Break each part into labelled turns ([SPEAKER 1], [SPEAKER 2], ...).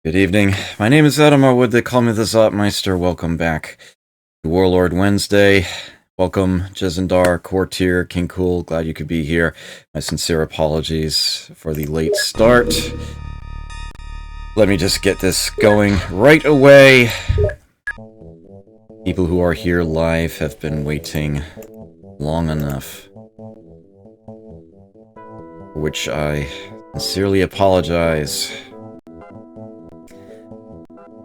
[SPEAKER 1] Good evening. My name is Adam, or would they call me the Zotmeister? Welcome back to Warlord Wednesday. Welcome, Jezendar, Courtier, King Cool. Glad you could be here. My sincere apologies for the late start. Let me just get this going right away. People who are here live have been waiting long enough, for which I sincerely apologize.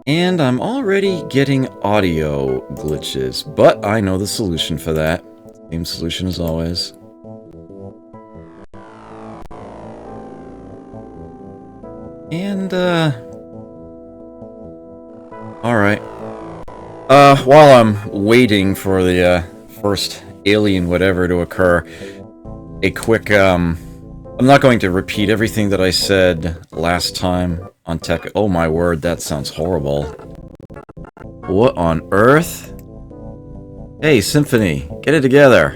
[SPEAKER 1] And I'm already getting audio glitches, but I know the solution for that. Same solution as always. And, alright. While I'm waiting for the, first alien whatever to occur, a quick, I'm not going to repeat everything that I said last time on tech. Oh my word, that sounds horrible. What on earth? Hey, Symphony, get it together.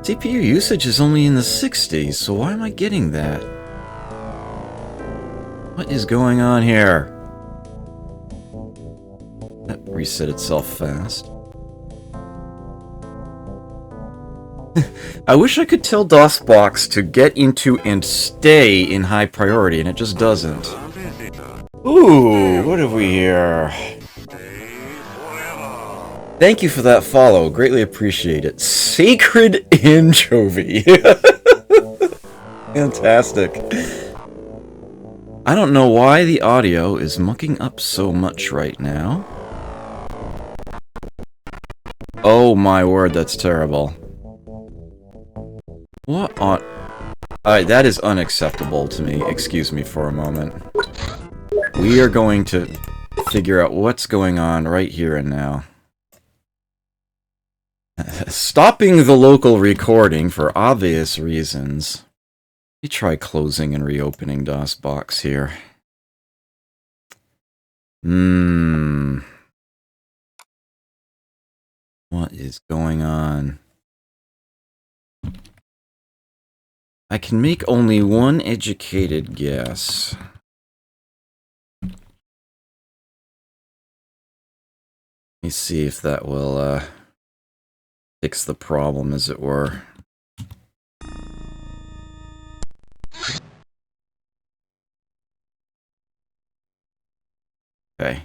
[SPEAKER 1] CPU usage is only in the 60s, so why am I getting that? What is going on here? That reset itself fast. I wish I could tell DOSBox to get into and stay in high priority, and it just doesn't. Ooh, what have we here? Thank you for that follow. Greatly appreciate it. Sacred Anchovy. Fantastic. I don't know why the audio is mucking up so much right now. Oh my word, that's terrible. What on... Alright, that is unacceptable to me. Excuse me for a moment. We are going to figure out what's going on right here and now. Stopping the local recording for obvious reasons. Let me try closing and reopening DOSBox here. What is going on? I can make only one educated guess. Let me see if that will fix the problem, as it were. Okay.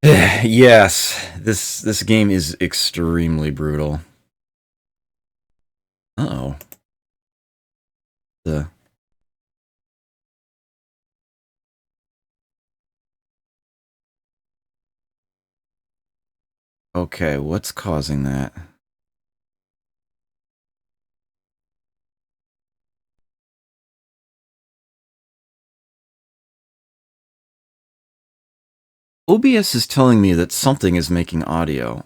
[SPEAKER 1] Yes, this game is extremely brutal. Uh-oh. Okay, what's causing that? OBS is telling me that something is making audio.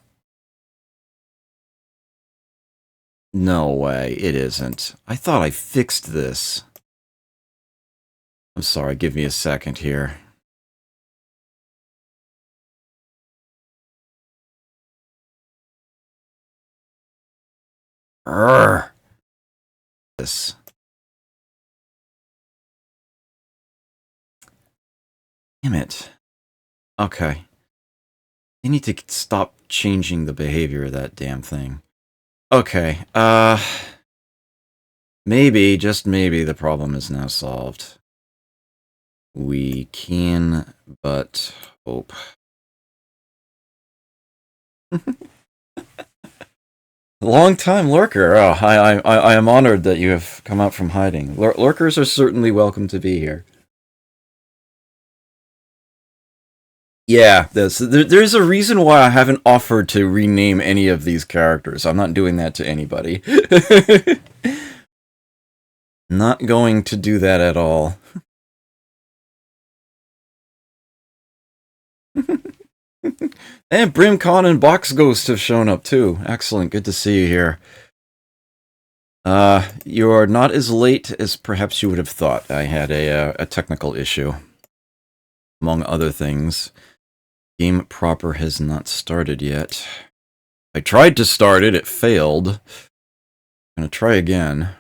[SPEAKER 1] No way, it isn't. I thought I fixed this. I'm sorry, give me a second here. Urgh. This. Damn it. Okay. They need to stop changing the behavior of that damn thing. Okay, maybe, just maybe, the problem is now solved. We can but hope. Long-time lurker. Oh, I am honored that you have come out from hiding. Lurkers are certainly welcome to be here. Yeah, there's a reason why I haven't offered to rename any of these characters. I'm not doing that to anybody. Not going to do that at all. And Brimcon and Box Ghost have shown up too. Excellent, good to see you here. You are not as late as perhaps you would have thought. I had a technical issue, among other things. Game proper has not started yet. I tried to start it, it failed. I'm gonna try again.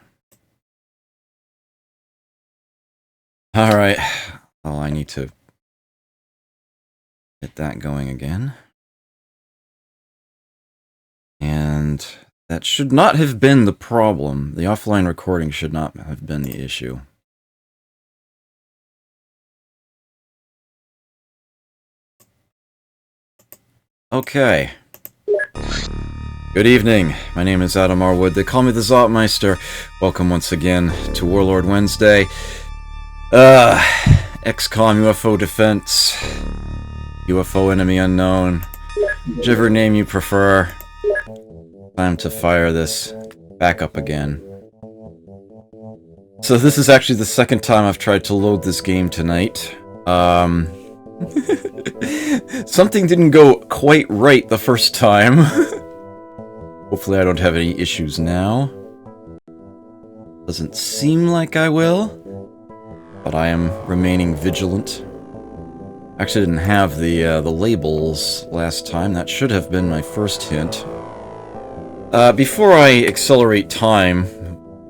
[SPEAKER 1] Alright. Well, I need to get that going again. And that should not have been the problem. The offline recording should not have been the issue. Okay. Good evening. My name is Adam Arwood. They call me the Zotmeister. Welcome once again to Warlord Wednesday. XCOM, UFO Defense, UFO Enemy Unknown, whichever name you prefer. Time to fire this back up again. So this is actually the second time I've tried to load this game tonight. Something didn't go quite right the first time. Hopefully I don't have any issues now. Doesn't seem like I will, but I am remaining vigilant. Actually didn't have the labels last time. That should have been my first hint. Before I accelerate time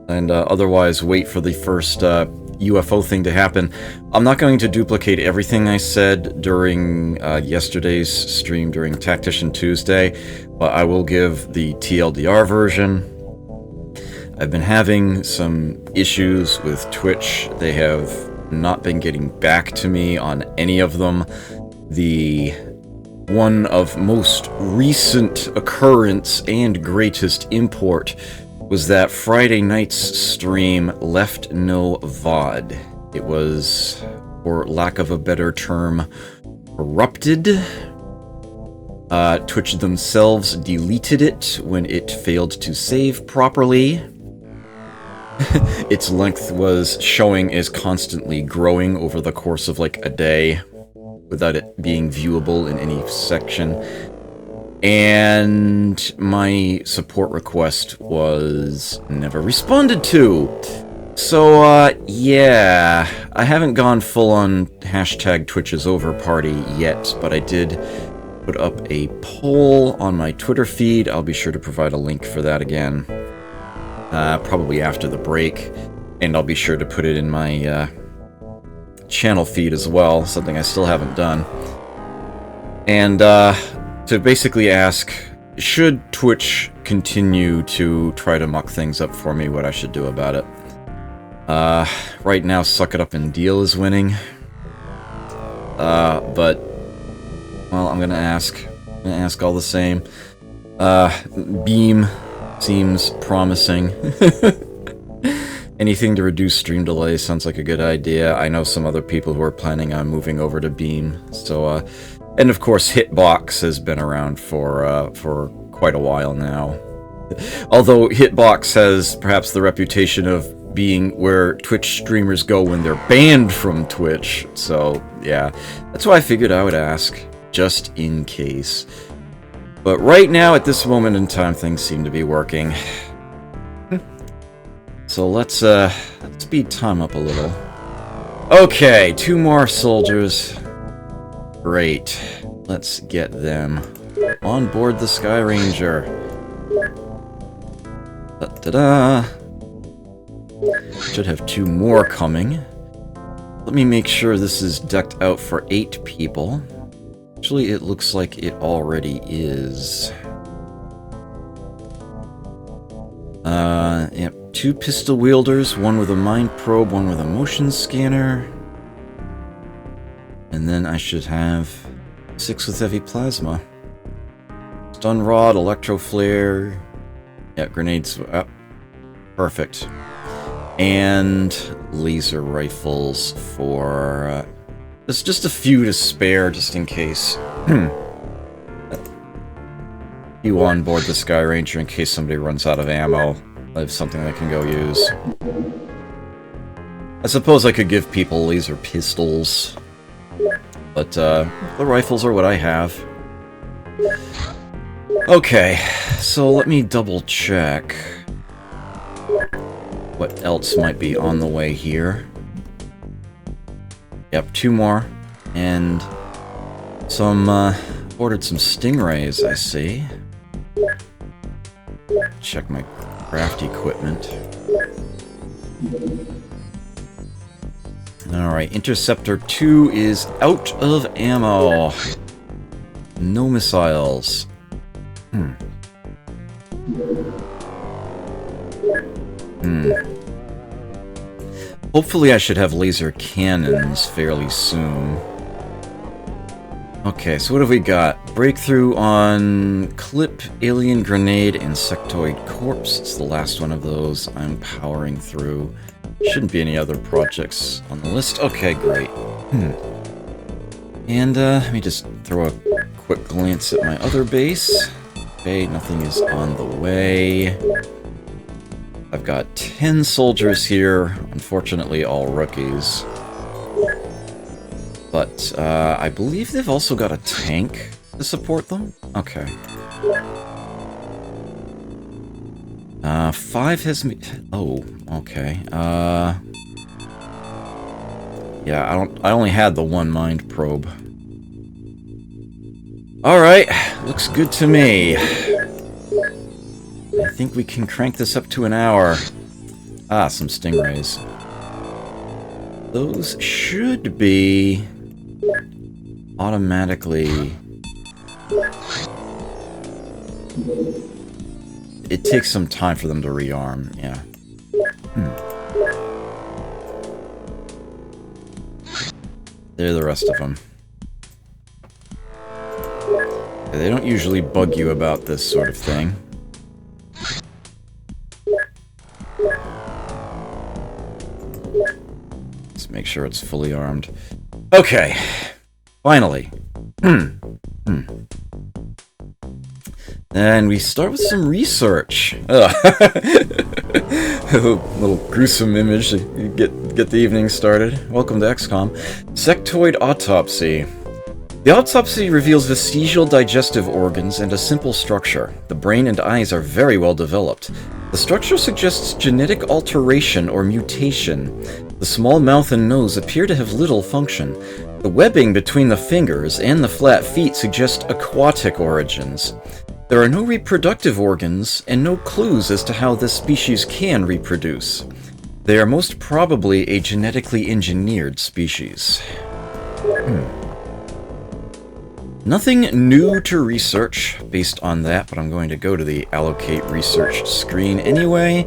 [SPEAKER 1] and otherwise wait for the first UFO thing to happen, I'm not going to duplicate everything I said during yesterday's stream during Tactician Tuesday, but I will give the TLDR version. I've been having some issues with Twitch. They have not been getting back to me on any of them. The one of most recent occurrence and greatest import was that Friday night's stream left no VOD. It was, for lack of a better term, corrupted. Twitch themselves deleted it when it failed to save properly. Its length was showing as constantly growing over the course of like a day, without it being viewable in any section. And my support request was never responded to. So, yeah, I haven't gone full on hashtag Twitch is over party yet, but I did put up a poll on my Twitter feed. I'll be sure to provide a link for that again, probably after the break, and I'll be sure to put it in my channel feed as well, something I still haven't done. And, to basically ask, should Twitch continue to try to muck things up for me, what I should do about it. Right now, Suck It Up and Deal is winning. But, well, I'm gonna ask all the same. Beam seems promising. Anything to reduce stream delay sounds like a good idea. I know some other people who are planning on moving over to Beam, so, and of course, Hitbox has been around for quite a while now. Although Hitbox has perhaps the reputation of being where Twitch streamers go when they're banned from Twitch. So, yeah, that's why I figured I would ask, just in case. But right now, at this moment in time, things seem to be working. So let's speed time up a little. Okay, 2 more soldiers. Great. Let's get them on board the Sky Ranger. Da-da-da. Should have 2 more coming. Let me make sure this is decked out for 8 people. Actually, it looks like it already is. Yep, 2 pistol wielders, 1 with a mind probe, 1 with a motion scanner. And then I should have 6 with heavy plasma. Stun rod, electro flare. Yeah, grenades. Perfect. And laser rifles for... there's just a few to spare, just in case. You on board the Sky Ranger in case somebody runs out of ammo. I have something I can go use. I suppose I could give people laser pistols. But, the rifles are what I have. Okay, so let me double check what else might be on the way here. Yep, 2 more. And some, ordered some stingrays, I see. Check my craft equipment. Alright, Interceptor 2 is out of ammo. No missiles. Hopefully I should have laser cannons fairly soon. Okay, so what have we got? Breakthrough on Clip, Alien Grenade, Insectoid Corpse. It's the last one of those I'm powering through. Shouldn't be any other projects on the list. Okay, great. And let me just throw a quick glance at my other base. Okay, nothing is on the way. I've got 10 soldiers here, unfortunately all rookies. But I believe they've also got a tank to support them? Okay. 5 has me... Oh, okay. Yeah, I only had the one mind probe. Alright, looks good to me. I think we can crank this up to an hour. Ah, some stingrays. Those should be automatically... It takes some time for them to rearm, yeah. They're the rest of them. They don't usually bug you about this sort of thing. Let's make sure it's fully armed. Okay, finally. And we start with some research. A little gruesome image to get the evening started. Welcome to XCOM. Sectoid autopsy. The autopsy reveals vestigial digestive organs and a simple structure. The brain and eyes are very well developed. The structure suggests genetic alteration or mutation. The small mouth and nose appear to have little function. The webbing between the fingers and the flat feet suggest aquatic origins. There are no reproductive organs and no clues as to how this species can reproduce. They are most probably a genetically engineered species. Nothing new to research based on that, but I'm going to go to the allocate research screen anyway,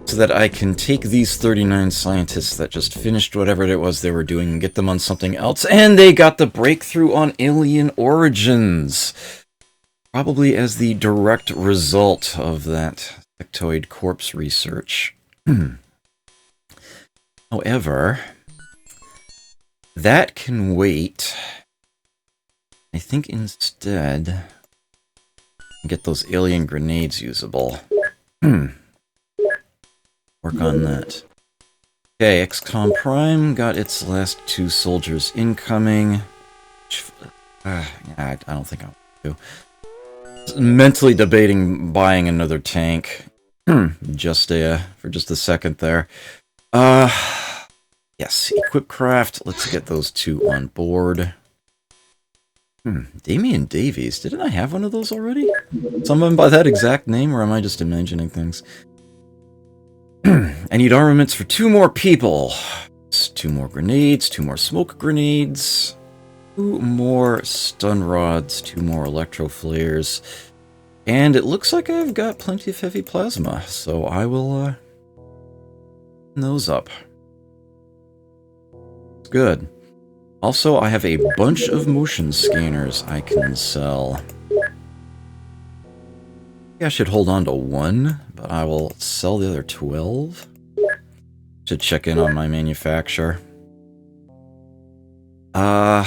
[SPEAKER 1] so that I can take these 39 scientists that just finished whatever it was they were doing and get them on something else, and they got the breakthrough on alien origins! Probably as the direct result of that sectoid corpse research. However, that can wait. I think instead, get those alien grenades usable. Work on that. Okay, XCOM Prime got its last 2 soldiers incoming. I don't think I'll do. Mentally debating buying another tank. Just for just a second there. Yes, equip craft. Let's get those 2 on board. Damian Davies. Didn't I have one of those already? Someone by that exact name, or am I just imagining things? I need armaments for 2 more people. 2 more grenades, 2 more smoke grenades, 2 more stun rods, 2 more electro flares, and it looks like I've got plenty of heavy plasma, so I will those up. It's good. Also, I have a bunch of motion scanners I can sell. I should hold on to 1, but I will sell the other 12. Should check in on my manufacturer. Yeah,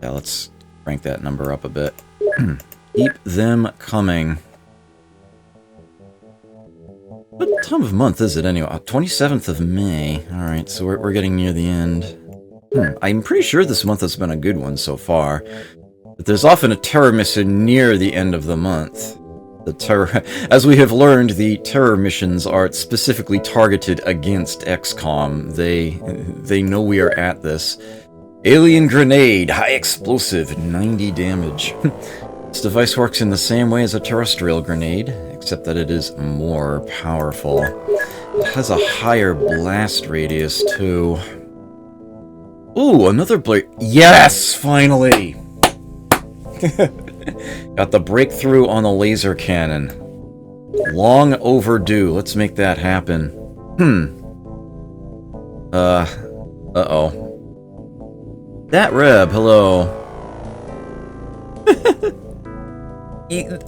[SPEAKER 1] let's crank that number up a bit. Keep them coming. What time of month is it anyway? 27th of May. Alright, so we're getting near the end. I'm pretty sure this month has been a good one so far. But there's often a terror mission near the end of the month. As we have learned, the terror missions are specifically targeted against XCOM. They know we are at this. Alien grenade, high explosive, 90 damage. This device works in the same way as a terrestrial grenade, except that it is more powerful. has a higher blast radius, too. Ooh, another blade. Yes, finally! Got the breakthrough on the laser cannon. Long overdue. Let's make that happen. Uh-oh. That Reb, hello.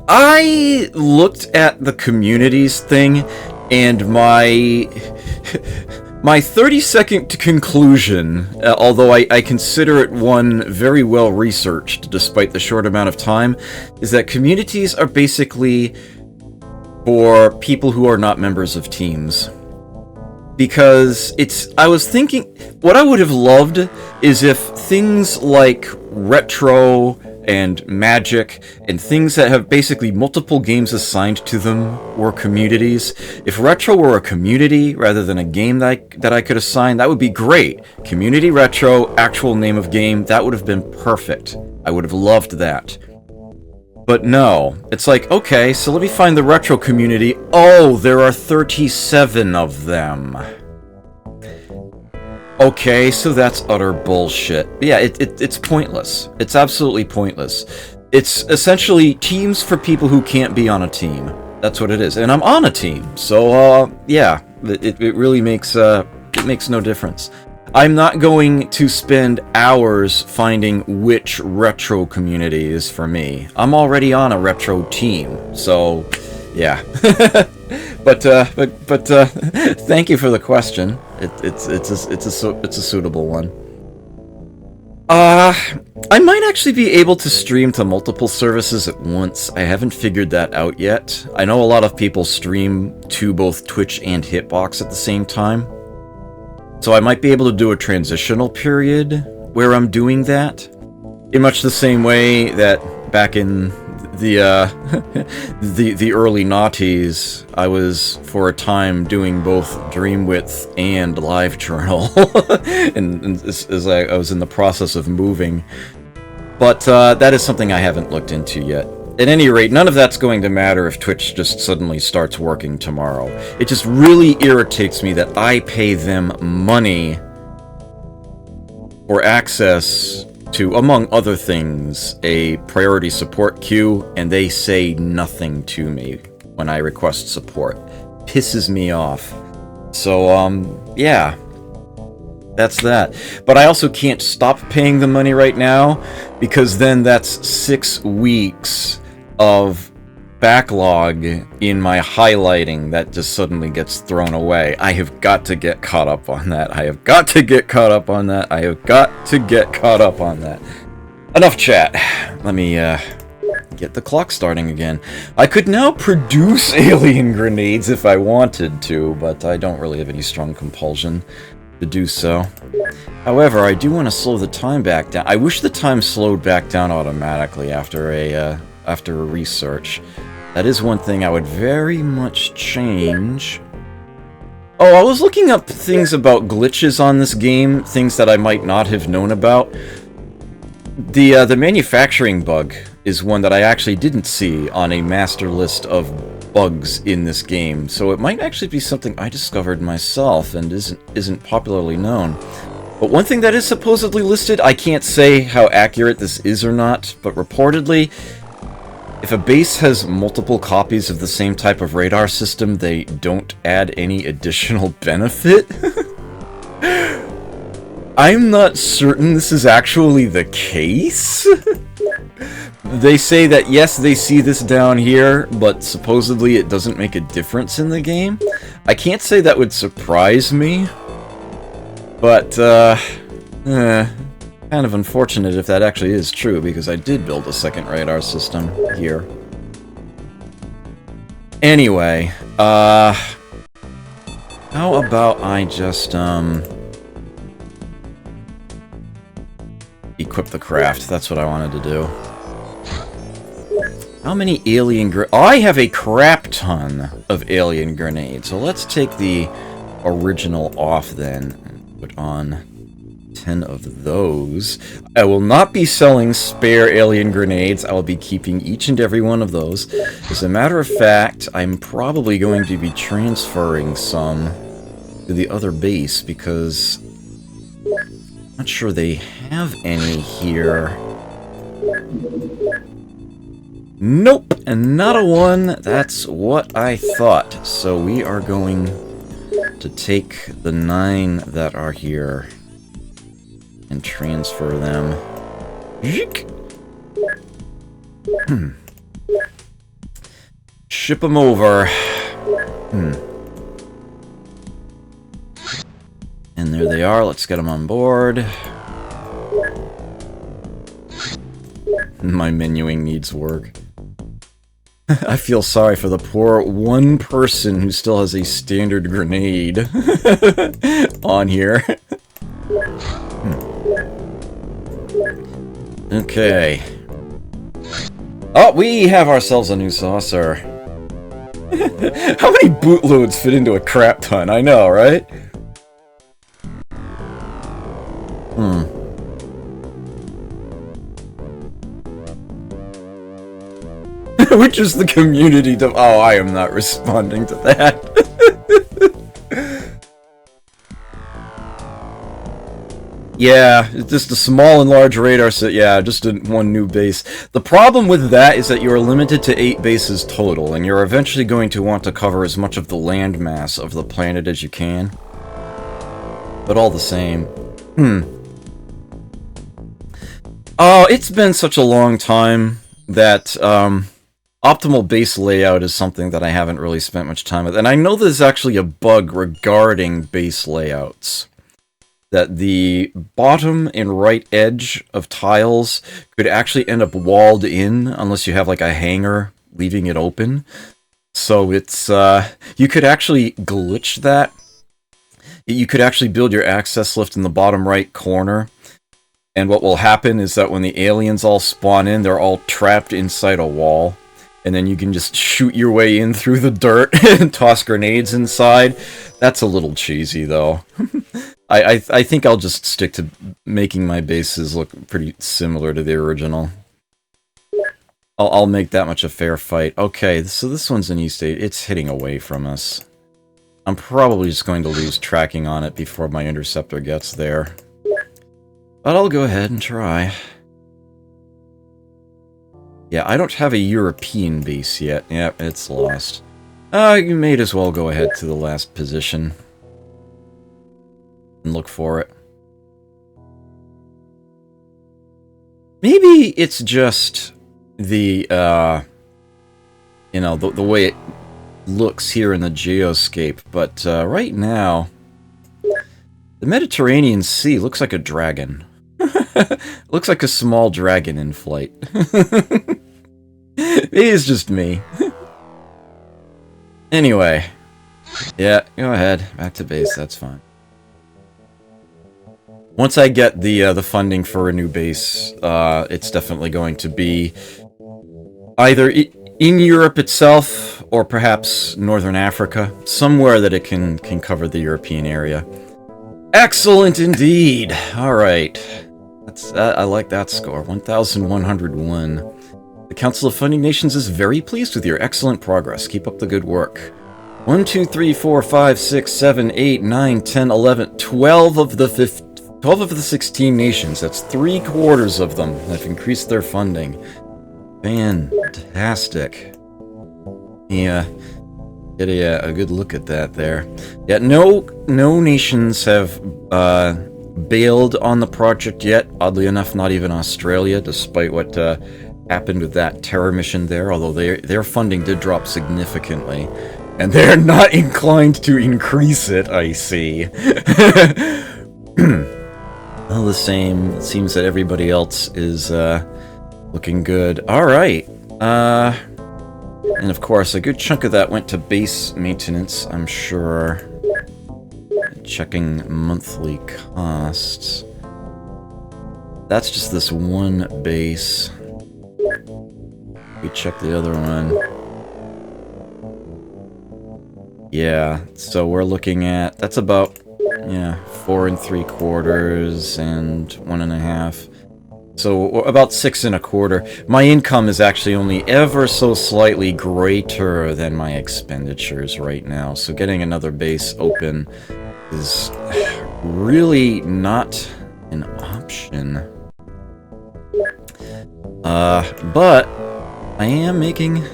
[SPEAKER 1] I looked at the communities thing, and my 30-second conclusion, although I consider it one very well researched despite the short amount of time, is that communities are basically for people who are not members of teams. Because I was thinking, what I would have loved is if things like Retro and Magic and things that have basically multiple games assigned to them were communities. If Retro were a community rather than a game that I could assign, that would be great. Community Retro, actual name of game, that would have been perfect. I would have loved that. But no, it's like, okay, so let me find the Retro community. Oh, there are 37 of them. Okay, so that's utter bullshit. Yeah, it's pointless. It's absolutely pointless. It's essentially teams for people who can't be on a team. That's what it is. And I'm on a team, so, yeah, it really makes no difference. I'm not going to spend hours finding which Retro community is for me. I'm already on a Retro team, so, yeah. But thank you for the question. It's a suitable one. I might actually be able to stream to multiple services at once. I haven't figured that out yet. I know a lot of people stream to both Twitch and Hitbox at the same time. So I might be able to do a transitional period where I'm doing that. In much the same way that back in the early noughties, I was for a time doing both Dreamwidth and LiveJournal, and as I was in the process of moving. But that is something I haven't looked into yet. At any rate, none of that's going to matter if Twitch just suddenly starts working tomorrow. It just really irritates me that I pay them money for access to, among other things, a priority support queue, and they say nothing to me when I request support. Pisses me off. So, yeah. That's that. But I also can't stop paying the money right now, because then that's 6 weeks of backlog in my highlighting that just suddenly gets thrown away. I have got to get caught up on that. I have got to get caught up on that. I have got to get caught up on that. Enough chat. Let me get the clock starting again. I could now produce alien grenades if I wanted to, but I don't really have any strong compulsion to do so. However, I do want to slow the time back down. I wish the time slowed back down automatically after a research. That is one thing I would very much change. Oh, I was looking up things about glitches on this game, things that I might not have known about. The manufacturing bug is one that I actually didn't see on a master list of bugs in this game, so it might actually be something I discovered myself and isn't popularly known. But one thing that is supposedly listed, I can't say how accurate this is or not, but reportedly, if a base has multiple copies of the same type of radar system, they don't add any additional benefit? I'm not certain this is actually the case. They say that, yes, they see this down here, but supposedly it doesn't make a difference in the game. I can't say that would surprise me, but, kind of unfortunate if that actually is true, because I did build a second radar system here. Anyway, how about I just, equip the craft? That's what I wanted to do. How many alien I have a crap ton of alien grenades, so let's take the original off then, and put on 10 of those. I will not be selling spare alien grenades. I will be keeping each and every one of those. As a matter of fact, I'm probably going to be transferring some to the other base because I'm not sure they have any here. Nope, and not a one. That's what I thought. So we are going to take the 9 that are here and transfer them. Ship them over. And there they are. Let's get them on board. My menuing needs work. I feel sorry for the poor one person who still has a standard grenade on here. Okay. Oh, we have ourselves a new saucer. How many bootloads fit into a crap ton? I know, right? Which is the community to— oh, I am not responding to that. Yeah, it's just a small and large radar set. Yeah, just one new base. The problem with that is that you are limited to 8 bases total, and you're eventually going to want to cover as much of the landmass of the planet as you can. But all the same. Oh, it's been such a long time that, optimal base layout is something that I haven't really spent much time with. And I know there's actually a bug regarding base layouts. That the bottom and right edge of tiles could actually end up walled in unless you have like a hanger leaving it open. So it's, you could actually glitch that. You could actually build your access lift in the bottom right corner. And what will happen is that when the aliens all spawn in, they're all trapped inside a wall. And then you can just shoot your way in through the dirt and toss grenades inside. That's a little cheesy, though. I think I'll just stick to making my bases look pretty similar to the original. I'll make that much a fair fight. Okay, so this one's an East 8. It's hitting away from us. I'm probably just going to lose tracking on it before my interceptor gets there. But I'll go ahead and try. Yeah, I don't have a European base yet. Yep, it's lost. You may as well go ahead to the last position. And look for it. Maybe it's just the, you know, the way it looks here in the geoscape, but right now, the Mediterranean Sea looks like a dragon. Looks like a small dragon in flight. It is just me. Anyway. Yeah, go ahead. Back to base, that's fine. Once I get the funding for a new base, it's definitely going to be either in Europe itself, or perhaps Northern Africa. Somewhere that it can cover the European area. Excellent indeed! Alright. I like that score. 1,101. The Council of Funding Nations is very pleased with your excellent progress. Keep up the good work. 1, 2, 3, 4, 5, 6, 7, 8, 9, 10, 11, 12 of the 16 nations. That's 3/4 of them have increased their funding. Fantastic. Yeah. Get a good look at that there. Yeah, no nations have bailed on the project yet. Oddly enough, not even Australia, despite what happened with that terror mission there, although their funding did drop significantly. And they're not inclined to increase it, I see. All the same, it seems that everybody else is looking good. Alright. And of course, a good chunk of that went to base maintenance, I'm sure. Checking monthly costs. That's just this one base. We check the other one. Yeah, so we're looking at... that's about Yeah, 4 3/4 and 1.5. So about 6 1/4. My income is actually only ever so slightly greater than my expenditures right now. So getting another base open is really not an option. But I am making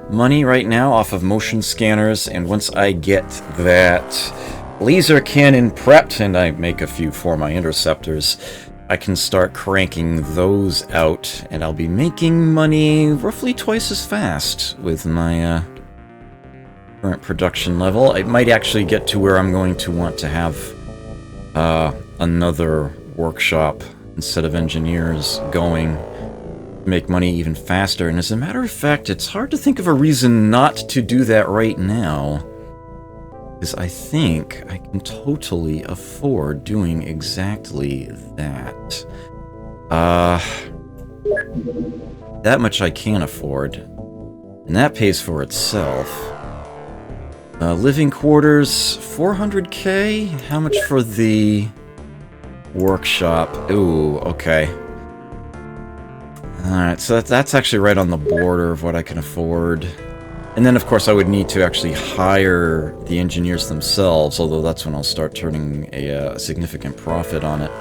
[SPEAKER 1] money right now off of motion scanners, and once I get that laser cannon prepped and I make a few for my interceptors, I can start cranking those out, and I'll be making money roughly twice as fast with my current production level. I might actually get to where I'm going to want to have another workshop instead of engineers going to make money even faster. And as a matter of fact, it's hard to think of a reason not to do that right now, because I think I can totally afford doing exactly that. That much I can afford, and that pays for itself. Living quarters, 400k? How much for the workshop? Ooh, okay. Alright, so that's actually right on the border of what I can afford. And then, of course, I would need to actually hire the engineers themselves, although that's when I'll start turning a significant profit on it.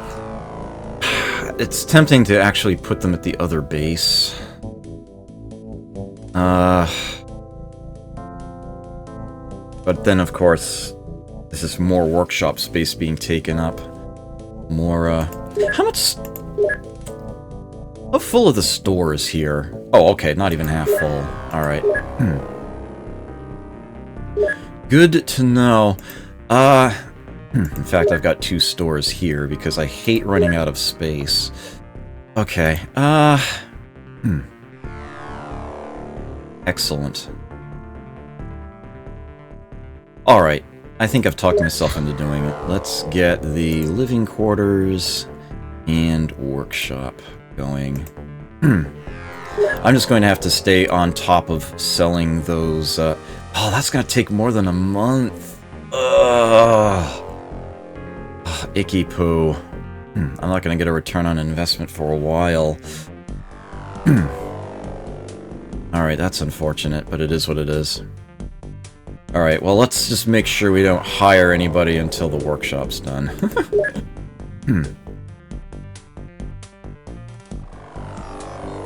[SPEAKER 1] It's tempting to actually put them at the other base. But then, of course, this is more workshop space being taken up. More, how much... How full are the stores here? Oh, okay, not even half full. Alright. Good to know. In fact, I've got 2 stores here because I hate running out of space. Okay, Excellent. Alright, I think I've talked myself into doing it. Let's get the living quarters and workshop going. I'm just going to have to stay on top of selling those, oh, that's gonna take more than a month. Ugh. Icky poo. I'm not gonna get a return on investment for a while. Alright, that's unfortunate, but it is what it is. Alright, well, let's just make sure we don't hire anybody until the workshop's done.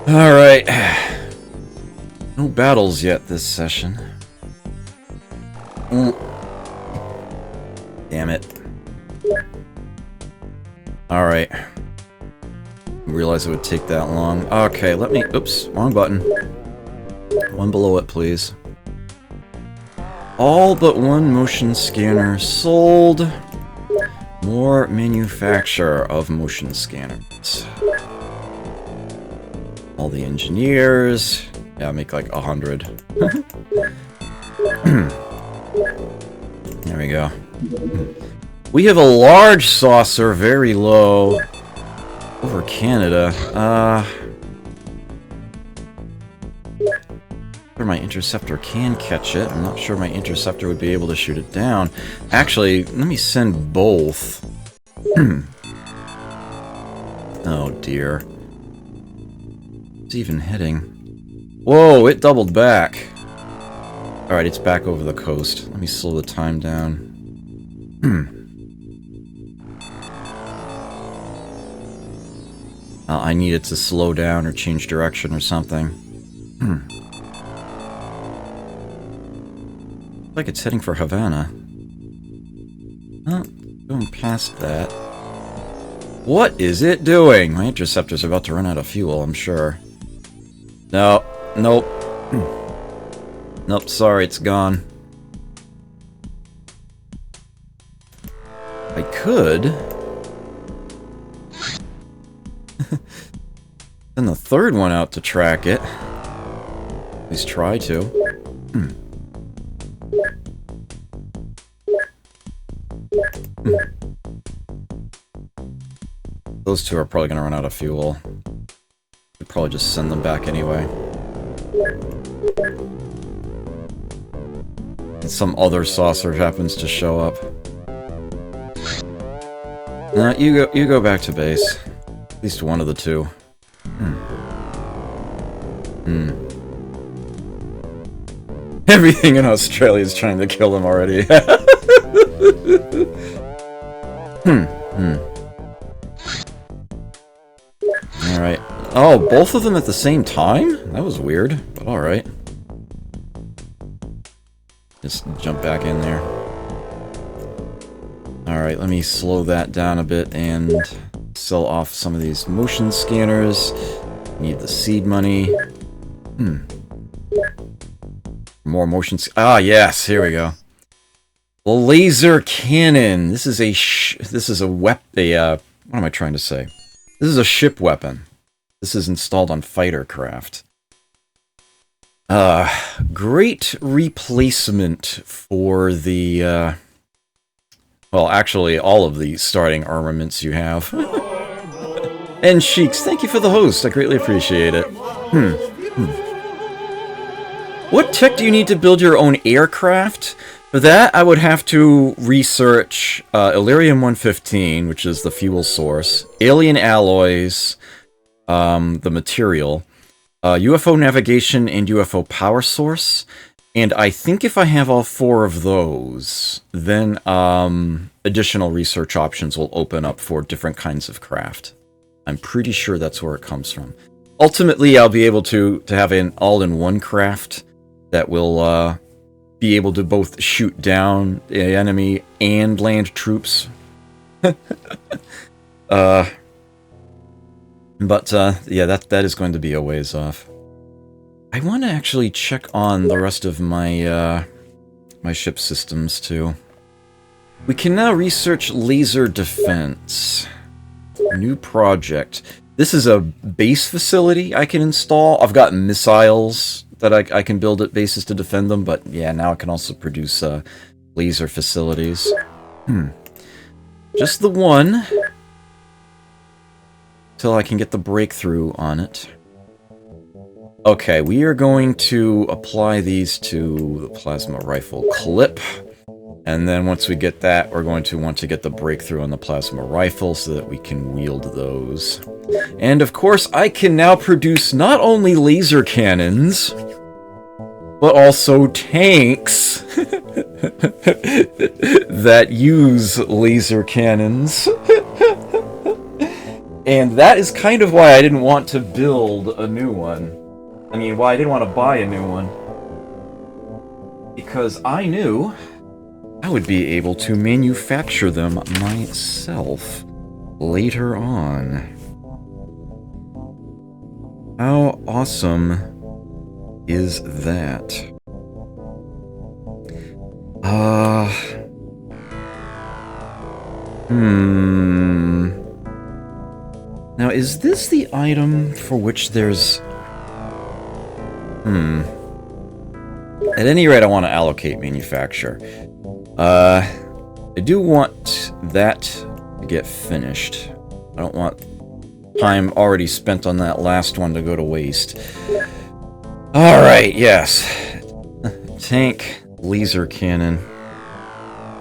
[SPEAKER 1] Alright. No battles yet this session. Damn it. Alright. Realize it would take that long. Okay, let me... Oops, wrong button. One below it, please. All but one motion scanner sold. More manufacture of motion scanners. All the engineers. Yeah, make like 100. There we go. We have a large saucer, very low. Over Canada. Sure, my interceptor can catch it. I'm not sure my interceptor would be able to shoot it down. Actually, let me send both. Oh dear. It's even heading. Whoa, it doubled back. Alright, it's back over the coast. Let me slow the time down. I need it to slow down or change direction or something. Like it's heading for Havana. Oh, going past that. What is it doing? My interceptor's about to run out of fuel, I'm sure. No, nope. Nope, sorry, it's gone. I could... send the third one out to track it. At least try to. Those two are probably going to run out of fuel. Could probably just send them back anyway. And some other saucer happens to show up. No, you go back to base. At least one of the two. Everything in Australia is trying to kill him already. Alright. Oh, both of them at the same time? That was weird, but alright. Just jump back in there. Alright, let me slow that down a bit and sell off some of these motion scanners. Need the seed money. More motion. Ah, yes, here we go. The laser cannon. This is a what am I trying to say? This is a ship weapon. This is installed on fighter craft. Great replacement for the well, actually, all of the starting armaments you have. And Sheiks, thank you for the host. I greatly appreciate it. What tech do you need to build your own aircraft? For that, I would have to research Illyrium-115, which is the fuel source, alien alloys, the material, UFO navigation and UFO power source, and I think if I have all four of those, then additional research options will open up for different kinds of craft. I'm pretty sure that's where it comes from. Ultimately, I'll be able to have an all-in-one craft that will be able to both shoot down the enemy and land troops. But yeah, that is going to be a ways off. I want to actually check on the rest of my my ship systems too. We can now research laser defense. New project. This is a base facility I can install. I've got missiles that I can build at bases to defend them, but yeah, now I can also produce laser facilities. Just the one. Till I can get the breakthrough on it. Okay, we are going to apply these to the plasma rifle clip. And then once we get that, we're going to want to get the breakthrough on the plasma rifle so that we can wield those. And of course, I can now produce not only laser cannons, but also tanks that use laser cannons. And that is kind of why I didn't want to build a new one. I mean, why I didn't want to buy a new one. Because I knew I would be able to manufacture them myself later on. How awesome is that? Now, is this the item for which there's... At any rate, I want to allocate manufacture. I do want that to get finished. I don't want time already spent on that last one to go to waste. Alright, yes. Tank, laser cannon.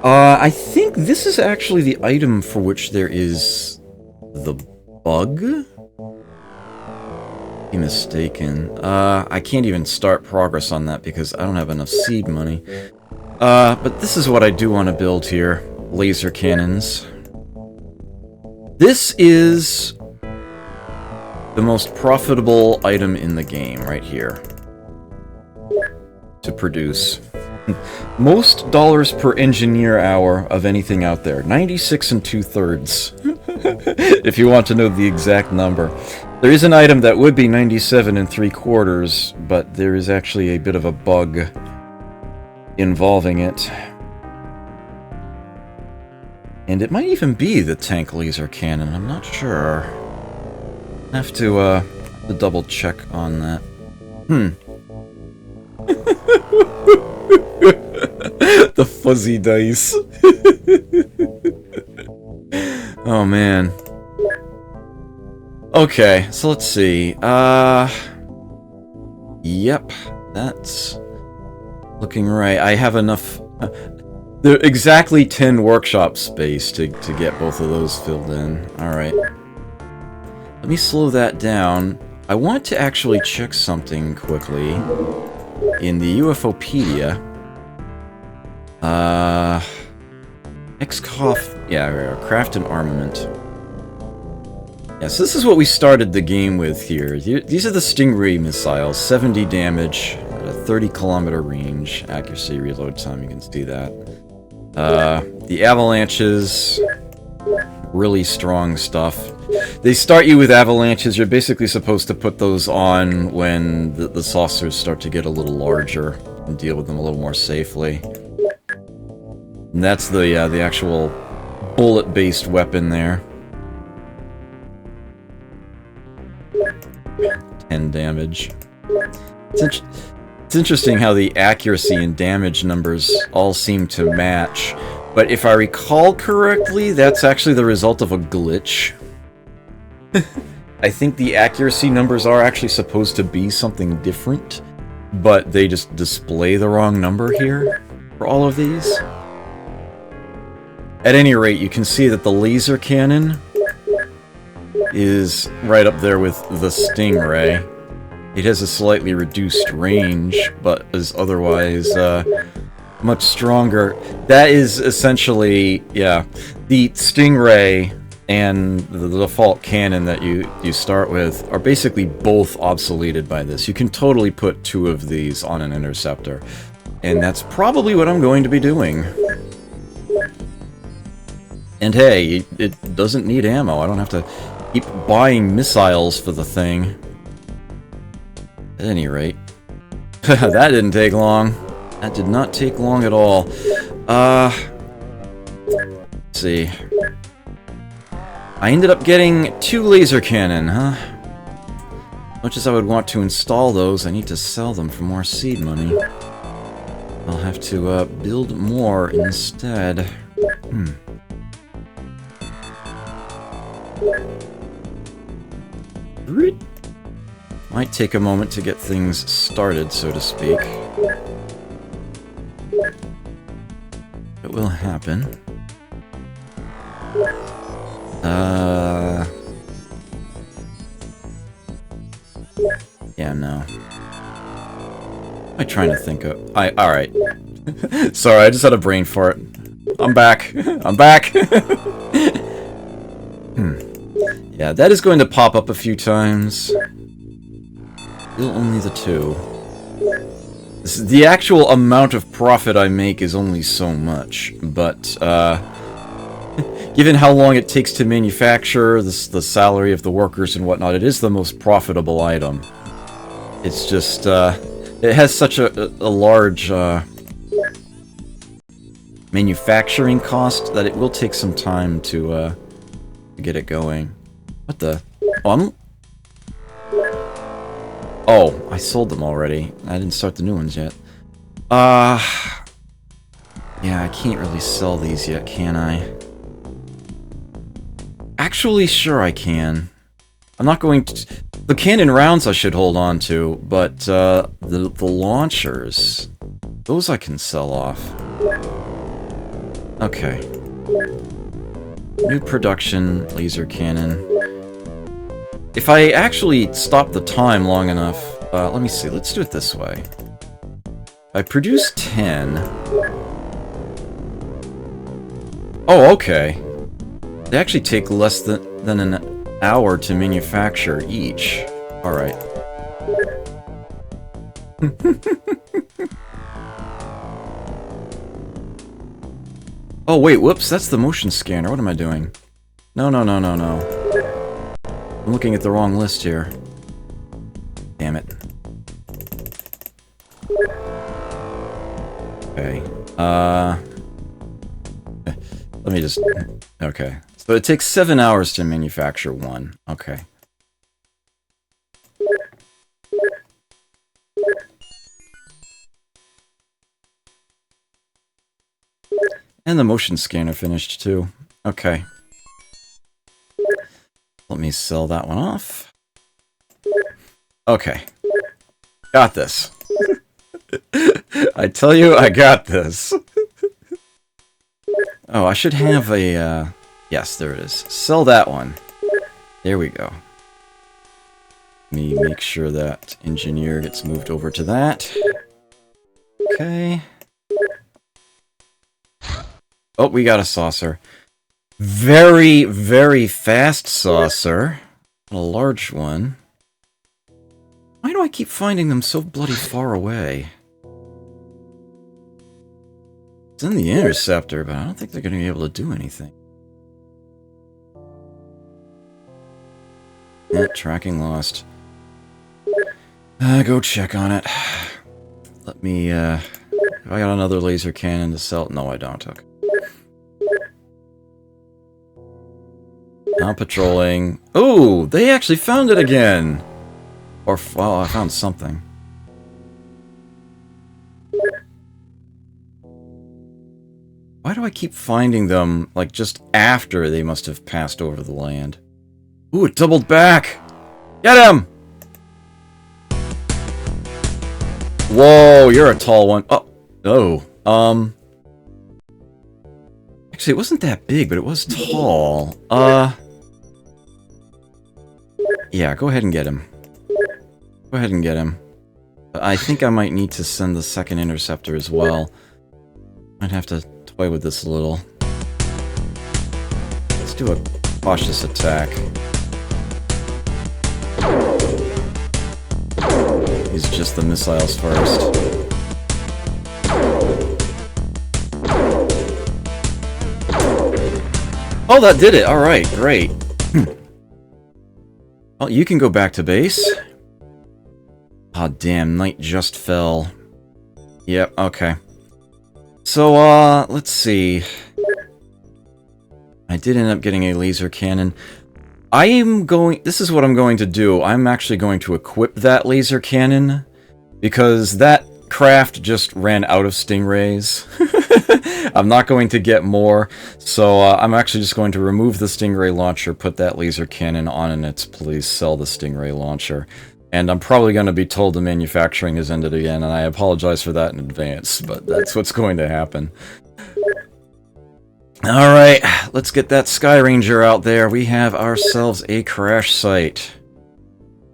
[SPEAKER 1] I think this is actually the item for which there is the bug? Be mistaken. I can't even start progress on that because I don't have enough seed money. But this is what I do want to build here. Laser cannons. This is the most profitable item in the game, right here. To produce. Most dollars per engineer hour of anything out there. 96 2/3. If you want to know the exact number. There is an item that would be 97 3/4, but there is actually a bit of a bug involving it. And it might even be the tank laser cannon, I'm not sure. I have to double check on that. The fuzzy dice. Oh man. Okay, so let's see. Yep, that's looking right. I have enough. There are exactly 10 workshop space to get both of those filled in. Alright. Let me slow that down. I want to actually check something quickly. In the UFOpedia. Yeah, craft and armament. Yes, this is what we started the game with here. These are the Stingray missiles. 70 damage at a 30-kilometer range. Accuracy, reload time, you can see that. The avalanches, really strong stuff. They start you with avalanches. You're basically supposed to put those on when the saucers start to get a little larger and deal with them a little more safely. And that's the actual bullet-based weapon there. 10 damage. It's interesting how the accuracy and damage numbers all seem to match, but if I recall correctly, that's actually the result of a glitch. I think the accuracy numbers are actually supposed to be something different, but they just display the wrong number here for all of these. At any rate, you can see that the laser cannon is right up there with the Stingray. It has a slightly reduced range, but is otherwise much stronger. That is essentially, yeah, the Stingray and the default cannon that you start with are basically both obsoleted by this. You can totally put two of these on an interceptor, and that's probably what I'm going to be doing. And hey, it doesn't need ammo. I don't have to keep buying missiles for the thing. At any rate, that didn't take long. That did not take long at all. Let's see. I ended up getting 2 laser cannon, huh? Much as I would want to install those, I need to sell them for more seed money. I'll have to build more instead. Might take a moment to get things started, so to speak. It will happen. Yeah, no. I'm trying to think of... Alright. Sorry, I just had a brain fart. I'm back. I'm back! Yeah, that is going to pop up a few times. Still only the 2. The actual amount of profit I make is only so much, but, given how long it takes to manufacture, the salary of the workers and whatnot, it is the most profitable item. It's just, it has such a large, manufacturing cost that it will take some time to get it going. What the? Oh, I sold them already. I didn't start the new ones yet. Yeah, I can't really sell these yet, can I? Actually, sure I can. I'm not going to... The cannon rounds I should hold on to, but the launchers... Those I can sell off. Okay. New production laser cannon. If I actually stop the time long enough... let me see, let's do it this way. I produce 10... Oh, okay. They actually take less than an hour to manufacture each. Alright. Oh, wait, whoops, that's the motion scanner. What am I doing? No. I'm looking at the wrong list here. Damn it. Okay. Let me just... Okay. So it takes 7 hours to manufacture one. Okay. And the motion scanner finished too. Okay. Let me sell that one off. Okay. Got this. I tell you, I got this. Oh, I should have a, yes, there it is. Sell that one. There we go. Let me make sure that engineer gets moved over to that. Okay. Oh, we got a saucer. Very, very fast saucer. A large one. Why do I keep finding them so bloody far away? It's in the interceptor, but I don't think they're going to be able to do anything. Yeah, tracking lost. Go check on it. Let me, have I got another laser cannon to sell? No, I don't. Okay. Now patrolling. Oh, they actually found it again! Or, well, I found something. Why do I keep finding them, like, just after they must have passed over the land? Ooh, it doubled back! Get him! Whoa, you're a tall one. Oh, no. Actually, it wasn't that big, but it was tall. Yeah, go ahead and get him. Go ahead and get him. I think I might need to send the second interceptor as well. Might have to toy with this a little. Let's do a cautious attack. Use just the missiles first. Oh, that did it! Alright, great. Well, you can go back to base. Aw, damn, night just fell. Yep, okay. So, let's see. I did end up getting a laser cannon. This is what I'm going to do. I'm actually going to equip that laser cannon, because that craft just ran out of stingrays. I'm not going to get more, so I'm actually just going to remove the stingray launcher, put that laser cannon on in its place, sell the stingray launcher. And I'm probably going to be told the manufacturing has ended again, and I apologize for that in advance, but that's what's going to happen. Alright, let's get that Sky Ranger out there. We have ourselves a crash site.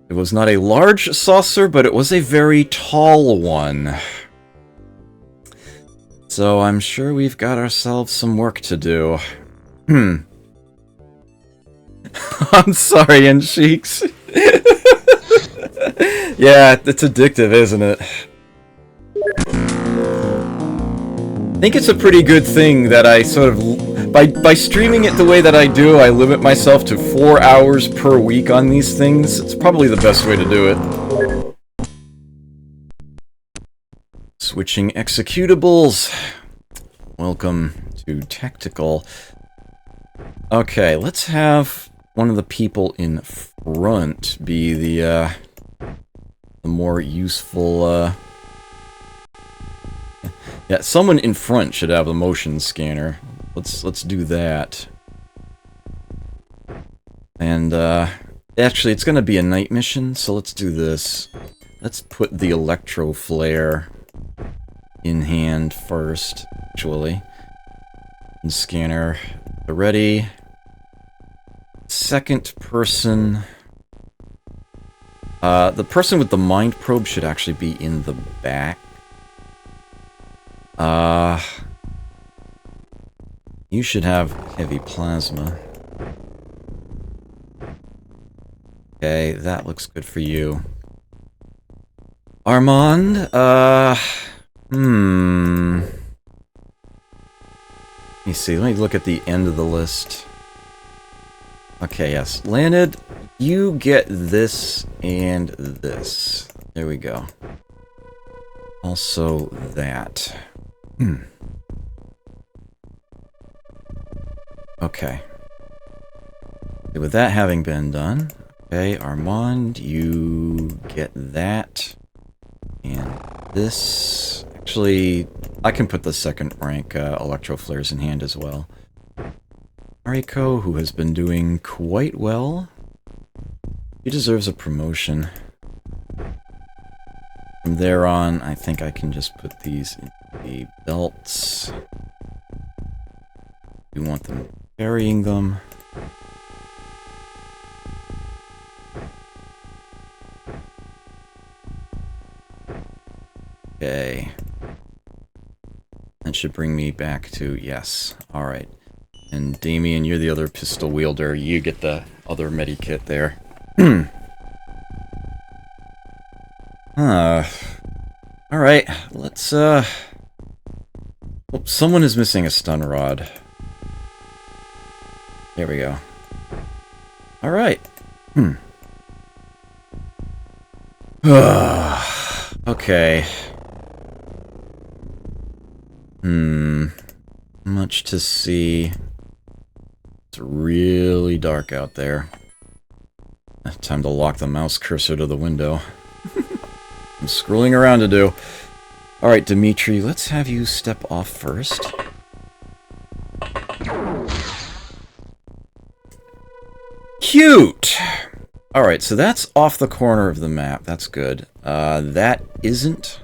[SPEAKER 1] It was not a large saucer, but it was a very tall one. So I'm sure we've got ourselves some work to do. I'm sorry, N-Cheeks. Yeah, it's addictive, isn't it? I think it's a pretty good thing that I sort of... By streaming it the way that I do, I limit myself to 4 hours per week on these things. It's probably the best way to do it. Switching executables. Welcome to Tactical. Okay, let's have one of the people in front be the more useful, yeah, someone in front should have the motion scanner. Let's do that. And, actually, it's gonna be a night mission, so let's do this. Let's put the electro flare in hand first, actually. And scanner ready. Second person. The person with the mind probe should actually be in the back. You should have heavy plasma. Okay, that looks good for you. Armand, Let me see, let me look at the end of the list. Okay, yes. Landed, you get this and this. There we go. Also that. Okay. With that having been done, okay, Armand, you get that and this. Actually, I can put the second rank electro flares in hand as well. Mariko, who has been doing quite well. He deserves a promotion. From there on, I think I can just put these in the belts. We want them carrying them. Okay. That should bring me back to, yes. Alright. And Damien, you're the other pistol wielder. You get the other medikit there. Alright, let's, Oh, someone is missing a stun rod. There we go. Alright. Okay. Much to see. It's really dark out there. Time to lock the mouse cursor to the window. I'm scrolling around to do. Alright, Dimitri, let's have you step off first. Cute! Alright, so that's off the corner of the map. That's good. That isn't.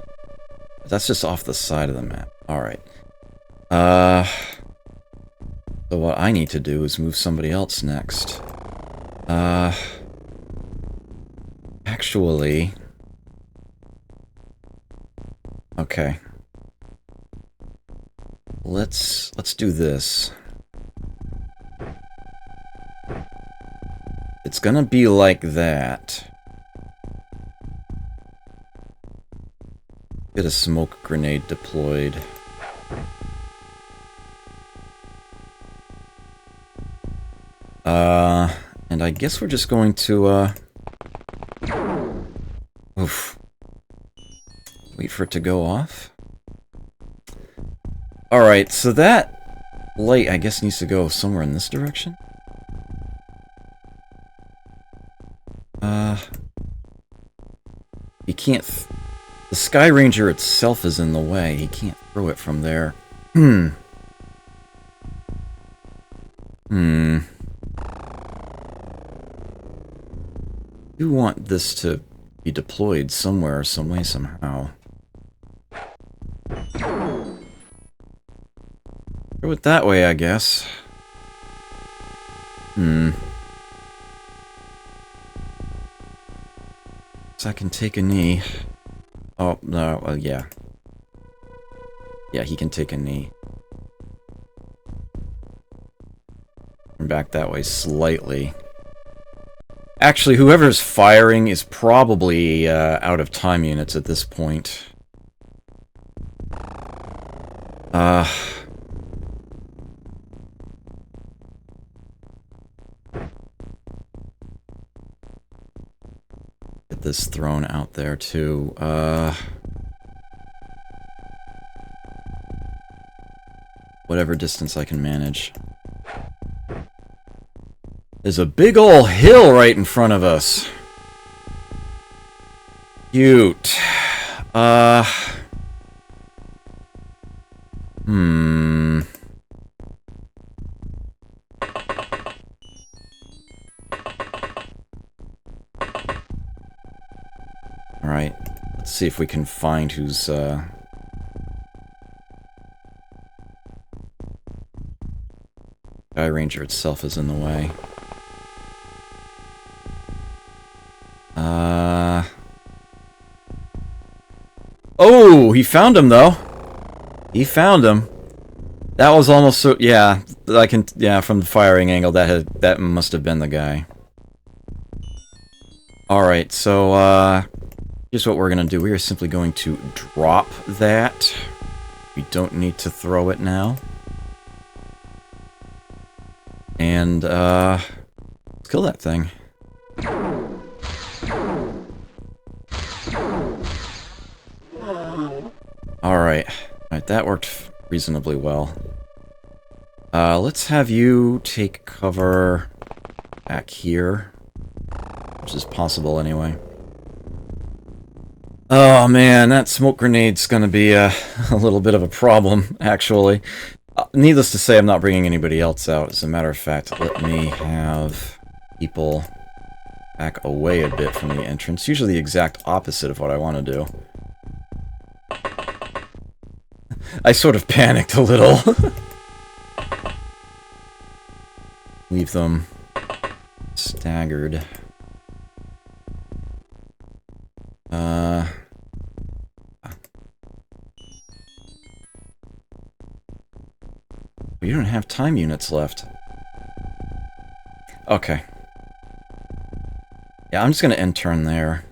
[SPEAKER 1] That's just off the side of the map. Alright. So what I need to do is move somebody else next. Actually... Okay. Let's do this. It's gonna be like that. Get a smoke grenade deployed. And I guess we're just going to, oof. Wait for it to go off. Alright, so that light, I guess, needs to go somewhere in this direction. He can't... The Sky Ranger itself is in the way. He can't throw it from there. You want this to be deployed somewhere, some way, somehow. Throw it that way, I guess. So I can take a knee. Oh, no, well, yeah. Yeah, he can take a knee. Turn back that way slightly. Actually, whoever's firing is probably out of time units at this point. Get this thrown out there, too. Whatever distance I can manage. There's a big ol' hill right in front of us. Cute. Alright. Let's see if we can find who's, Sky Ranger itself is in the way. Oh, he found him, though. He found him. That was almost so... Yeah, I can... Yeah, from the firing angle, that must have been the guy. Alright, so, here's what we're gonna do. We are simply going to drop that. We don't need to throw it now. And, let's kill that thing. Alright. Alright, that worked reasonably well. Let's have you take cover back here. Which is possible anyway. Oh man, that smoke grenade's gonna be a little bit of a problem, actually. Needless to say, I'm not bringing anybody else out. As a matter of fact, let me have people back away a bit from the entrance. Usually the exact opposite of what I want to do. I sort of panicked a little. leave them staggered. You don't have time units left. Okay. Yeah, I'm just gonna end turn there.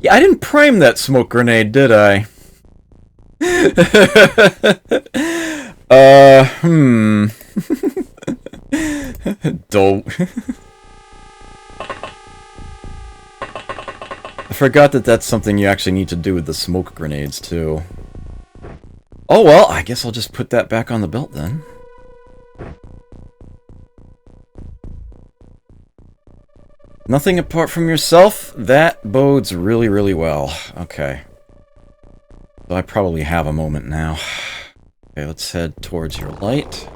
[SPEAKER 1] Yeah, I didn't prime that smoke grenade, did I? Dope. I forgot that that's something you actually need to do with the smoke grenades, too. Oh well, I guess I'll just put that back on the belt then. Nothing apart from yourself? That bodes really, really well. Okay. So I probably have a moment now. Okay, let's head towards your light.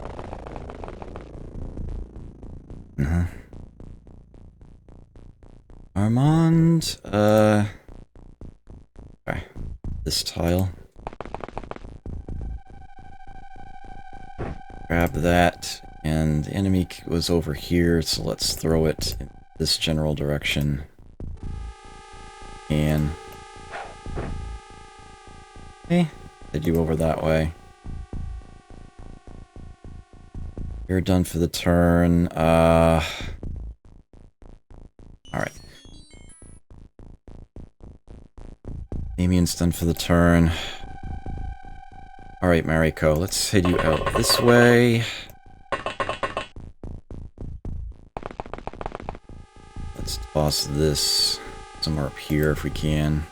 [SPEAKER 1] Armand, okay. This tile. Grab that, and the enemy was over here, so let's throw it in this general direction. And... okay, head you over that way. You're done for the turn, alright. Damien's done for the turn. Alright, Mariko, let's head you out this way. Let's toss this somewhere up here if we can.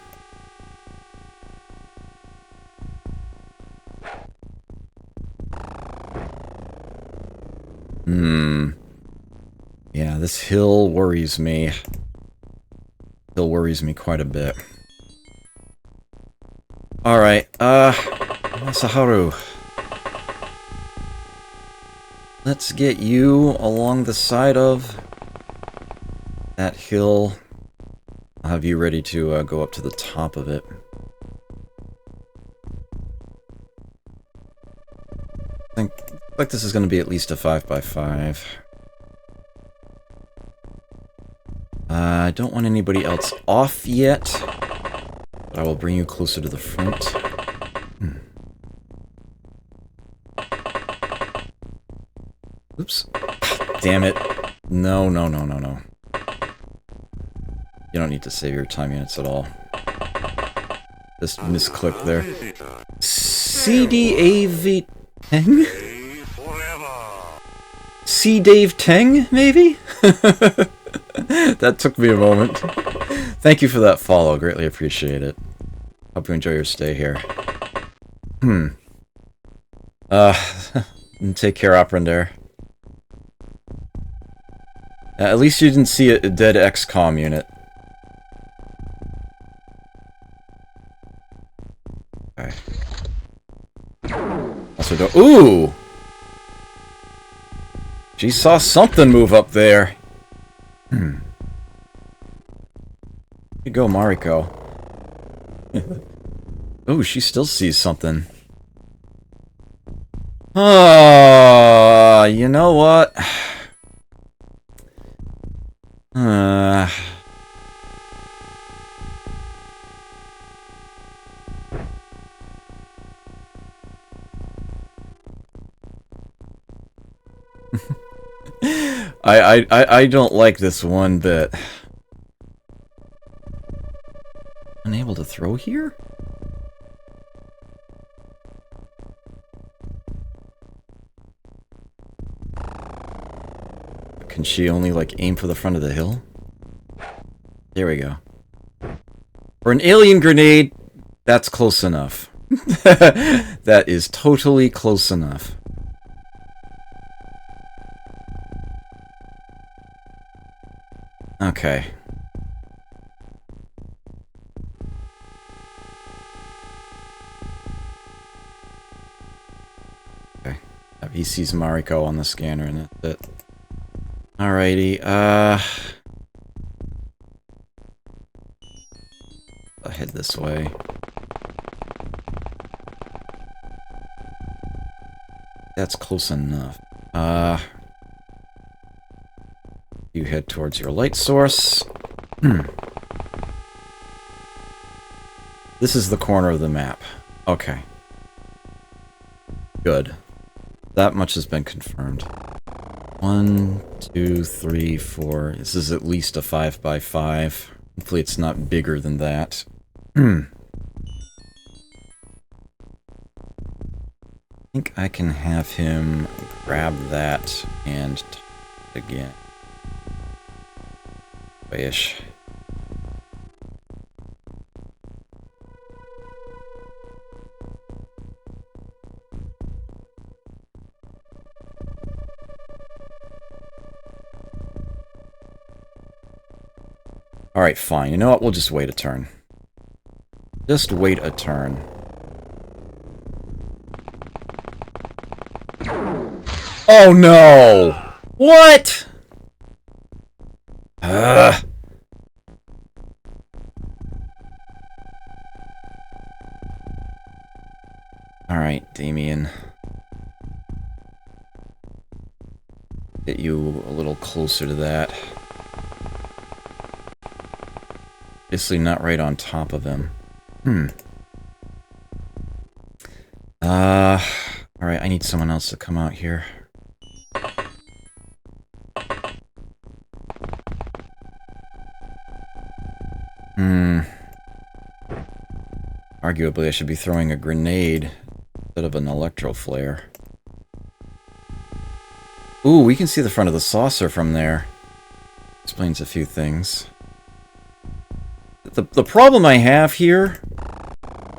[SPEAKER 1] Yeah, this hill worries me. Hill worries me quite a bit. Alright, Masaharu. Let's get you along the side of that hill. I'll have you ready to go up to the top of it. I think like this is going to be at least a 5x5. I don't want anybody else off yet, but I will bring you closer to the front. Oops. Damn it. No. You don't need to save your time units at all. Just misclick there. CDAV Teng? C. Dave Teng, maybe? That took me a moment. Thank you for that follow, greatly appreciate it. Hope you enjoy your stay here. Take care, Operandare. At least you didn't see a dead XCOM unit. Okay. Also don't— ooh! She saw something move up there. Here you go, Mariko. Oh, she still sees something. You know what? I don't like this one bit. Unable to throw here? Can she only, like, aim for the front of the hill? There we go. For an alien grenade, that's close enough. That is totally close enough. Okay. Okay. He sees Mariko on the scanner and that's it. Alrighty, I'll head this way. That's close enough. You head towards your light source. This is the corner of the map. Okay. Good. That much has been confirmed. 1, 2, 3, 4. This is at least a 5x5. Hopefully it's not bigger than that. I think I can have him grab that and again. Ish. Alright, fine. You know what? We'll just wait a turn. Just wait a turn. Oh no! What? Alright, Damien. Get you a little closer to that. Obviously not right on top of him. Alright, I need someone else to come out here. Arguably, I should be throwing a grenade instead of an electro flare. Ooh, we can see the front of the saucer from there. Explains a few things. The problem I have here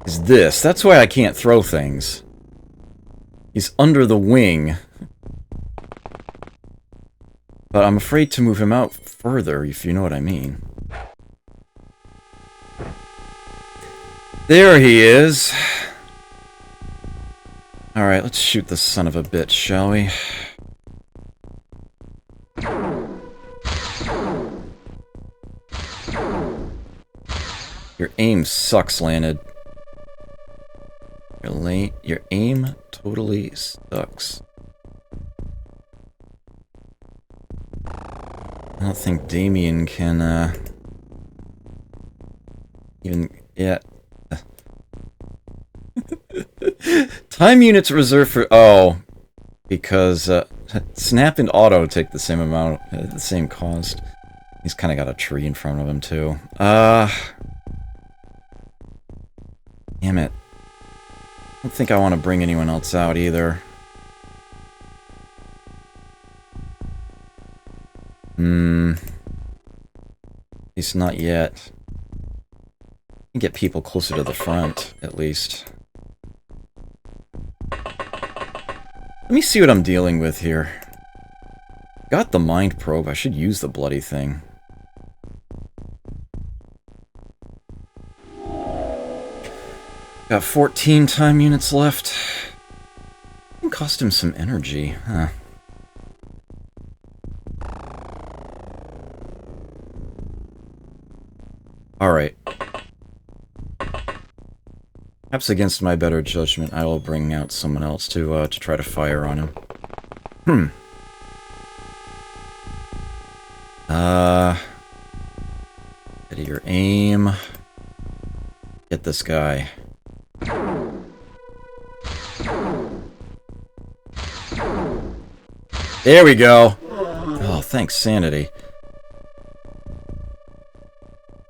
[SPEAKER 1] is this. That's why I can't throw things. He's under the wing. But I'm afraid to move him out further, if you know what I mean. There he is. Alright, let's shoot this son of a bitch, shall we? Your aim sucks, Landed. Your aim totally sucks. I don't think Damien can, even... Yeah. Time units reserved for... Oh. Because, Snap and Auto take the same amount, the same cost. He's kind of got a tree in front of him, too. Damn it. I don't think I want to bring anyone else out, either. At least not yet. Get people closer to the front, at least. Let me see what I'm dealing with here. Got the mind probe. I should use the bloody thing. Got 14 time units left. It can cost him some energy, huh? Alright. Perhaps against my better judgment, I will bring out someone else to try to fire on him. Steady your aim. Get this guy. There we go! Oh, thanks, Sanity.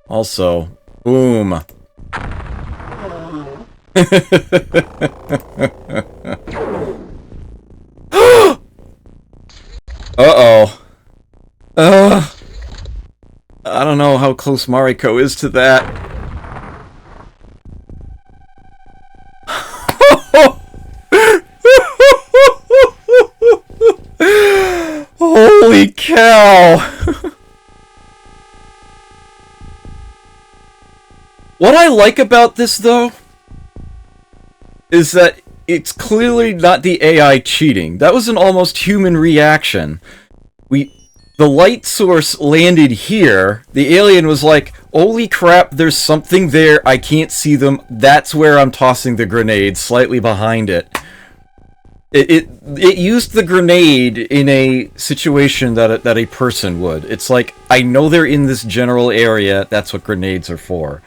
[SPEAKER 1] Also, boom! Uh-oh. I don't know how close Mariko is to that. Holy cow! What I like about this, though, is that it's clearly not the AI cheating. That was an almost human reaction. the light source landed here. The alien was like, holy crap, there's something there. I can't see them. That's where I'm tossing the grenade, slightly behind it. It used the grenade in a situation that a person would. It's like, I know they're in this general area. That's what grenades are for.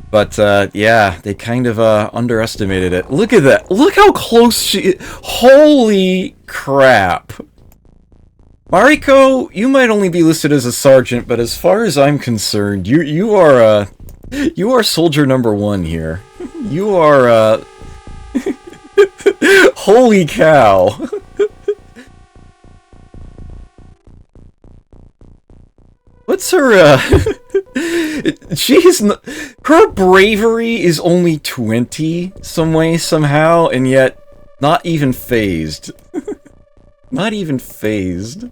[SPEAKER 1] But, yeah, they kind of, underestimated it. Look at that. Look how close she is. Holy crap. Mariko, you might only be listed as a sergeant, but as far as I'm concerned, you are soldier number 1 here. You are, holy cow. What's her, her bravery is only 20 some way, somehow, and yet not even phased. Not even phased.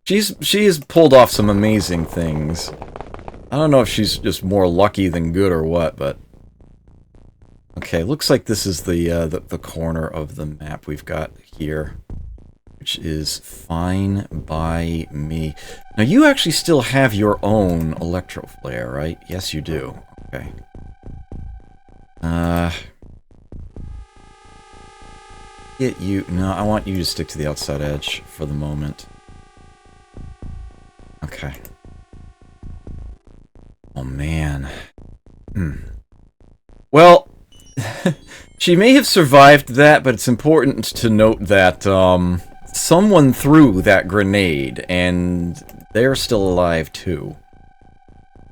[SPEAKER 1] She has pulled off some amazing things. I don't know if she's just more lucky than good or what, but... Okay, looks like this is the corner of the map we've got here, which is fine by me. Now, you actually still have your own electro flare, right? Yes, you do. Okay. Get you... No, I want you to stick to the outside edge for the moment. Okay. Oh, man. Well... She may have survived that, but it's important to note that, someone threw that grenade, and they're still alive, too.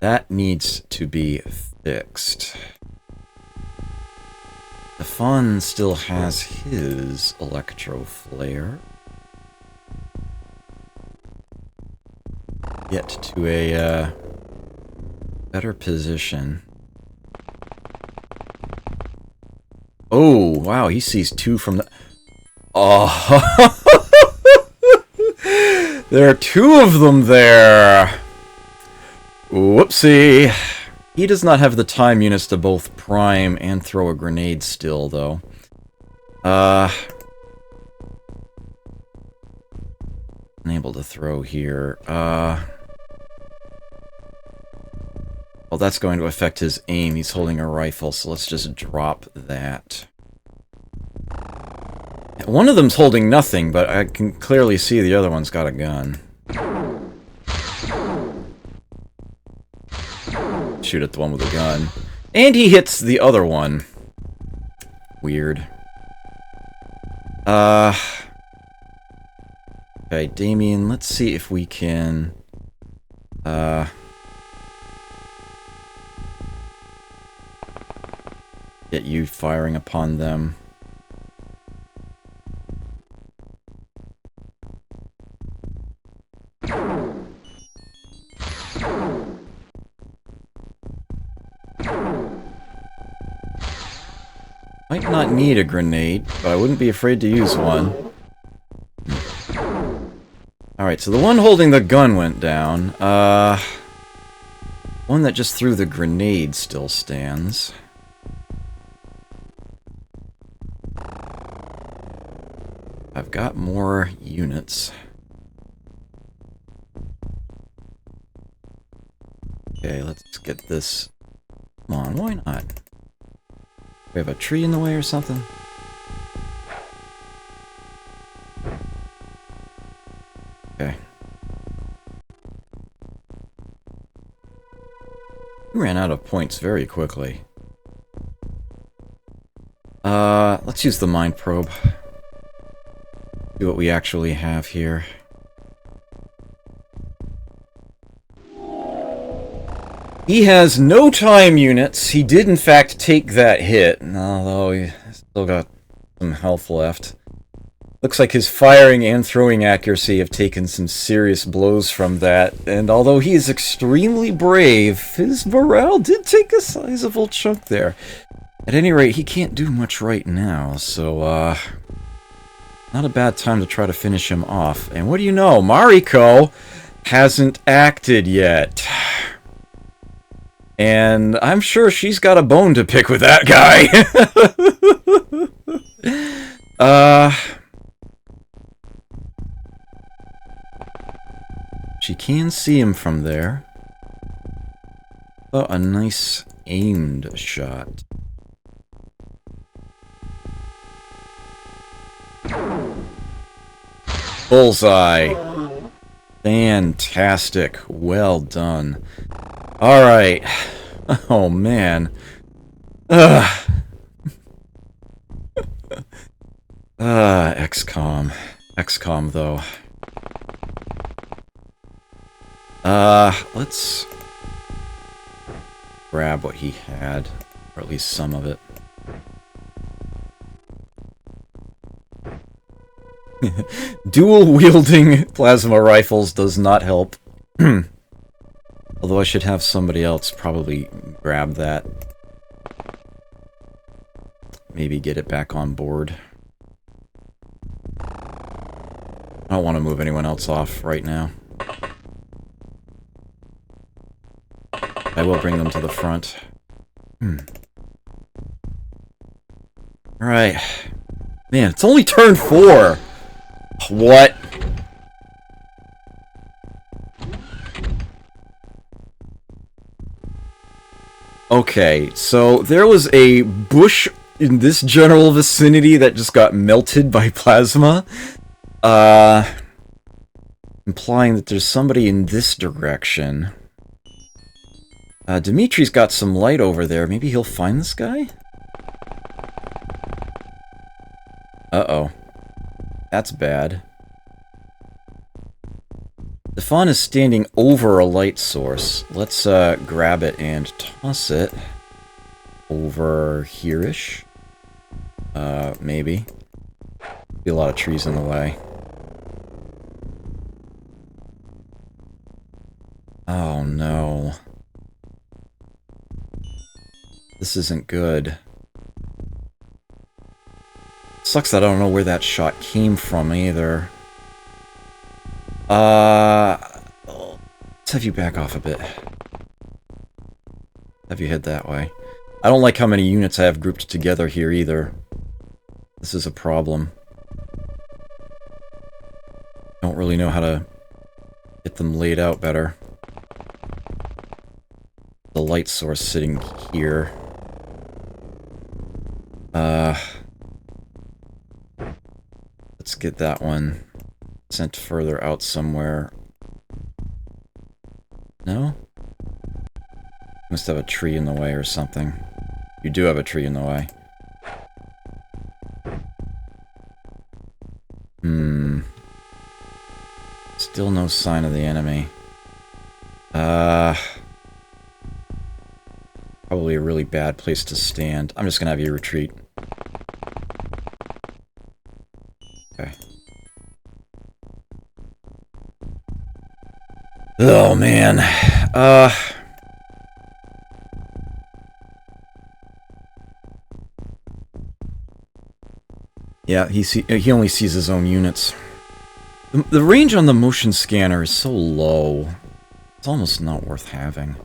[SPEAKER 1] That needs to be fixed. Stefan still has his electro flare. Get to a, better position. Oh, wow, he sees 2 from the... Oh! There are 2 of them there! Whoopsie! He does not have the time units to both prime and throw a grenade still, though. Unable to throw here. Well, that's going to affect his aim. He's holding a rifle, so let's just drop that. One of them's holding nothing, but I can clearly see the other one's got a gun. Shoot at the one with a gun. And he hits the other one. Weird. Okay, Damien, let's see if we can... get you firing upon them. Might not need a grenade, but I wouldn't be afraid to use one. Alright, so the one holding the gun went down. One that just threw the grenade still stands. I've got more units. Okay, let's get this. Come on, why not? We have a tree in the way or something? Okay. We ran out of points very quickly. Let's use the mind probe. See what we actually have here. He has no time units. He did in fact take that hit, although he still got some health left. Looks like his firing and throwing accuracy have taken some serious blows from that, and although he is extremely brave, his morale did take a sizable chunk there. At any rate, he can't do much right now, so, not a bad time to try to finish him off. And what do you know? Mariko hasn't acted yet. And I'm sure she's got a bone to pick with that guy. She can see him from there. Oh, a nice aimed shot. Bullseye. Fantastic. Well done. Alright. Oh, man. Ugh. XCOM. XCOM, though. Let's grab what he had, or at least some of it. Dual-wielding plasma rifles does not help. Although I should have somebody else probably grab that. Maybe get it back on board. I don't want to move anyone else off right now. I will bring them to the front. Alright. Man, it's only turn 4! What? Okay, so there was a bush in this general vicinity that just got melted by plasma. Implying that there's somebody in this direction. Dimitri's got some light over there. Maybe he'll find this guy? Uh-oh. That's bad. Stefan is standing over a light source. Let's grab it and toss it over here-ish. Maybe. Be a lot of trees in the way. Oh no. This isn't good. Sucks that I don't know where that shot came from either. Let's have you back off a bit. Have you head that way. I don't like how many units I have grouped together here either. This is a problem. Don't really know how to get them laid out better. The light source sitting here. Let's get that one sent further out somewhere. No? Must have a tree in the way or something. You do have a tree in the way. Still no sign of the enemy. Probably a really bad place to stand. I'm just gonna have you retreat. Okay. Oh, man. Yeah, he only sees his own units. The range on the motion scanner is so low. It's almost not worth having.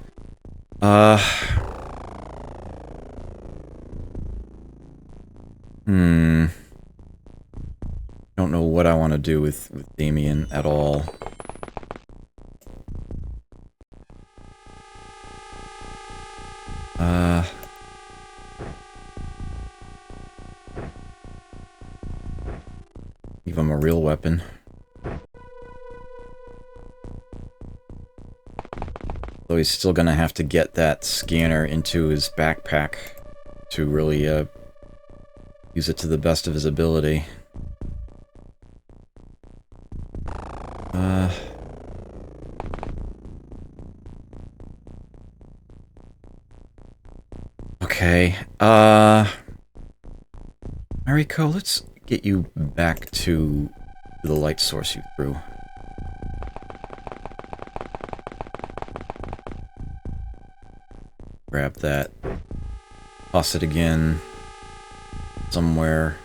[SPEAKER 1] Don't know what I want to do with Damien at all. Give him a real weapon. Though he's still gonna have to get that scanner into his backpack to really use it to the best of his ability. Okay, Mariko, let's get you back to the light source you threw. Grab that. Toss it again. Somewhere.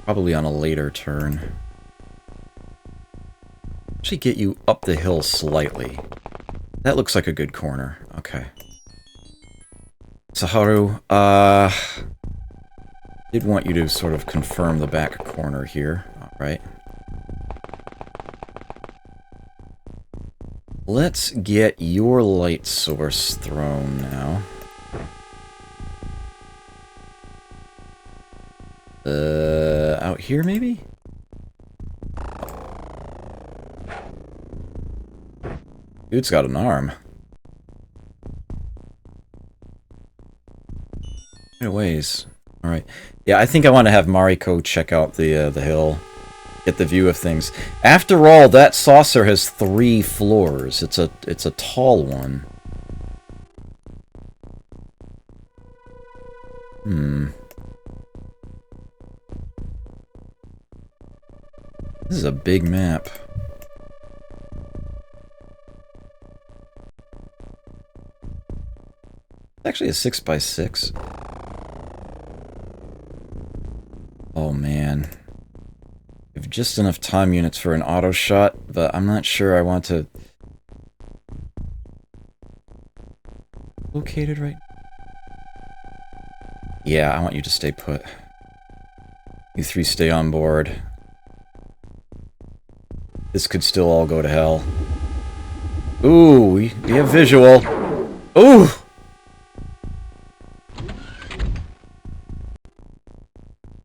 [SPEAKER 1] Probably on a later turn. Actually get you up the hill slightly. That looks like a good corner. Okay. Saharu, did want you to sort of confirm the back corner here. Alright. let's get your light source thrown now. Out here maybe? Dude's got an arm. It weighs. Alright. Yeah, I think I want to have Mariko check out the hill. Get the view of things. After all, that saucer has 3 floors. It's a tall one. This is a big map. It's actually a 6x6. Oh man. I have just enough time units for an auto shot, but I'm not sure I want to... Located right... Yeah, I want you to stay put. You 3 stay on board. This could still all go to hell. Ooh, we have visual. Ooh!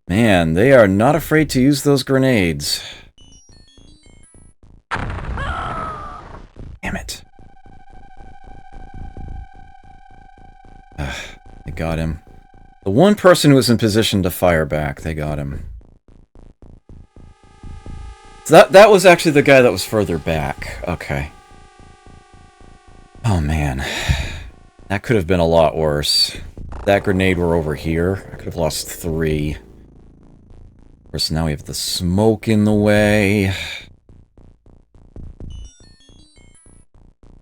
[SPEAKER 1] Man, they are not afraid to use those grenades. Damn it. They got him. The one person who was in position to fire back, they got him. So that was actually the guy that was further back. Okay. Oh man. That could have been a lot worse. That grenade were over here. I could have lost 3. Of course, now we have the smoke in the way.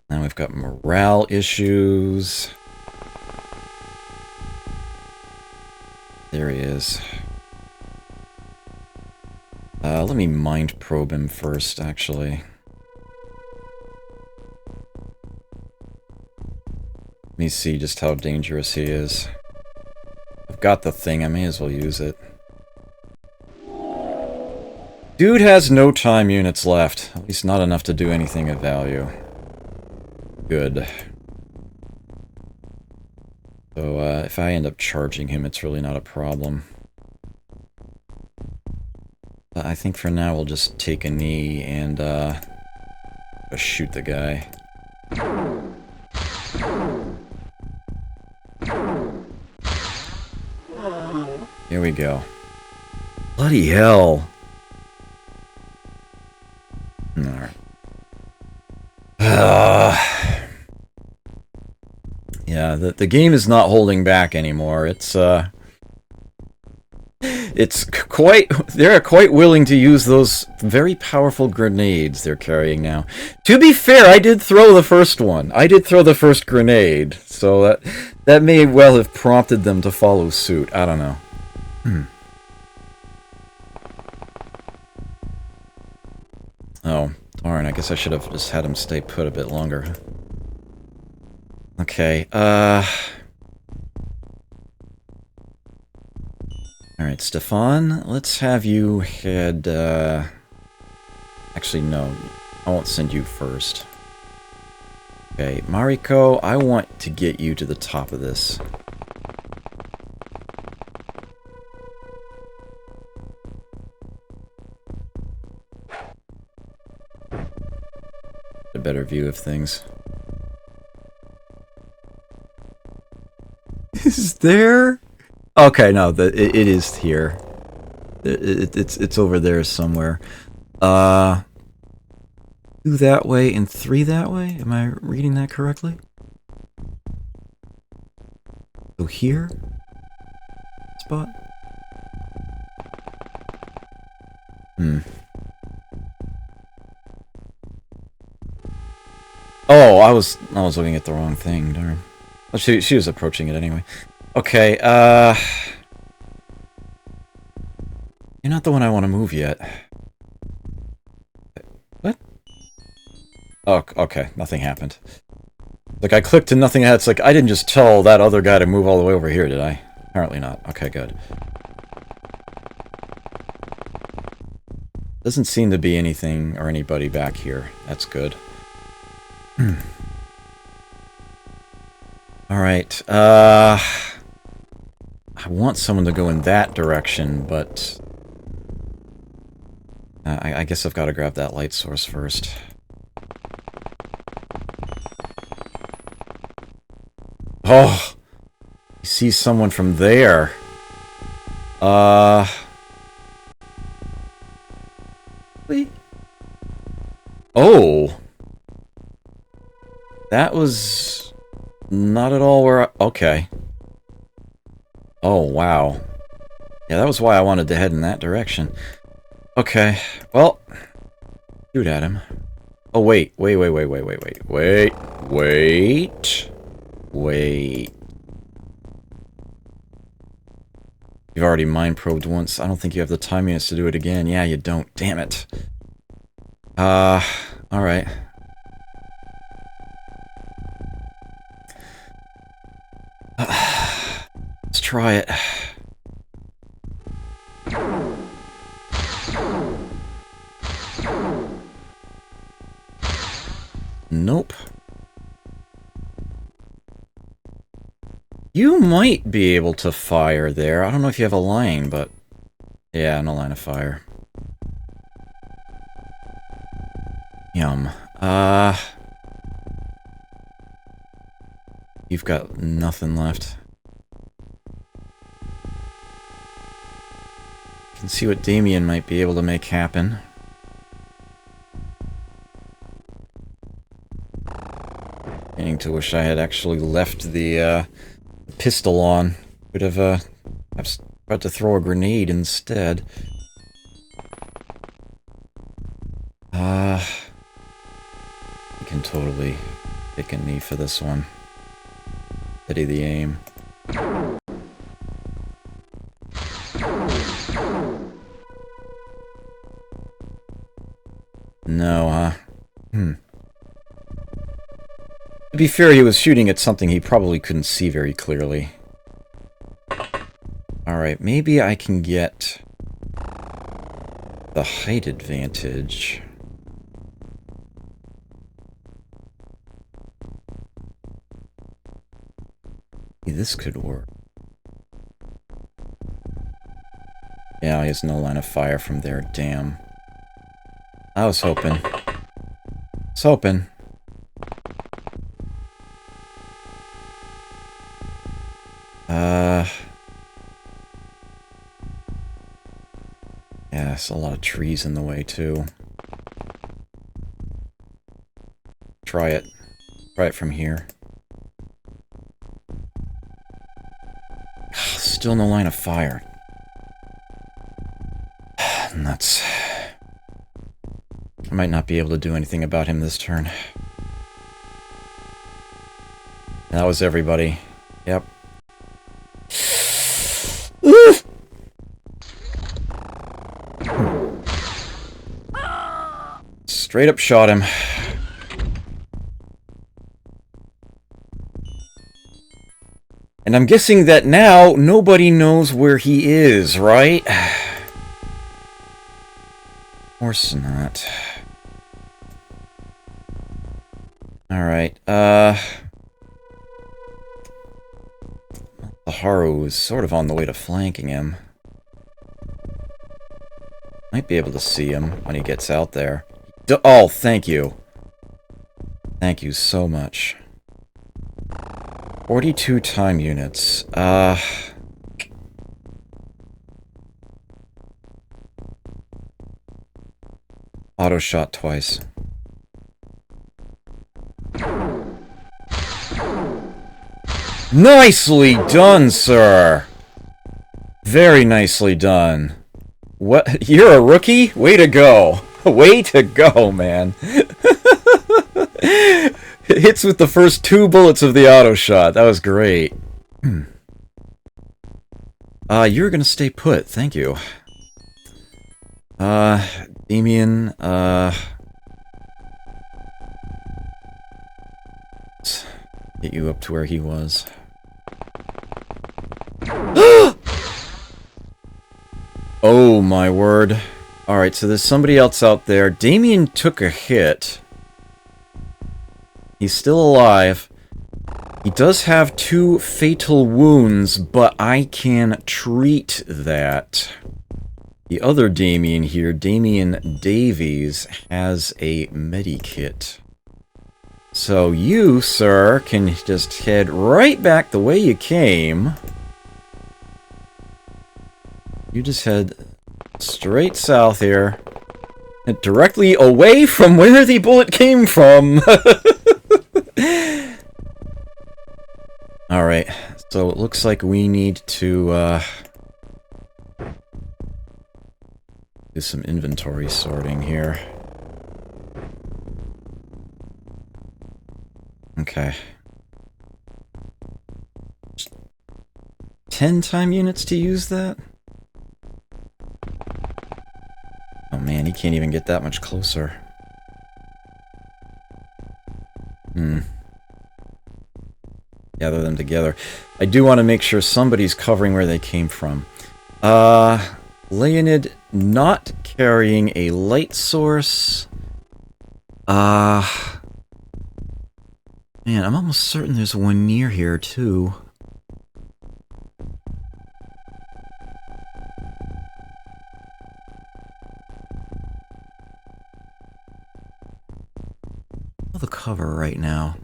[SPEAKER 1] Now we've got morale issues. There he is. Let me mind probe him first, actually. Let me see just how dangerous he is. I've got the thing, I may as well use it. Dude has no time units left. At least not enough to do anything of value. Good. So, if I end up charging him, it's really not a problem. But I think for now we'll just take a knee and, shoot the guy. Here we go. Bloody hell. Alright. Yeah, the game is not holding back anymore. It's quite... They're quite willing to use those very powerful grenades they're carrying now. To be fair, I did throw the first one. I did throw the first grenade. So that may well have prompted them to follow suit. I don't know. Oh, darn. I guess I should have just had him stay put a bit longer. Okay, Alright, Stefan, let's have you head, Actually, no. I won't send you first. Okay, Mariko, I want to get you to the top of this. A better view of things. Is there? Okay, no, it is here. It's over there somewhere. 2 that way and 3 that way? Am I reading that correctly? So here? Spot? Oh, I was looking at the wrong thing, darn. Well, she was approaching it anyway. Okay, you're not the one I want to move yet. What? Oh, okay, nothing happened. Like, I clicked and nothing had... It's like, I didn't just tell that other guy to move all the way over here, did I? Apparently not. Okay, good. Doesn't seem to be anything or anybody back here. That's good. Alright, I want someone to go in that direction, but... I guess I've got to grab that light source first. Oh! You see someone from there. Really? Oh! That was... not at all where I... okay. Oh, wow. Yeah, that was why I wanted to head in that direction. Okay, well... shoot at him. Oh, wait. Wait. You've already mind probed once. I don't think you have the time units to do it again. Yeah, you don't. Damn it. Alright. Let's try it. Nope. You might be able to fire there. I don't know if you have a line, but... yeah, no line of fire. Yum. You've got nothing left. You can see what Damien might be able to make happen. Beginning to wish I had actually left the pistol on. Could have perhaps tried to throw a grenade instead. You can totally pick a knee for this one. Steady the aim. No, huh? To be fair, he was shooting at something he probably couldn't see very clearly. Alright, maybe I can get the height advantage. This could work. Yeah, he has no line of fire from there, damn. I was hoping. Yeah, there's a lot of trees in the way, too. Try it. Try it from here. Still no line of fire. Nuts. I might not be able to do anything about him this turn. That was everybody. Yep. Straight up shot him. And I'm guessing that now nobody knows where he is, right? Of course not. Alright, the Haru is sort of on the way to flanking him. Might be able to see him when he gets out there. Oh, thank you. Thank you so much. 42 time units. Auto shot twice. Nicely done, sir! Very nicely done. What? You're a rookie? Way to go. Way to go, man. Hits with the first 2 bullets of the auto shot. That was great. You're gonna stay put. Thank you. Damien, let's get you up to where he was. Oh my word. Alright, so there's somebody else out there. Damien took a hit. He's still alive. He does have 2 fatal wounds, but I can treat that. The other Damien here, Damien Davies, has a medikit. So you, sir, can just head right back the way you came. You just head straight south here. And directly away from where the bullet came from! Alright, so it looks like we need to, do some inventory sorting here. Okay. 10 time units to use that? Oh man, he can't even get that much closer. Gather them together. I do want to make sure somebody's covering where they came from. Leonid not carrying a light source. Man, I'm almost certain there's one near here, too. The cover right now.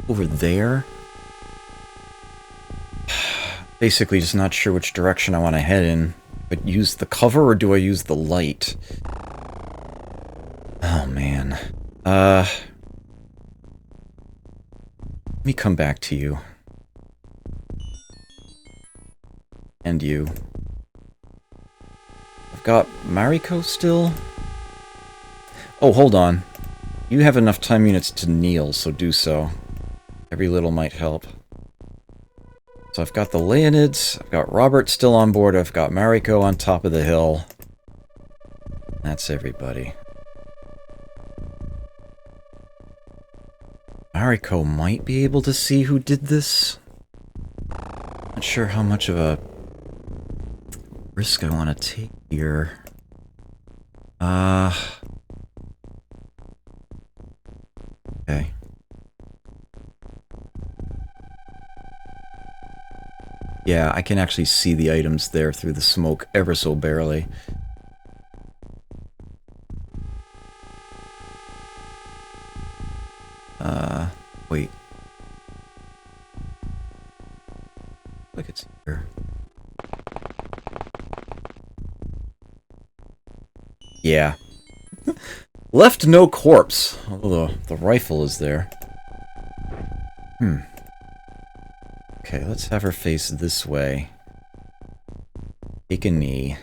[SPEAKER 1] Over there? Basically just not sure which direction I want to head in. But use the cover or do I use the light? Oh man. Let me come back to you. And you. I've got Mariko still? Oh, hold on. You have enough time units to kneel, so do so. Every little might help. So I've got the Leonids, I've got Robert still on board, I've got Mariko on top of the hill. That's everybody. Mariko might be able to see who did this. Not sure how much of a risk I want to take here. Okay. Yeah, I can actually see the items there through the smoke ever so barely. Wait. Look, it's here. Yeah. Left no corpse, although the rifle is there. Okay, let's have her face this way. Take a knee.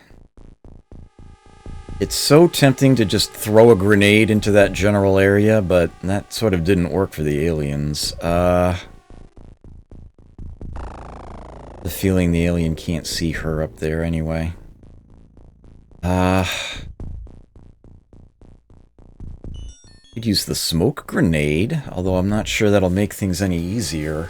[SPEAKER 1] It's so tempting to just throw a grenade into that general area, but that sort of didn't work for the aliens. The feeling the alien can't see her up there anyway. Could use the smoke grenade, although I'm not sure that'll make things any easier.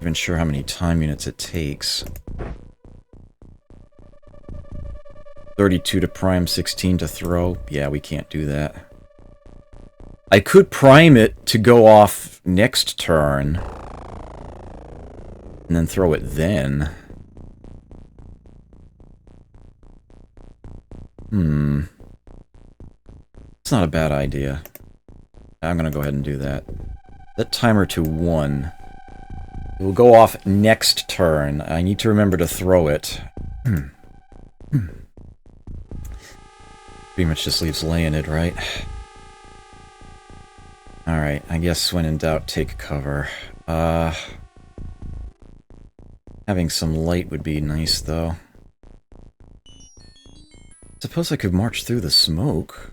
[SPEAKER 1] Even sure how many time units it takes. 32 to prime, 16 to throw. Yeah, we can't do that. I could prime it to go off next turn. And then throw it then. It's not a bad idea. I'm gonna go ahead and do that. Set timer to 1. It will go off next turn. I need to remember to throw it. Pretty much just leaves Leonid, right? Alright, I guess when in doubt, take cover. Having some light would be nice, though. Suppose I could march through the smoke.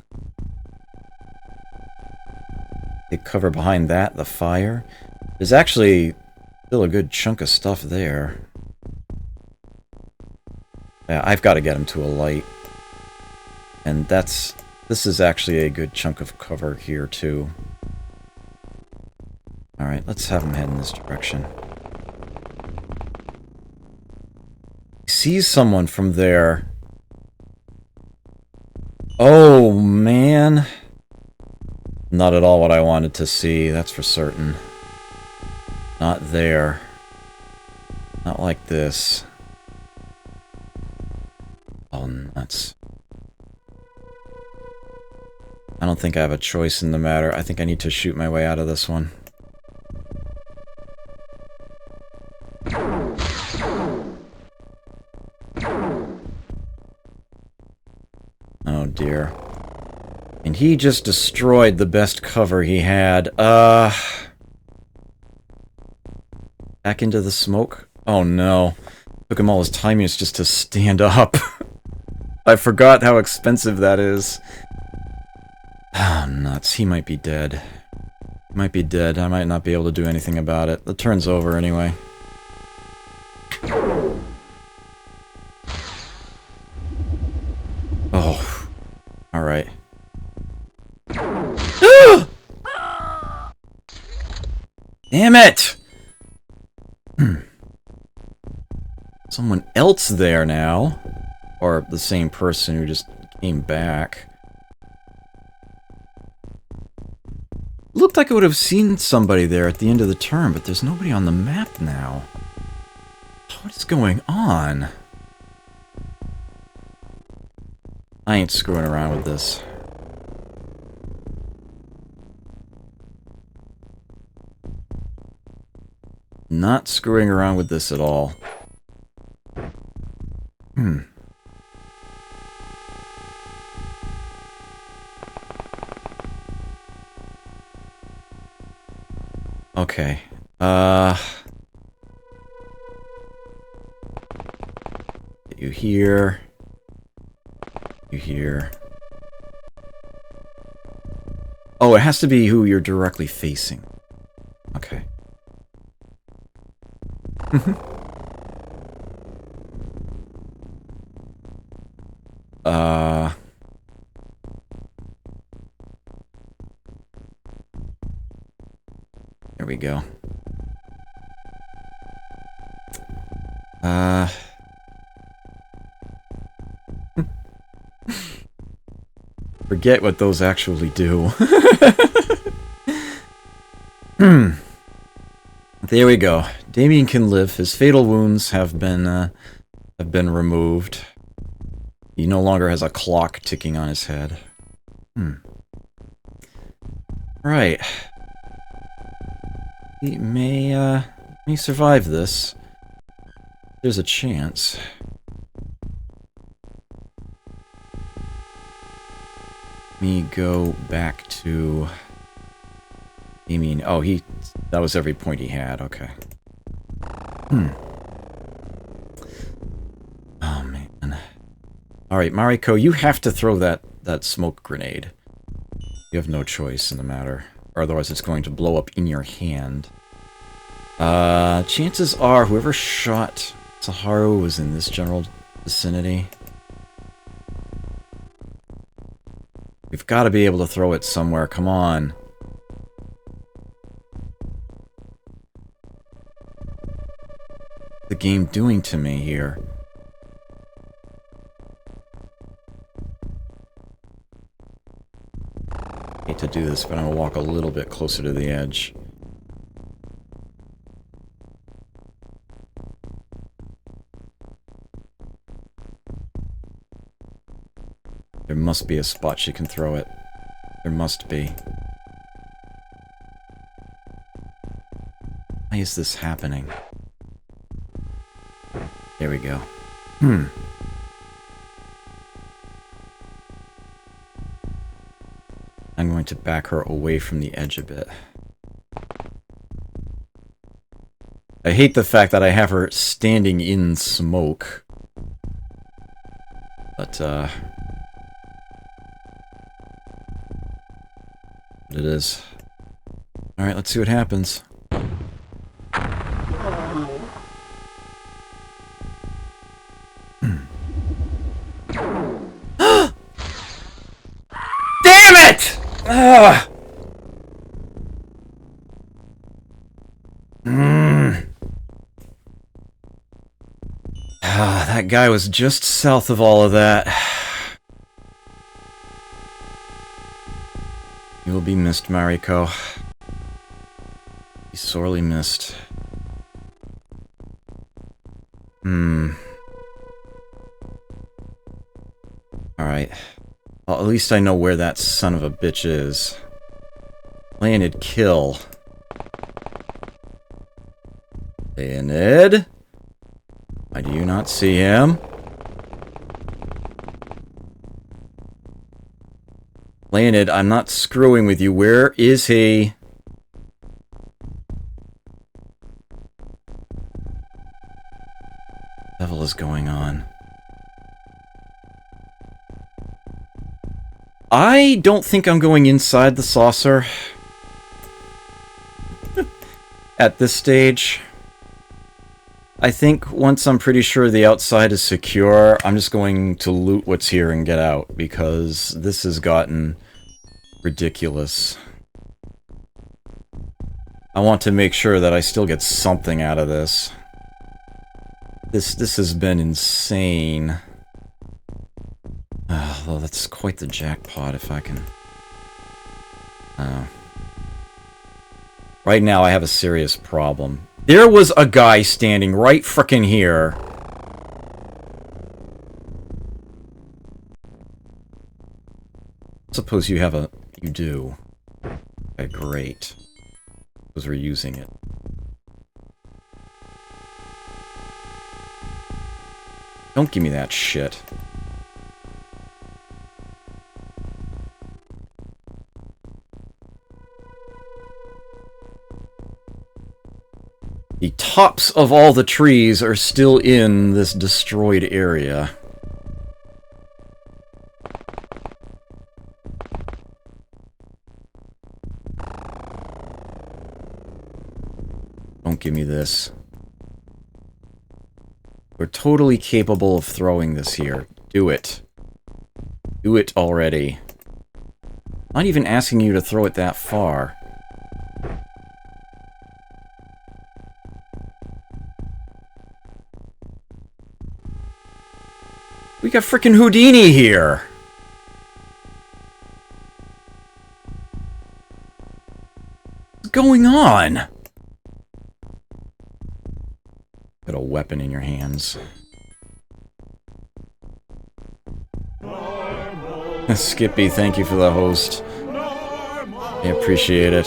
[SPEAKER 1] Take cover behind that, the fire. There's actually still a good chunk of stuff there. Yeah, I've got to get him to a light. And this is actually a good chunk of cover here, too. Alright, let's have him head in this direction. see someone from there. Oh, man. Not at all what I wanted to see, that's for certain. Not there. Not like this. Oh, nuts. I don't think I have a choice in the matter. I think I need to shoot my way out of this one. Oh dear. And he just destroyed the best cover he had. Back into the smoke? Oh no. Took him all his time just to stand up. I forgot how expensive that is. Ah, nuts. He might be dead. He might be dead. I might not be able to do anything about it. The turn's over anyway. Oh. Alright. Damn it! Someone else there now. Or the same person who just came back. Looked like I would have seen somebody there at the end of the turn, but there's nobody on the map now. What is going on? I ain't screwing around with this. Not screwing around with this at all. Okay. Get you here. You here. Oh, it has to be who you're directly facing. Okay. There we go. Forget what those actually do. There we go. Damien can live. His fatal wounds have been removed. He no longer has a clock ticking on his head. Right. He may survive this. There's a chance. Let me go back to Damien. Oh, that was every point he had, okay. Oh man. Alright, Mariko, you have to throw that smoke grenade. You have no choice in the matter. Or otherwise it's going to blow up in your hand. Chances are whoever shot Saharu was in this general vicinity. We've got to be able to throw it somewhere, come on. What's the game doing to me here? I hate to do this, but I'm gonna walk a little bit closer to the edge. There must be a spot she can throw it. There must be. Why is this happening? There we go. I'm going to back her away from the edge a bit. I hate the fact that I have her standing in smoke. But, it is. Alright, let's see what happens. Damn it! Ah, that guy was just south of all of that. You will be missed, Mariko. Be sorely missed. Alright. Well, at least I know where that son of a bitch is. Leonid, kill. Leonid? Why do you not see him? Leonid, I'm not screwing with you. Where is he? What the devil is going on? I don't think I'm going inside the saucer. At this stage. I think once I'm pretty sure the outside is secure, I'm just going to loot what's here and get out, because this has gotten ridiculous. I want to make sure that I still get something out of this. This has been insane. Well, that's quite the jackpot if I can... Right now I have a serious problem. There was a guy standing right frickin' here. Suppose you have a... You do. Okay, great. Suppose we're using it. Don't give me that shit. The tops of all the trees are still in this destroyed area. Don't give me this. We're totally capable of throwing this here. Do it. Do it already. Not even asking you to throw it that far. We got frickin' Houdini here! What's going on? Got a weapon in your hands. Skippy, thank you for the host. I appreciate it.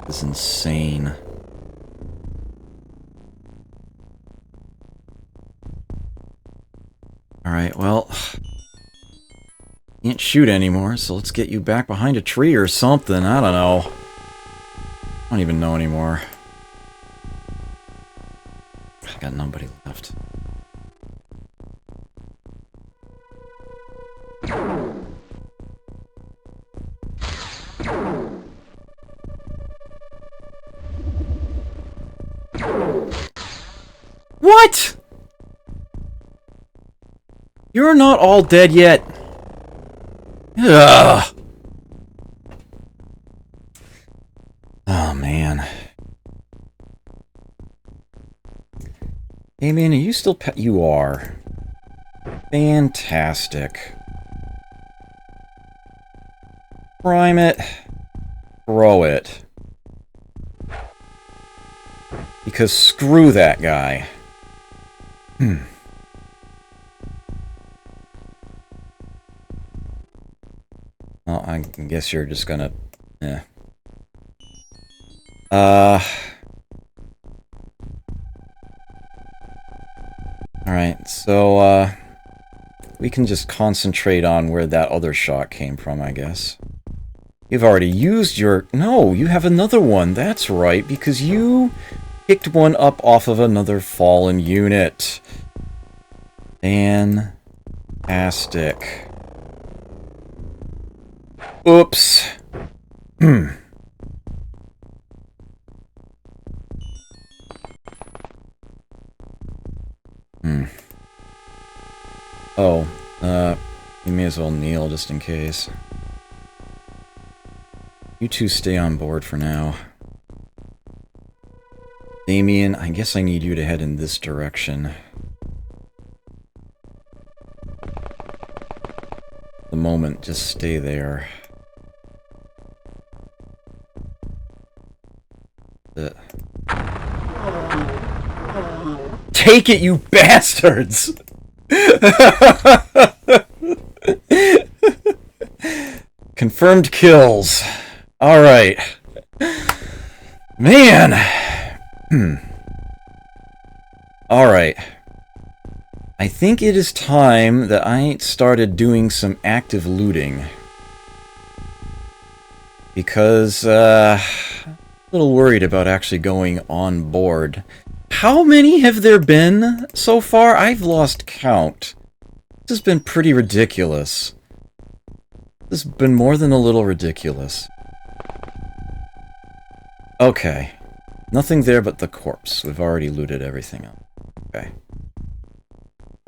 [SPEAKER 1] This is insane. Alright, well... Can't shoot anymore, so let's get you back behind a tree or something. I don't know. I don't even know anymore. I got nobody left. What? You're not all dead yet. Ugh. Oh, man. Hey, man, are you still you are. Fantastic. Prime it. Throw it. Because screw that guy. Well, I guess you're just gonna... Eh. Alright, so, we can just concentrate on where that other shot came from, I guess. You've already used your... No, you have another one. That's right, because you picked one up off of another fallen unit. Fantastic. Oops. Oh, you may as well kneel just in case. You two stay on board for now. Damien, I guess I need you to head in this direction. The moment, just stay there. Take it, you bastards! Confirmed kills. Alright. Man! Alright. I think it is time that I started doing some active looting. Because, a little worried about actually going on board. How many have there been so far? I've lost count. This has been pretty ridiculous. This has been more than a little ridiculous. Okay. Nothing there but the corpse. We've already looted everything up. Okay.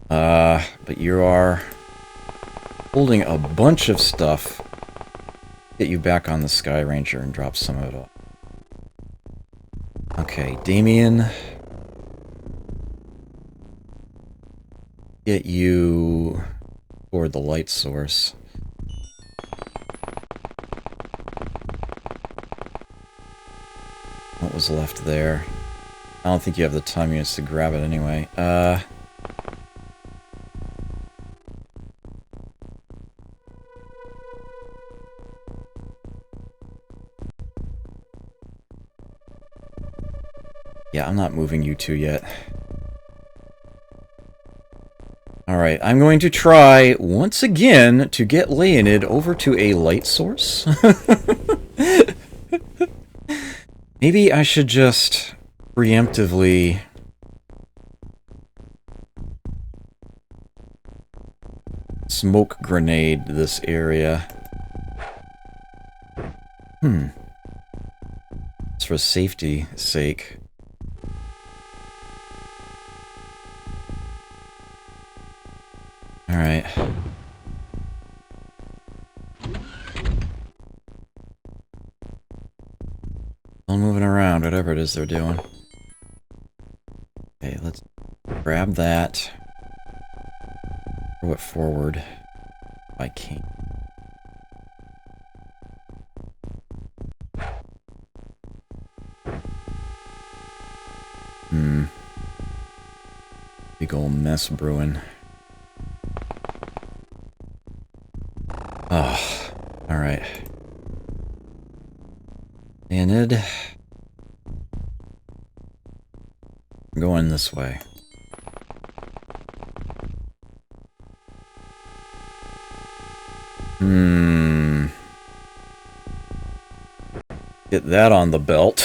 [SPEAKER 1] But you are holding a bunch of stuff. Get you back on the Sky Ranger and drop some of it off. Okay, Damien. Get you toward the light source. What was left there? I don't think you have the time units to grab it anyway. Yeah, I'm not moving you two yet. Alright, I'm going to try, once again, to get Leonid over to a light source. Maybe I should just preemptively smoke grenade this area. It's for safety's sake. Alright. Still moving around, whatever it is they're doing. Okay, let's grab that. Throw it forward. If I can. Big ol' mess brewing. Oh, alright. Leonid. I'm going this way. Get that on the belt.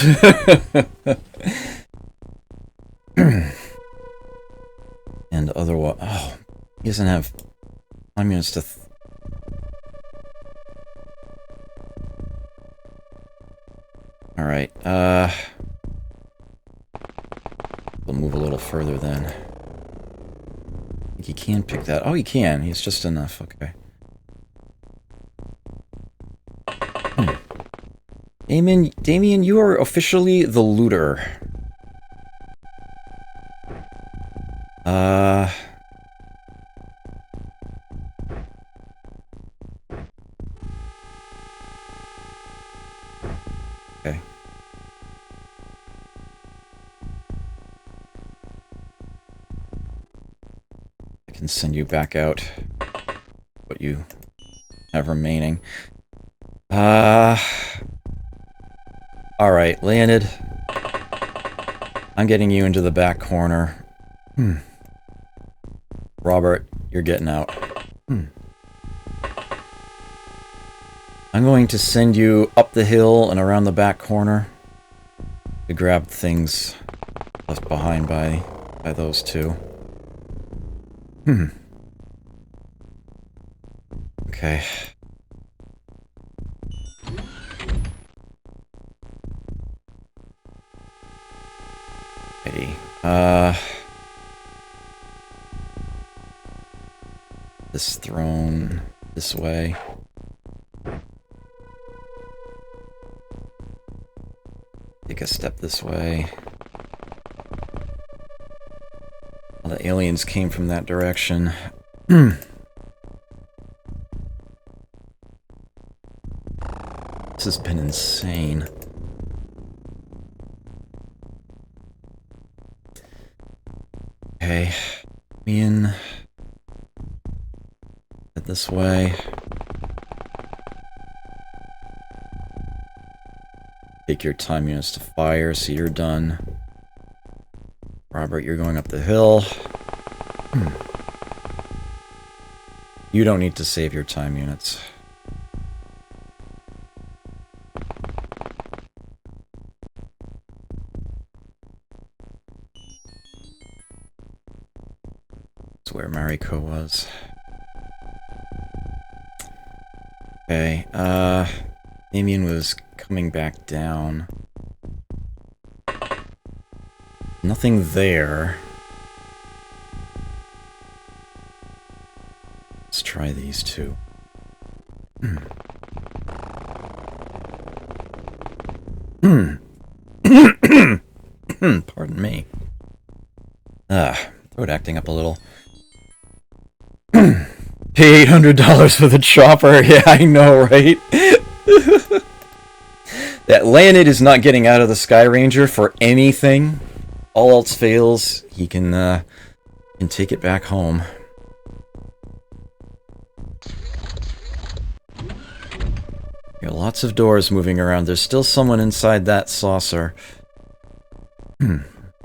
[SPEAKER 1] And otherwise... Oh, he doesn't have 5 minutes to... Alright, we'll move a little further then. I think he can pick that. Oh, he can. He's just enough. Okay. Damien, you are officially the looter. Okay. I can send you back out what you have remaining. Alright, Leonid. I'm getting you into the back corner. Robert, you're getting out. I'm going to send you up the hill and around the back corner to grab things left behind by those two. Okay. this throne this way. Take a step this way. All the aliens came from that direction. This has been insane. Okay, me in. Head this way. Take your time units to fire, so you're done. Robert, you're going up the hill. You don't need to save your time units. That's where Mariko was. Okay, Damien was coming back down. Nothing there. Let's try these two. Pardon me. Throat acting up a little. Pay $800 for the chopper. Yeah, I know, right? That Leonid is not getting out of the Sky Ranger for anything. All else fails, he can take it back home. There are lots of doors moving around. There's still someone inside that saucer.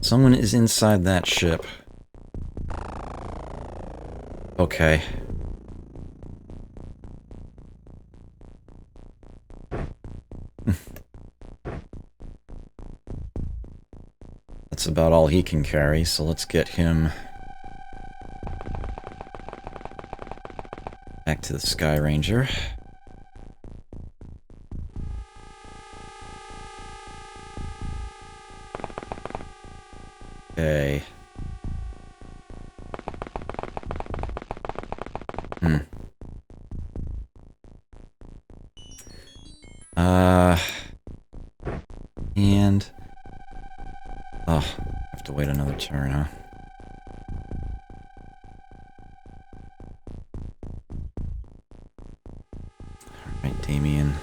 [SPEAKER 1] Someone is inside that ship. Okay. That's about all he can carry, so let's get him back to the Sky Ranger. Okay. And... oh, I have to wait another turn, huh? Alright, Damien.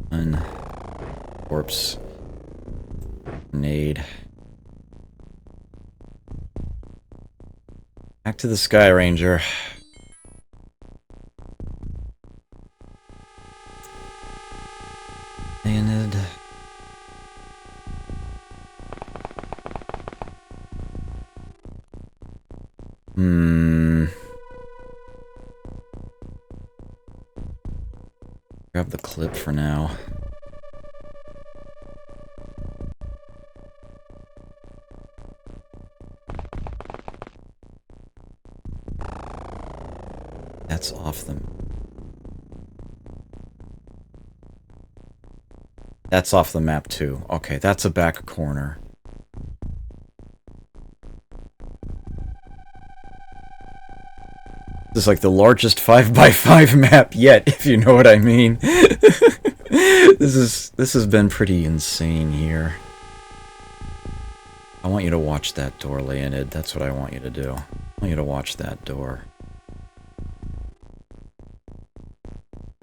[SPEAKER 1] One. Corpse. Grenade. Back to the Sky Ranger. Landed. Grab the clip for now. That's off them. That's off the map too. Okay, that's a back corner. This is like the largest 5x5 map yet, if you know what I mean. This has been pretty insane here. I want you to watch that door, Leonid. That's what I want you to do. I want you to watch that door.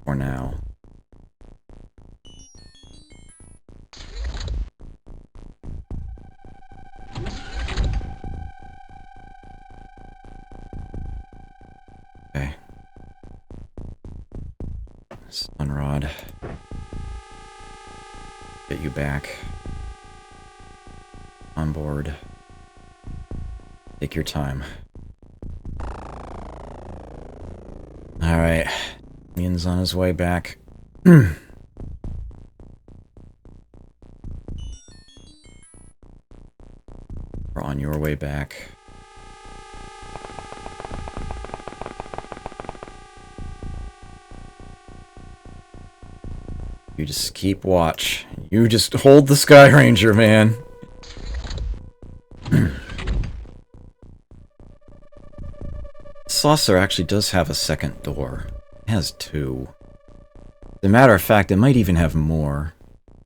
[SPEAKER 1] For now. Okay. Sunrod. Get you back. On board. Take your time. Alright. Ian's on his way back. We're on your way back. You just keep watch. You just hold the Sky Ranger, man. Saucer actually does have a second door. It has two. As a matter of fact, it might even have more.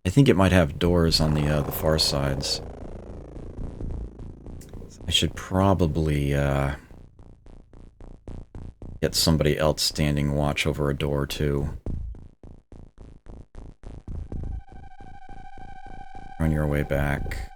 [SPEAKER 1] I think it might have doors on the far sides. I should probably, get somebody else standing watch over a door, too. On your way back.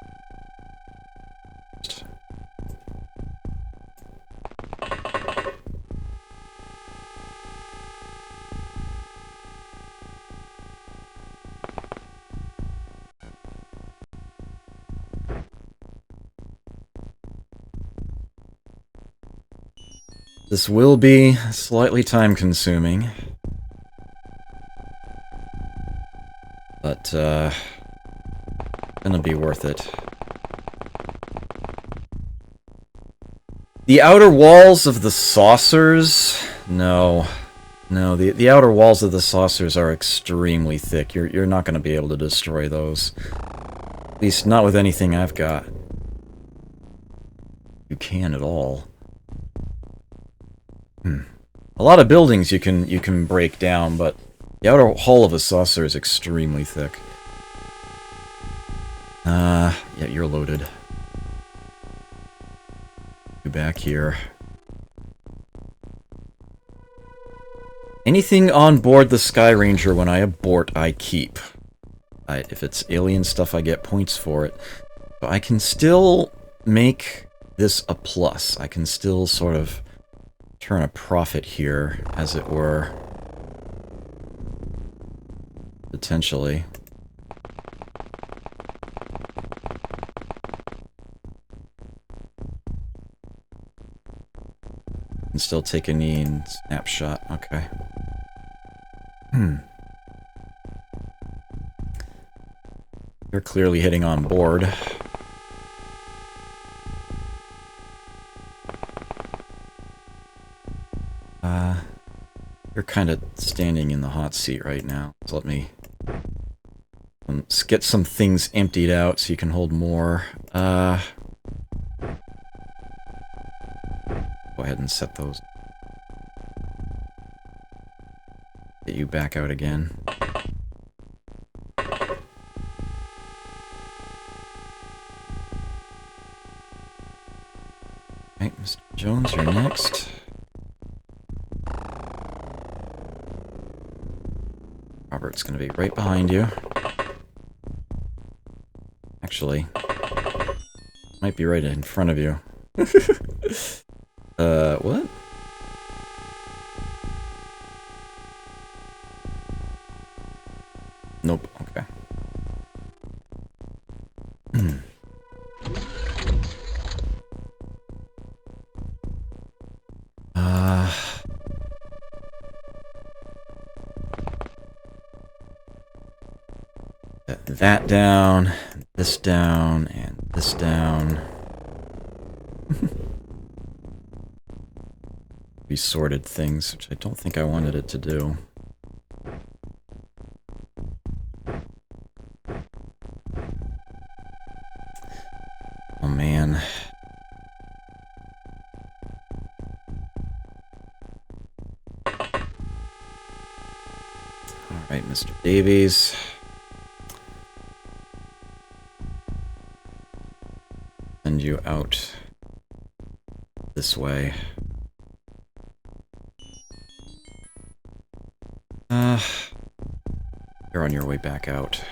[SPEAKER 1] This will be slightly time-consuming. But, gonna be worth it. The outer walls of the saucers? No. No, the outer walls of the saucers are extremely thick. You're not gonna be able to destroy those. At least not with anything I've got. You can at all. A lot of buildings you can break down, but the outer hull of a saucer is extremely thick. Yeah, you're loaded. You back here. Anything on board the Sky Ranger when I abort, I keep. If it's alien stuff, I get points for it. But I can still make this a plus. I can still sort of turn a profit here, as it were. Potentially. And still take a knee and snapshot. Okay. You're clearly hitting on board. You're kind of standing in the hot seat right now. So let me get some things emptied out so you can hold more. Go ahead and set those. Get you back out again. Right, Mr. Jones, you're next. Robert's gonna be right behind you. Actually, might be right in front of you. What? Nope, okay. That down, this down, and this down. Resorted things, which I don't think I wanted it to do. Oh man. Alright, Mr. Davies. Send you out this way. You're on your way back out.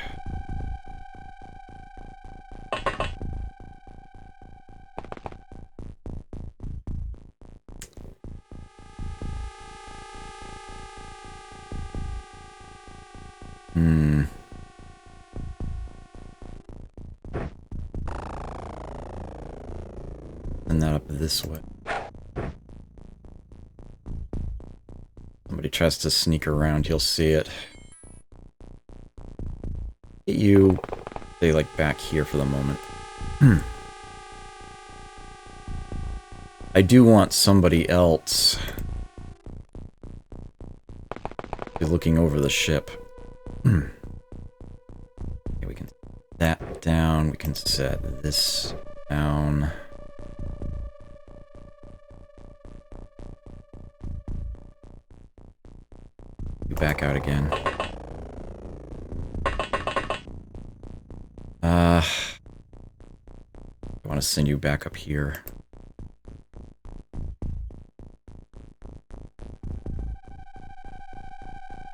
[SPEAKER 1] And that up this way. Somebody tries to sneak around, you'll see it. Get you stay like back here for the moment. I do want somebody else to be looking over the ship. can set this down. You back out again. I want to send you back up here.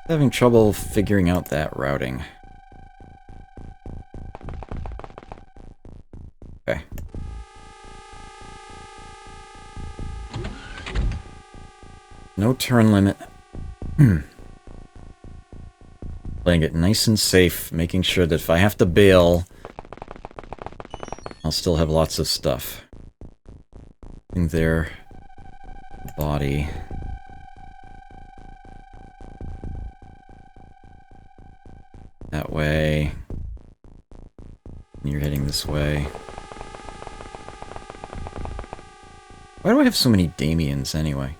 [SPEAKER 1] Having trouble figuring out that routing. Okay. No turn limit. Playing it nice and safe, making sure that if I have to bail, I'll still have lots of stuff. In there. Body. That way. And you're heading this way. Why do I have so many Damians anyway?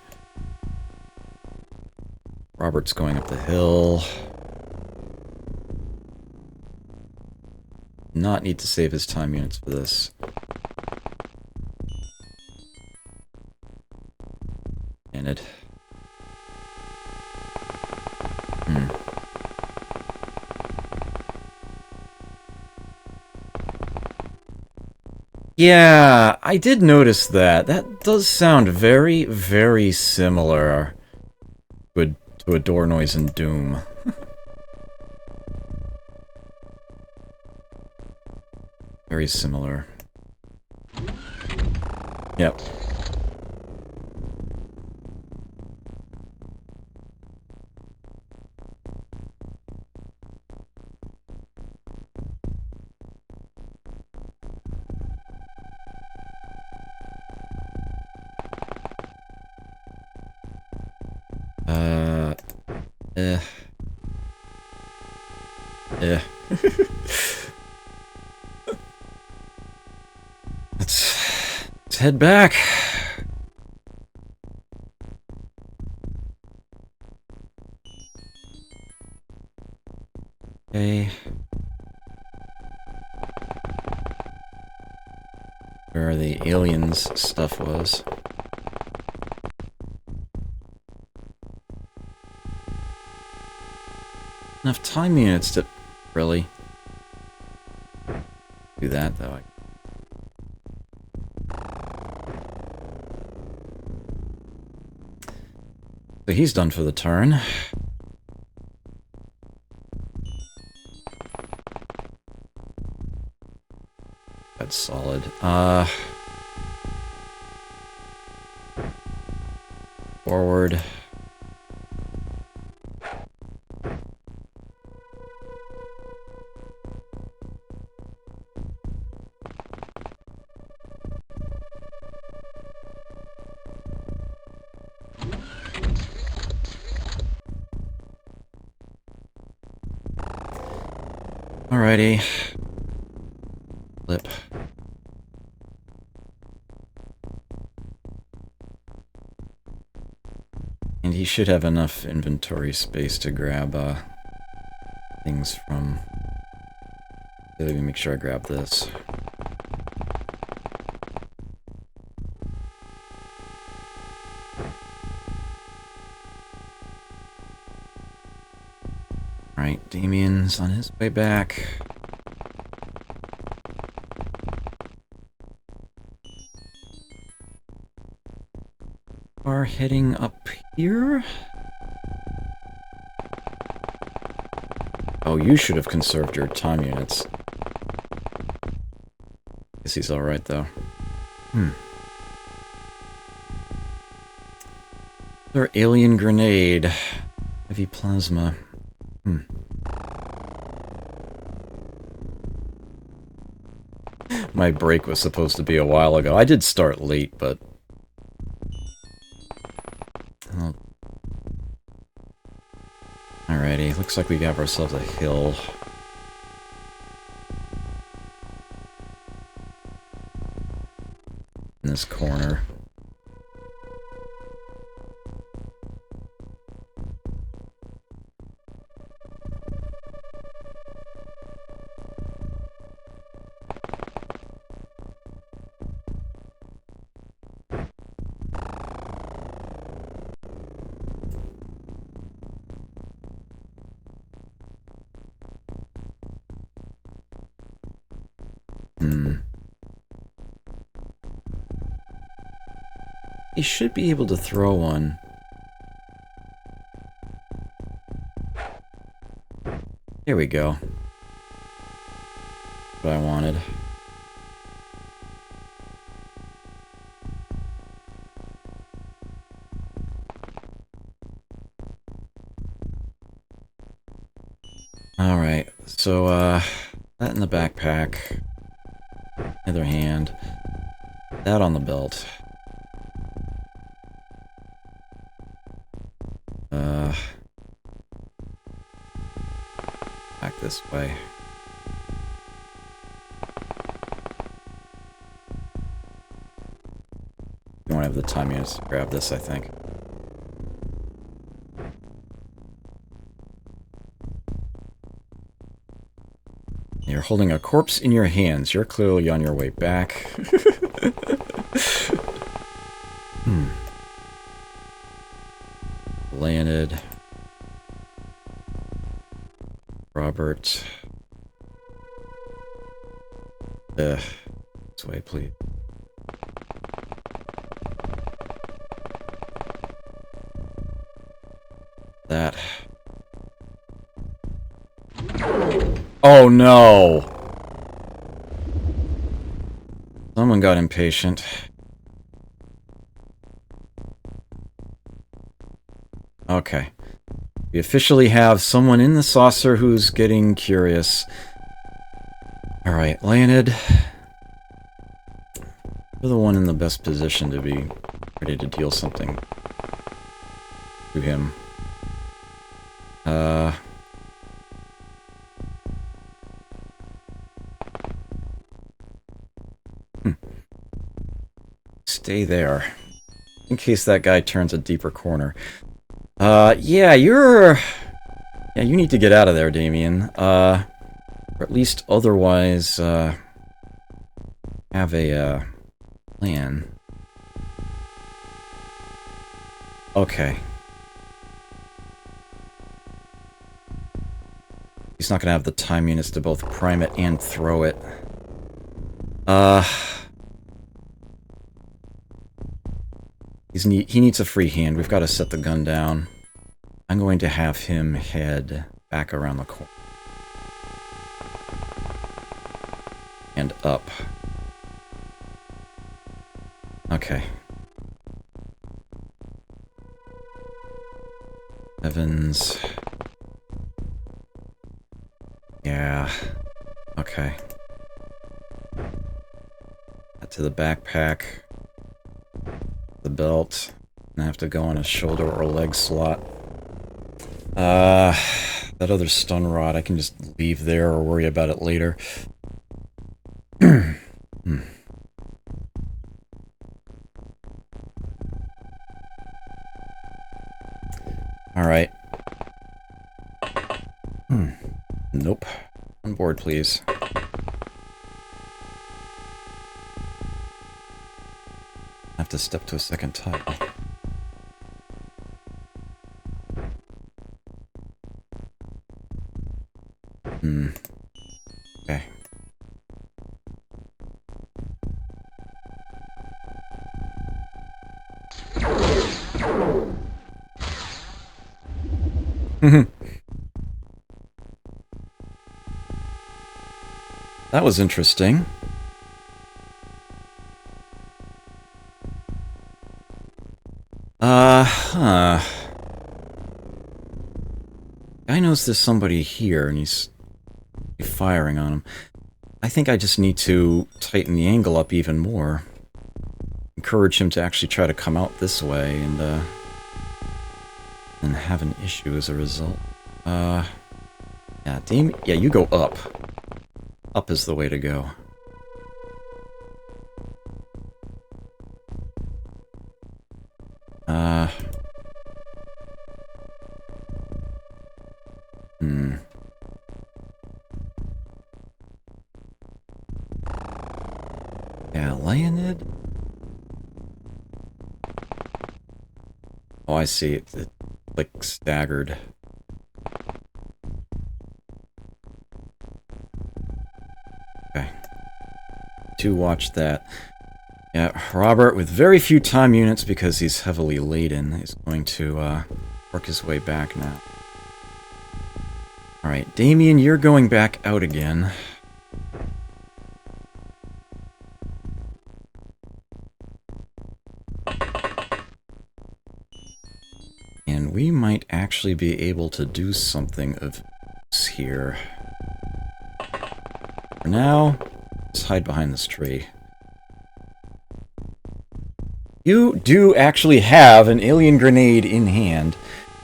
[SPEAKER 1] Robert's going up the hill. Not need to save his time units for this. And it. Yeah, I did notice that. That does sound very, very similar to a door noise in Doom. Very similar. Yep. Let's head back. Okay. Where the aliens stuff was. Enough time units to really do that, though. So he's done for the turn. That's solid. Forward. Alrighty. Flip. And he should have enough inventory space to grab things from... Let me make sure I grab this. Right, Damien's on his way back. Are heading up here? Oh, you should have conserved your time units. Guess he's alright, though. Their alien grenade. Heavy plasma. My break was supposed to be a while ago. I did start late, but... Alrighty, looks like we got ourselves a hill. In this corner. He should be able to throw one. Here we go. What I wanted. Alright, so, that in the backpack. Other hand. That on the belt. Back this way. You won't have the time yet to grab this, I think. You're holding a corpse in your hands. You're clearly on your way back. Leonid. Robert. This way, please. That. Oh no! Someone got impatient. Okay. We officially have someone in the saucer who's getting curious. Alright, Leonid. You're the one in the best position to be ready to deal something to him. Stay there. In case that guy turns a deeper corner. Yeah, you need to get out of there, Damien. Or at least otherwise, have a, plan. Okay. He's not gonna have the time units to both prime it and throw it. He needs a free hand. We've got to set the gun down. I'm going to have him head back around the corner. And up. Okay. Evans. Yeah. Okay. That to the backpack. The belt. And I have to go on a shoulder or leg slot. That other stun rod I can just leave there or worry about it later. Alright. Nope. On board, please. I have to step to a second tile. Okay. That was interesting. Guy knows there's somebody here, and he's firing on him. I think I just need to tighten the angle up even more. Encourage him to actually try to come out this way, and have an issue as a result. Yeah, yeah, you go up. Up is the way to go. Yeah, Leonid? Oh, I see. It's like staggered. Okay. to watch that. Yeah, Robert, with very few time units because he's heavily laden, is going to work his way back now. Alright, Damien, you're going back out again. And we might actually be able to do something of this here. For now, let's hide behind this tree. You do actually have an alien grenade in hand.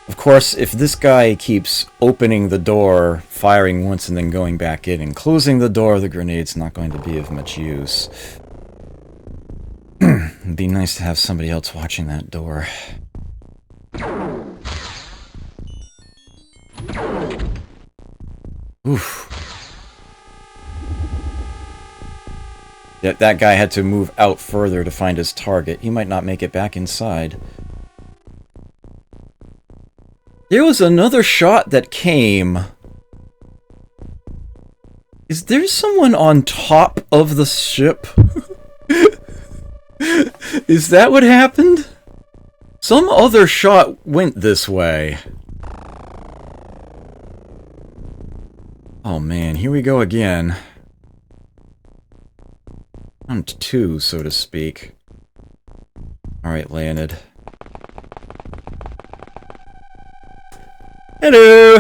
[SPEAKER 1] Of course, if this guy keeps opening the door, firing once and then going back in and closing the door, the grenade's not going to be of much use. It'd be nice to have somebody else watching that door. Oof. That guy had to move out further to find his target. He might not make it back inside. There was another shot that came. Is there someone on top of the ship? Is that what happened? Some other shot went this way. Oh man, here we go again. Round 2, so to speak. Alright, Leonid. Hello!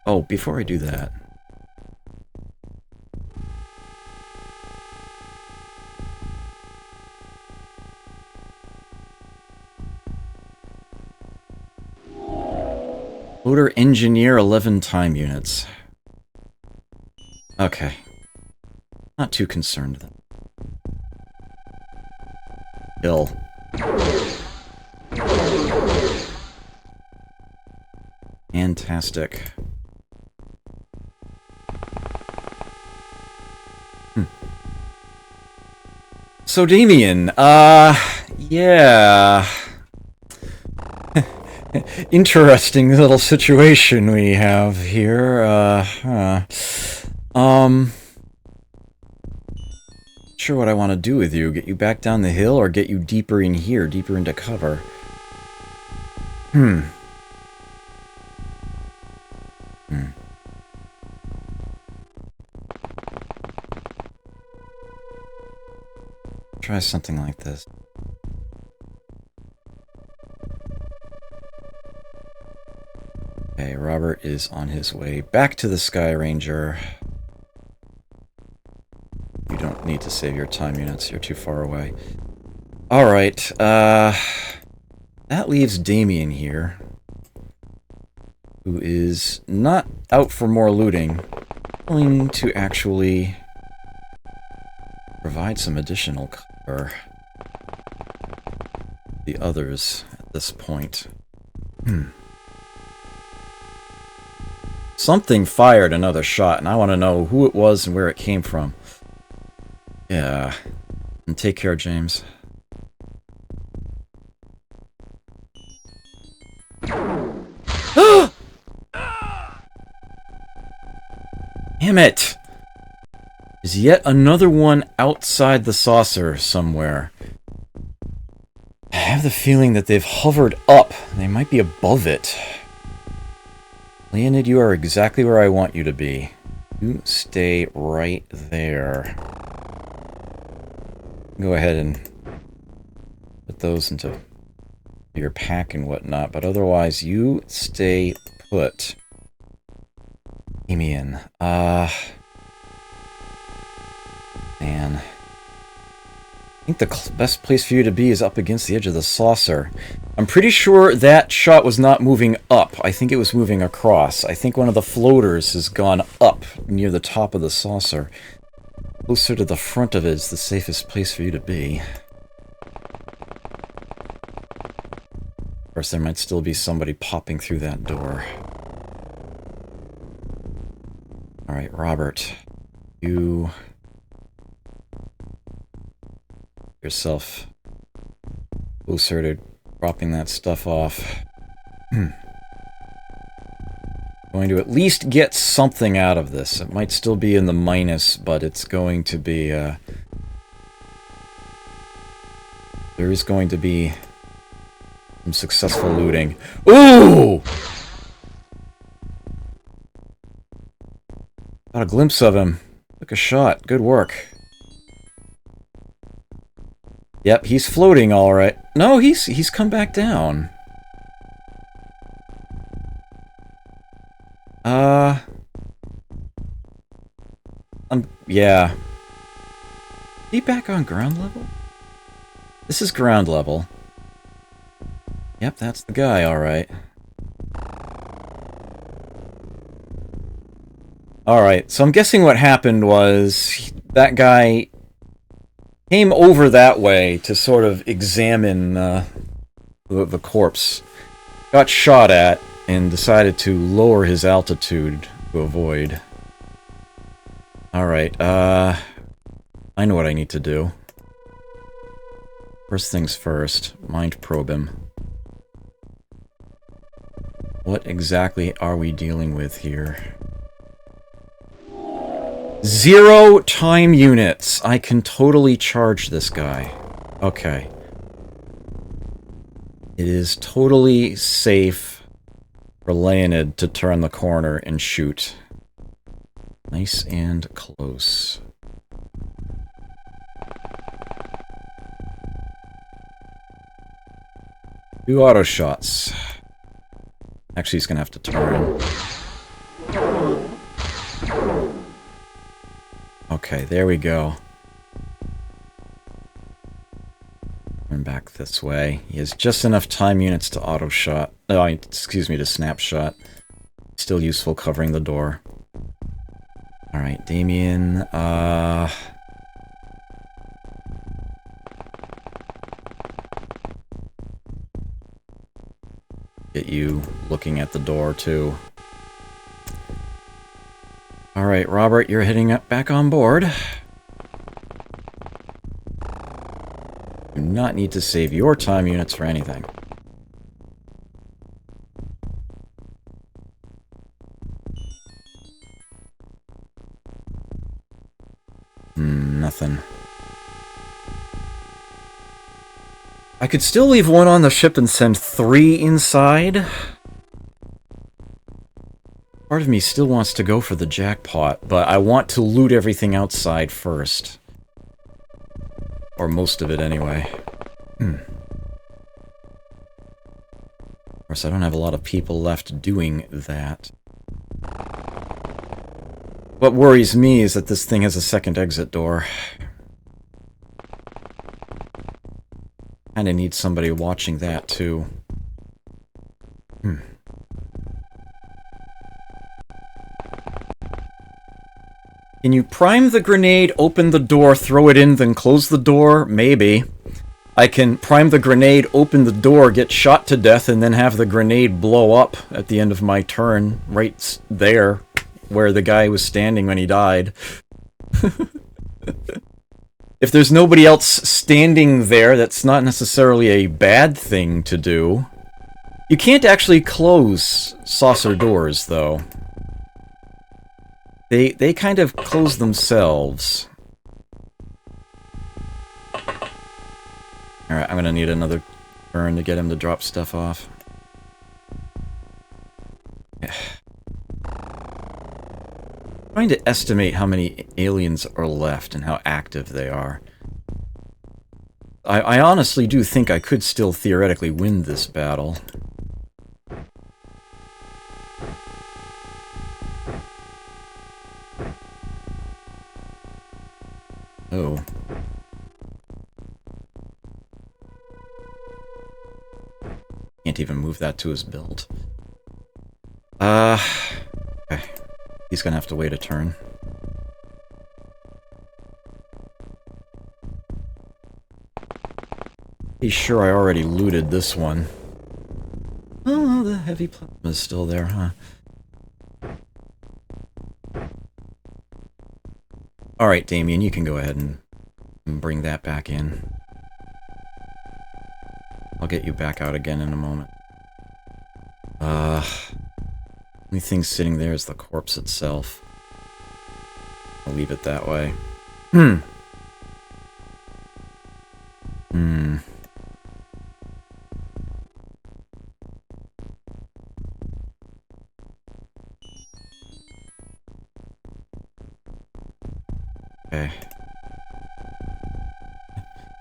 [SPEAKER 1] Oh, before I do that... Loader Engineer 11 time units. Okay. Not too concerned then. Kill. Fantastic. So Damien, yeah... Interesting little situation we have here, sure what I want to do with you. Get you back down the hill or get you deeper in here, deeper into cover? Try something like this. Okay, Robert is on his way back to the Sky Ranger. You don't need to save your time units, you're too far away. Alright, that leaves Damien here, who is not out for more looting, willing to actually provide some additional cover. The others at this point. Something fired another shot, and I want to know who it was and where it came from. Yeah. And take care, James. Damn it! Is yet another one outside the saucer somewhere. I have the feeling that they've hovered up. They might be above it. Leonid, you are exactly where I want you to be. You stay right there. Go ahead and put those into your pack and whatnot, but otherwise, you stay put. Damien, man. I think the best place for you to be is up against the edge of the saucer. I'm pretty sure that shot was not moving up. I think it was moving across. I think one of the floaters has gone up near the top of the saucer. Closer to the front of it is the safest place for you to be. Of course, there might still be somebody popping through that door. Alright, Robert. You... yourself closer to dropping that stuff off. Going Going to at least get something out of this. It might still be in the minus, but it's going to be, there is going to be some successful looting. Ooh! Got a glimpse of him. Took a shot. Good work. Yep, he's floating all right. No, he's come back down. Yeah. Is he back on ground level? This is ground level. Yep, that's the guy, alright. Alright, so I'm guessing what happened was that guy came over that way to sort of examine the corpse. Got shot at and decided to lower his altitude to avoid. Alright, I know what I need to do. First things first, mind probe him. What exactly are we dealing with here? 0 time units! I can totally charge this guy. Okay. It is totally safe for Leonid to turn the corner and shoot. Nice and close. Two auto shots. Actually, he's gonna have to turn. Okay, there we go. Turn back this way. He has just enough time units to auto shot. Oh, excuse me, to snapshot. Still useful covering the door. Alright, Damien, get you looking at the door, too. Alright, Robert, you're heading up back on board. Do not need to save your time units for anything. Nothing. I could still leave one on the ship and send 3 inside. Part of me still wants to go for the jackpot, but I want to loot everything outside first. Or most of it, anyway. Of course, I don't have a lot of people left doing that. What worries me is that this thing has a second exit door. Kinda need somebody watching that, too. Can you prime the grenade, open the door, throw it in, then close the door? Maybe. I can prime the grenade, open the door, get shot to death, and then have the grenade blow up at the end of my turn, right there, where the guy was standing when he died. If there's nobody else standing there, that's not necessarily a bad thing to do. You can't actually close saucer doors, though. They kind of close themselves. Alright, I'm gonna need another turn to get him to drop stuff off. Trying to estimate how many aliens are left and how active they are. I honestly do think I could still theoretically win this battle. Oh. Can't even move that to his build. Okay. He's gonna have to wait a turn. He's sure I already looted this one. Oh, the heavy plasma is still there, huh? Alright, Damien, you can go ahead and bring that back in. I'll get you back out again in a moment. Only thing sitting there is the corpse itself. I'll leave it that way. Hmm. Okay.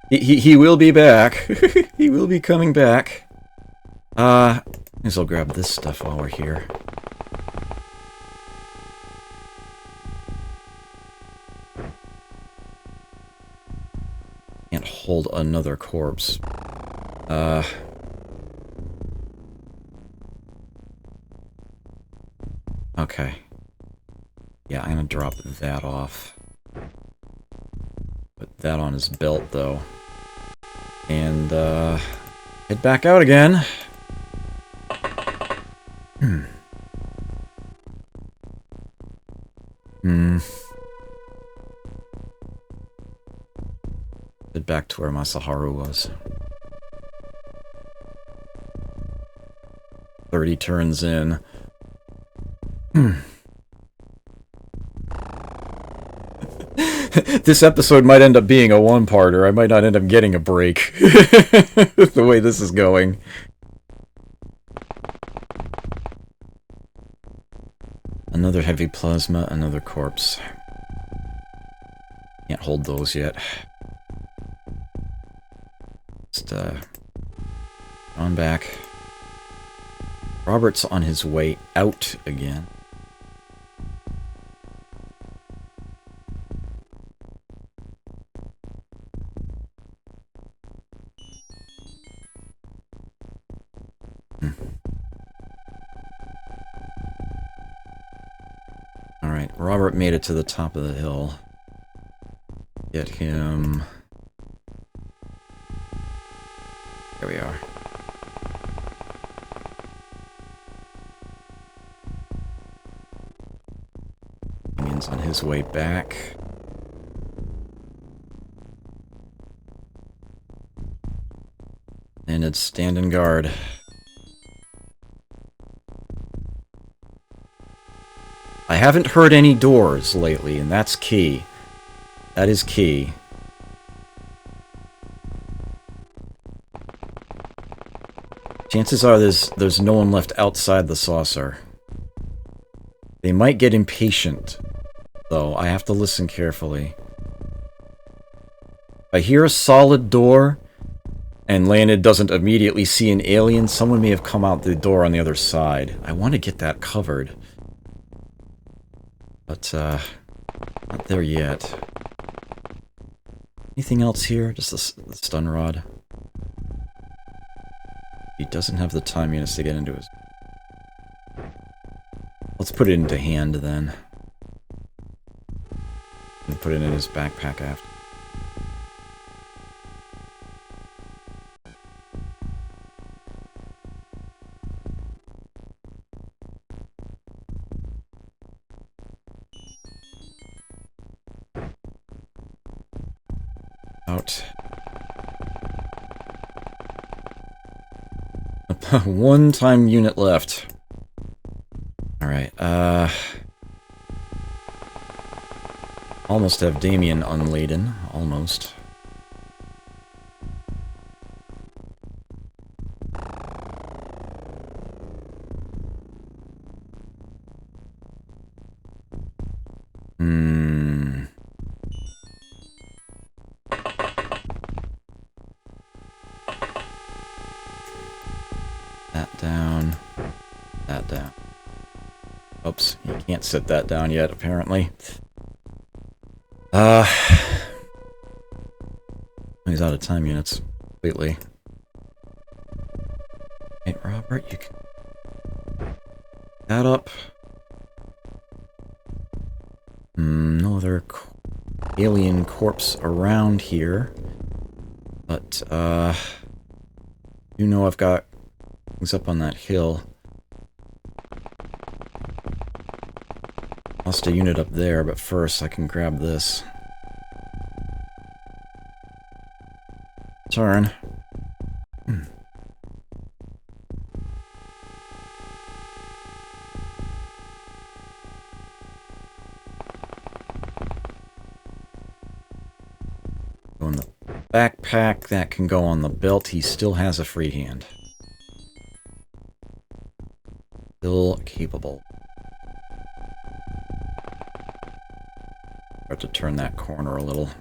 [SPEAKER 1] He will be back. He will be coming back. May as well grab this stuff while we're here. Can't hold another corpse. Okay. Yeah, I'm gonna drop that off. Put that on his belt, though. And, head back out again. Head back to where Masaharu was. 30 turns in. This episode might end up being a one-parter. I might not end up getting a break. The way this is going. Another heavy plasma, another corpse. Can't hold those yet. Just, on back. Robert's on his way out again. Alright, Robert made it to the top of the hill. Get him... There we are. Minions on his way back. And it's standing guard. I haven't heard any doors lately, and that's key. That is key. Chances are there's no one left outside the saucer. They might get impatient, though. I have to listen carefully. If I hear a solid door, and Leonid doesn't immediately see an alien, someone may have come out the door on the other side. I want to get that covered. But, not there yet. Anything else here? Just the stun rod. He doesn't have the time units to get into his... Let's put it into hand, then. And put it in his backpack after. Out. One time unit left. Alright, almost have Damien unladen. Almost. That down. That down. Oops, you can't set that down yet, apparently. He's out of time units completely. Hey, Robert, you can... that up. No other alien corpse around here. But, you know I've got things up on that hill. Lost a unit up there, but first I can grab this. Turn. backpack that can go on the belt. He still has a free hand. Still capable. Start to turn that corner a little.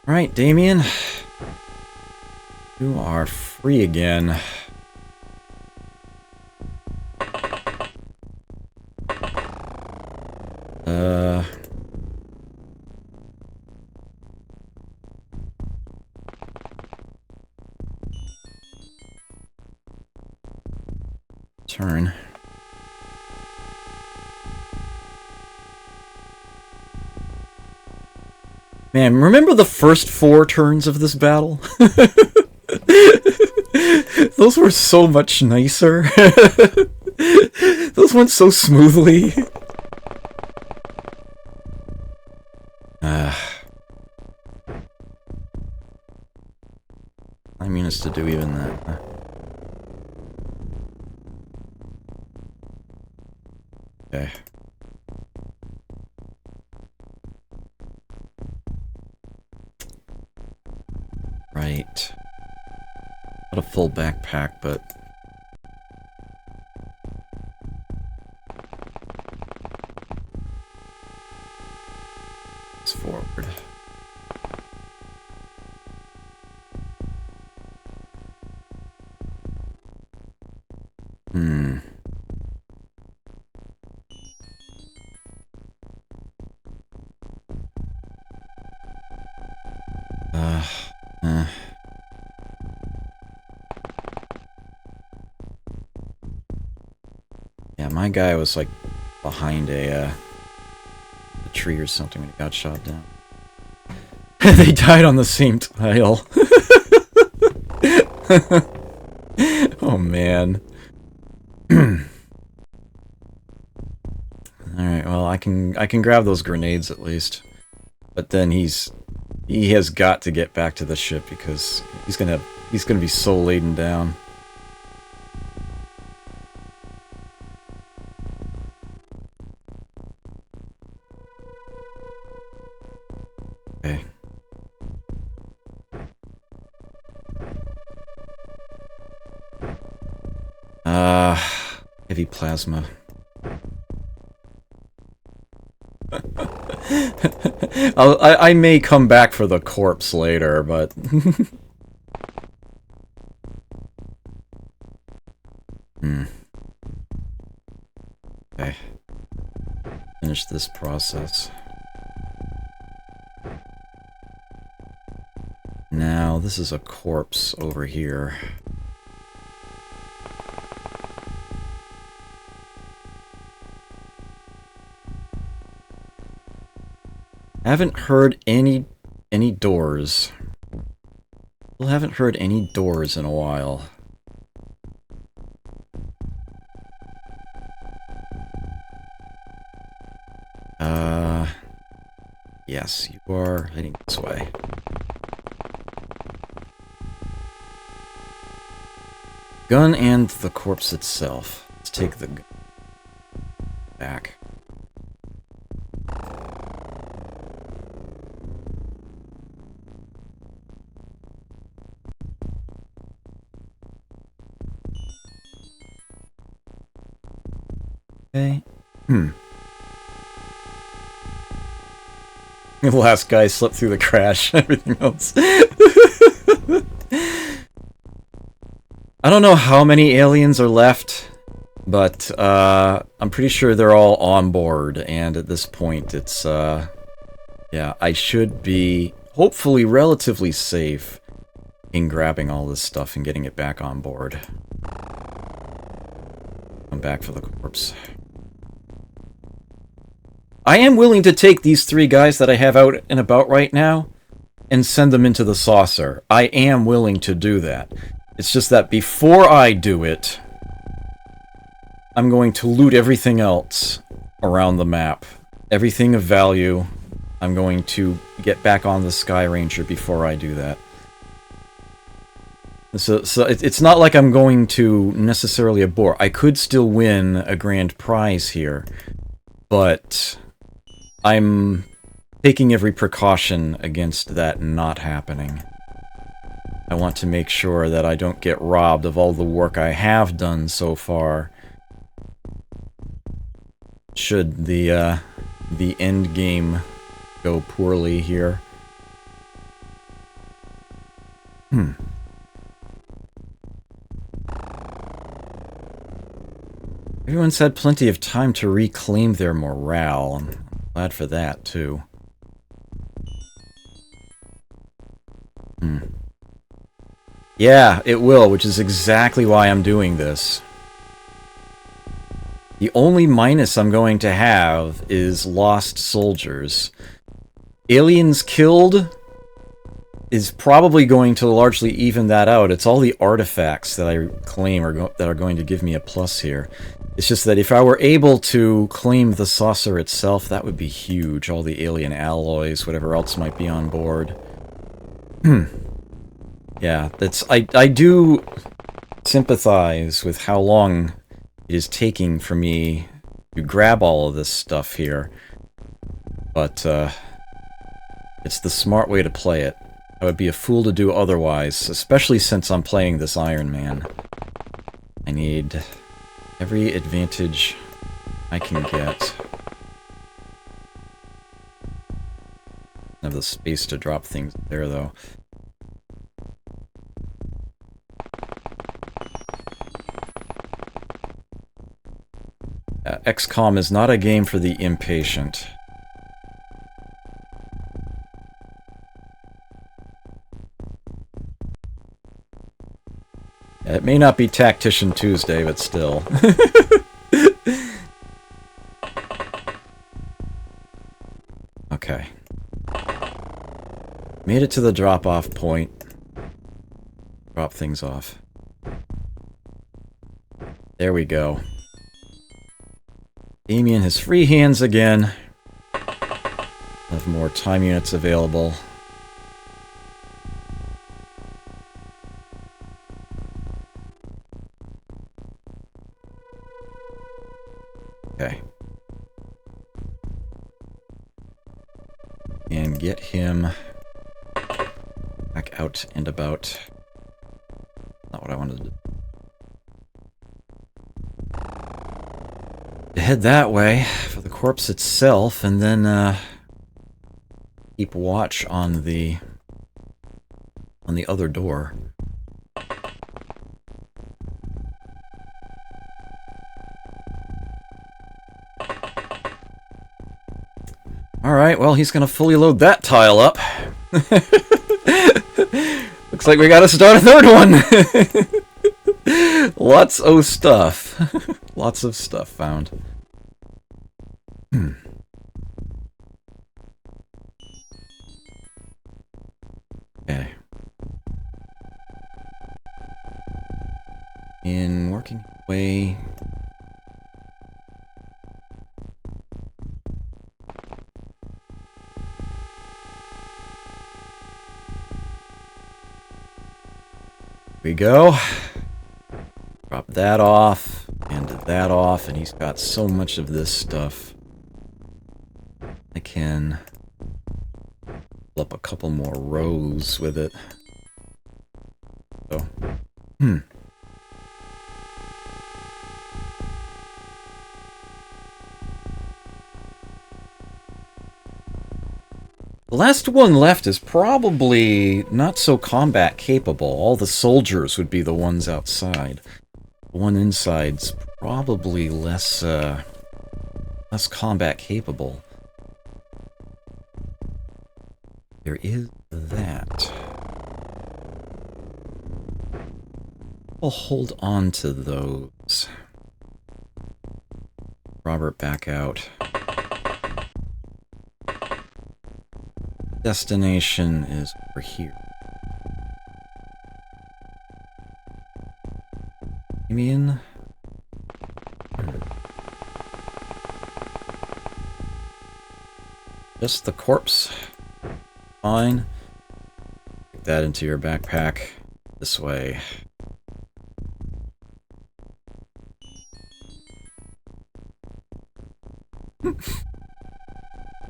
[SPEAKER 1] Alright, Damien. You are free again. Turn. Man, remember the first 4 turns of this battle? Those were so much nicer. Those went so smoothly. I mean us to do even that. Okay. Right. Not a full backpack, but... it's forward. Yeah, my guy was like behind a tree or something when he got shot down. They died on the same tile. Oh man. Alright, well I can grab those grenades at least. But then he has got to get back to the ship because he's gonna be so laden down. Okay. Heavy plasma. I may come back for the corpse later, but... Okay. Finish this process. Now, this is a corpse over here. Haven't heard any doors. Still haven't heard any doors in a while. Yes, you are heading this way. Gun and the corpse itself. Let's take the gun back. Okay. The last guy slipped through the crash. Everything else. I don't know how many aliens are left, but I'm pretty sure they're all on board, and at this point it's, yeah, I should be hopefully relatively safe in grabbing all this stuff and getting it back on board. I'm back for the corpse. I am willing to take these 3 guys that I have out and about right now and send them into the saucer. I am willing to do that. It's just that before I do it, I'm going to loot everything else around the map. Everything of value, I'm going to get back on the Sky Ranger before I do that. So it's not like I'm going to necessarily abort. I could still win a grand prize here, but I'm taking every precaution against that not happening. I want to make sure that I don't get robbed of all the work I have done so far. Should the end game go poorly here. Everyone's had plenty of time to reclaim their morale. I'm glad for that, too. Yeah, it will, which is exactly why I'm doing this. The only minus I'm going to have is lost soldiers. Aliens killed is probably going to largely even that out. It's all the artifacts that I claim that are going to give me a plus here. It's just that if I were able to claim the saucer itself, that would be huge. All the alien alloys, whatever else might be on board. Yeah, I do sympathize with how long it is taking for me to grab all of this stuff here. But, it's the smart way to play it. I would be a fool to do otherwise, especially since I'm playing this Iron Man. I need every advantage I can get. I have the space to drop things there, though. XCOM is not a game for the impatient. It may not be Tactician Tuesday, but still. Okay. Made it to the drop-off point. Drop things off. There we go. Damien has free hands again. Have more time units available. Okay. And get him back out and about. Not what I wanted to do. Head that way for the corpse itself, and then keep watch on the other door. Alright, well, he's gonna fully load that tile up. Looks like we gotta start a third one! Lots of stuff. Lots of stuff found. Okay. In working way... we go. Drop that off, and that off, and he's got so much of this stuff. I can pull up a couple more rows with it. So, The last one left is probably not so combat capable. All the soldiers would be the ones outside. The one inside's probably less combat capable. There is that. I'll hold on to those. Robert back out. Destination is over here. Damien? Just the corpse. Fine. Take that into your backpack. This way.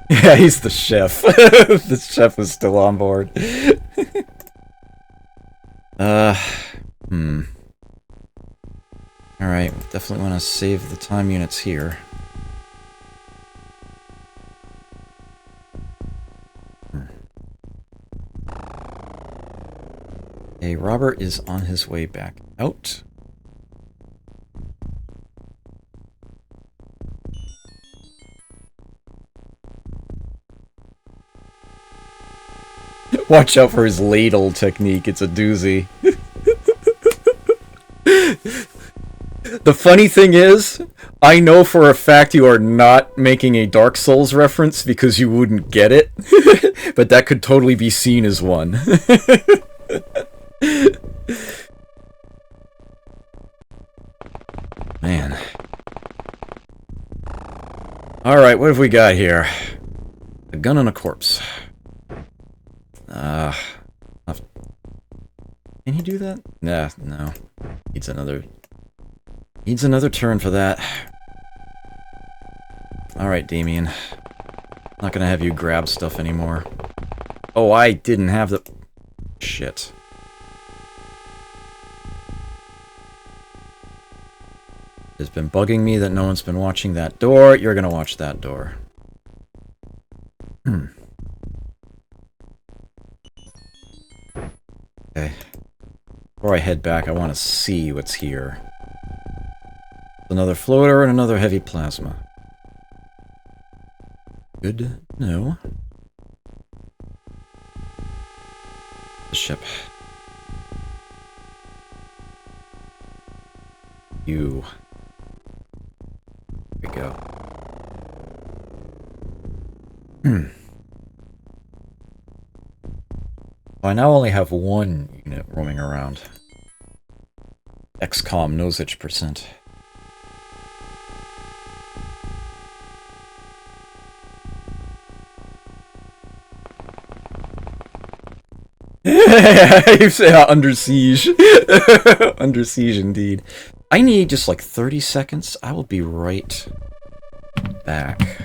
[SPEAKER 1] Yeah, he's the chef. The chef is still on board. Hmm. Alright, definitely want to save the time units here. Hey, Robert is on his way back out. Watch out for his ladle technique, it's a doozy. The funny thing is, I know for a fact you are not making a Dark Souls reference because you wouldn't get it, but that could totally be seen as one. Man. Alright, what have we got here? A gun and a corpse. Can he do that? Nah, no. Needs another turn for that. Alright, Damien. Not gonna have you grab stuff anymore. Oh, I didn't have the... Shit. It's been bugging me that no one's been watching that door. You're gonna watch that door. Okay. Before I head back, I want to see what's here. Another floater and another heavy plasma. Good. No. The ship. You. There we go. I now only have one unit roaming around. XCOM knows its percent. Under siege. Under siege indeed. I need just like 30 seconds. I will be right back.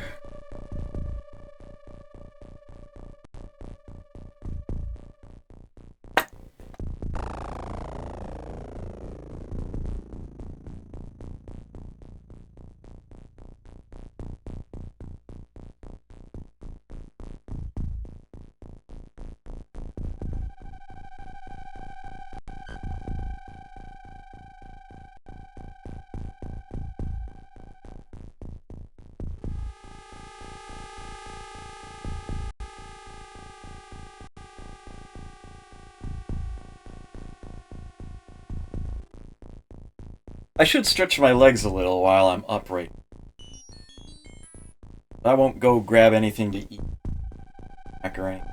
[SPEAKER 1] I should stretch my legs a little while I'm upright. I won't go grab anything to eat. Or anything.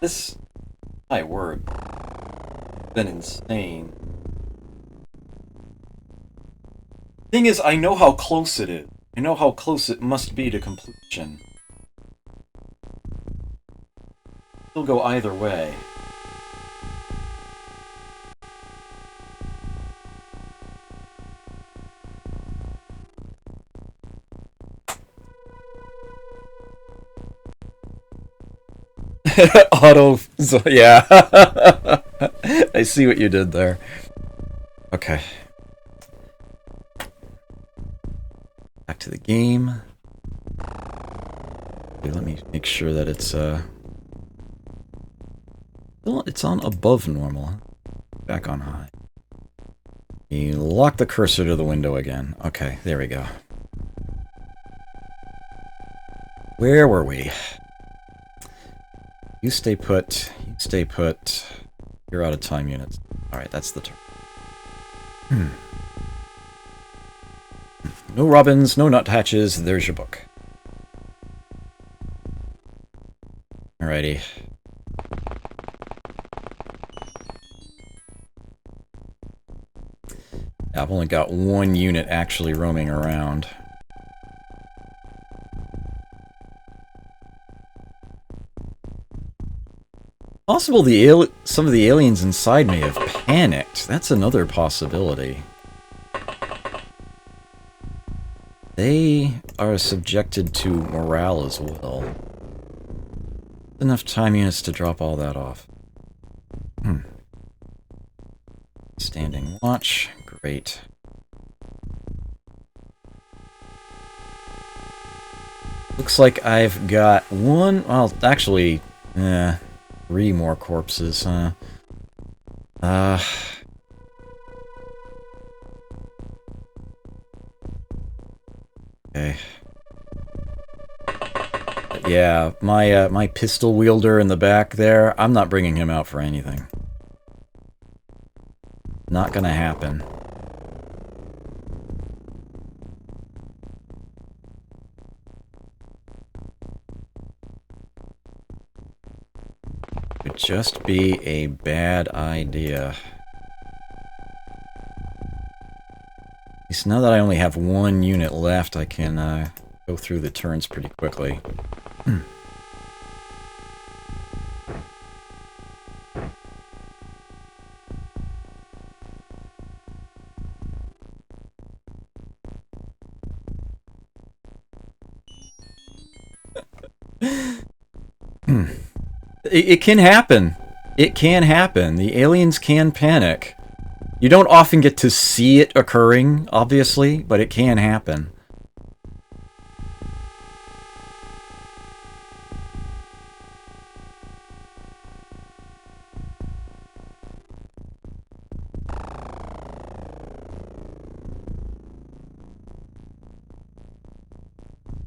[SPEAKER 1] This, my word, has been insane. Thing is, I know how close it is. I know how close it must be to completion. It'll go either way. Auto... yeah. I see what you did there. Okay. Back to the game. Okay, let me make sure that it's on above normal. Back on high. You lock the cursor to the window again. Okay, there we go. Where were we? You stay put. You stay put. You're out of time units. Alright, that's the turn. No robins, no nuthatches, there's your book. Alrighty. I've only got one unit actually roaming around. Possible some of the aliens inside may have panicked. That's another possibility. They are subjected to morale as well. Enough time units to drop all that off. Standing watch. Great. Looks like I've got one... Well, actually... 3 more corpses, huh? Okay. Yeah, my pistol wielder in the back there, I'm not bringing him out for anything. Not gonna happen. Would just be a bad idea. At least now that I only have 1 unit left, I can go through the turns pretty quickly. It can happen. It can happen. The aliens can panic. You don't often get to see it occurring, obviously, but it can happen.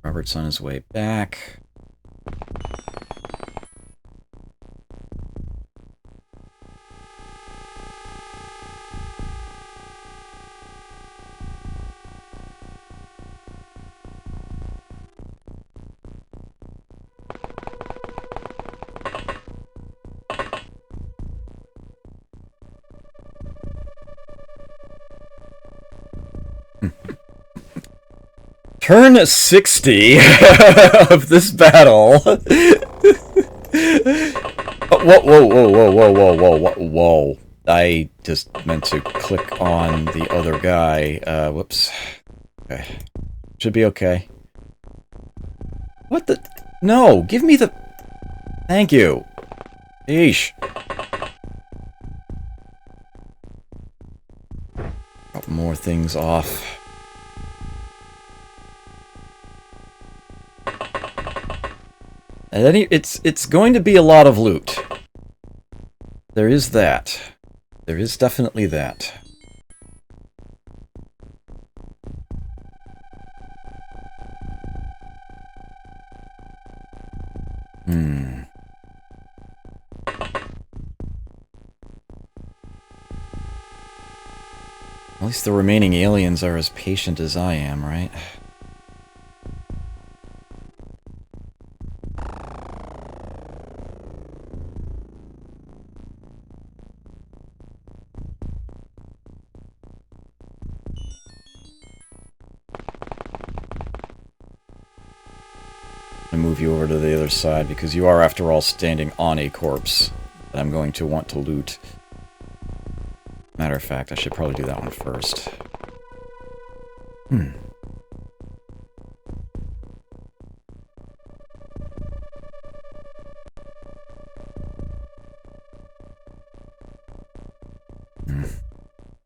[SPEAKER 1] Robert's on his way back. Turn 60 of this battle. Whoa. I just meant to click on the other guy. Whoops. Okay. Should be okay. What the? No, give me the... Thank you. Eesh. Got more things off. It's going to be a lot of loot. There is that. There is definitely that. At least the remaining aliens are as patient as I am, right? Move you over to the other side because you are, after all, standing on a corpse that I'm going to want to loot. Matter of fact, I should probably do that one first.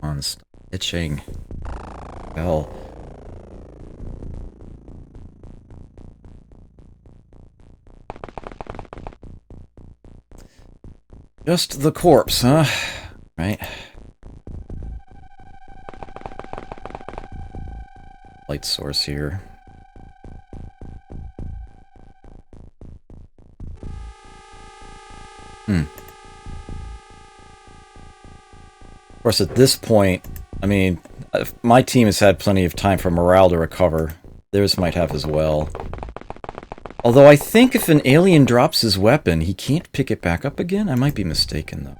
[SPEAKER 1] On, stop itching. Hell. Just the corpse, huh? Right. Light source here. Of course, at this point, I mean, my team has had plenty of time for morale to recover. Theirs might have as well. Although I think if an alien drops his weapon, he can't pick it back up again? I might be mistaken, though.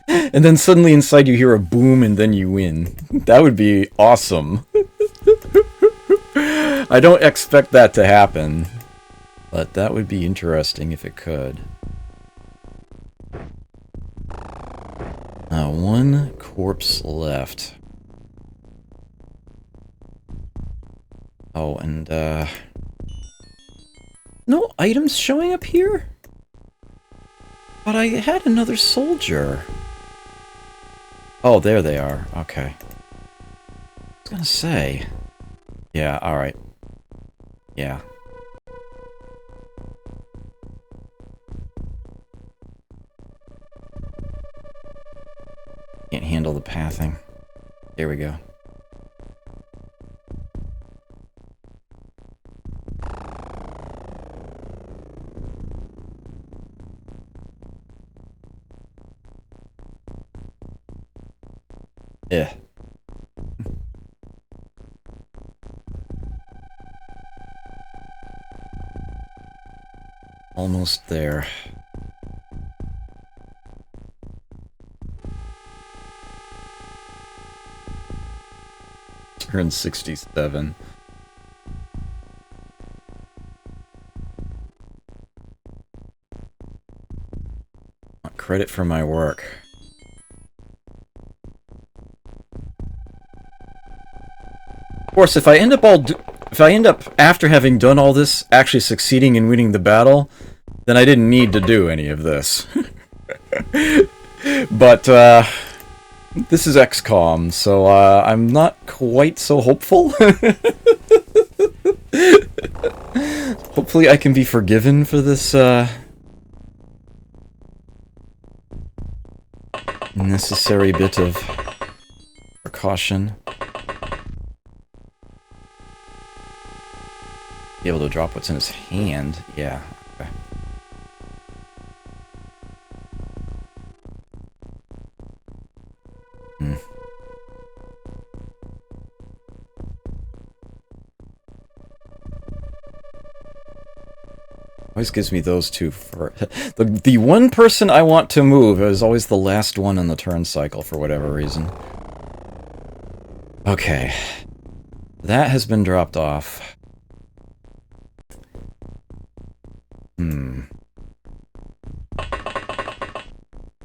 [SPEAKER 1] And then suddenly inside you hear a boom and then you win. That would be awesome. I don't expect that to happen. But that would be interesting if it could. One corpse left. Oh, and, no items showing up here? But I had another soldier. Oh, there they are. Okay. I was gonna say. Yeah, alright. Yeah. Can't handle the pathing. There we go. Yeah. Almost there. Turn 67. Credit for my work. Of course, if I end up after having done all this actually succeeding in winning the battle, then I didn't need to do any of this. But this is XCOM, so I'm not quite so hopeful. Hopefully I can be forgiven for this necessary bit of precaution. Be able to drop what's in his hand. Yeah. Okay. Always gives me those two for the one person I want to move is always the last one in the turn cycle for whatever reason. Okay. That has been dropped off.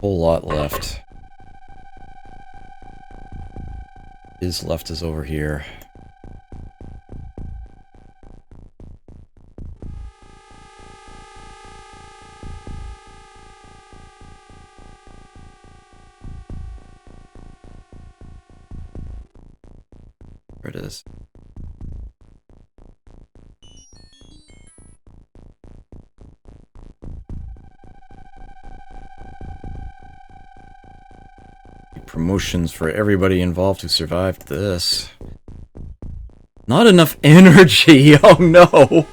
[SPEAKER 1] Whole lot left. His left is over here. There it is. Promotions for everybody involved who survived this. Not enough energy! Oh no!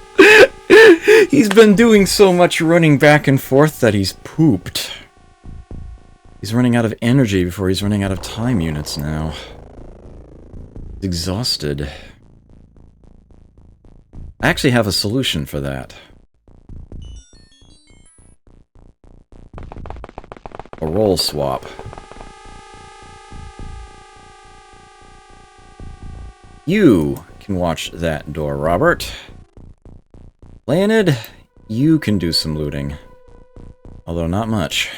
[SPEAKER 1] He's been doing so much running back and forth that he's pooped. He's running out of energy before he's running out of time units now. He's exhausted. I actually have a solution for that. A role swap. You can watch that door, Robert. Leonid, you can do some looting. Although not much.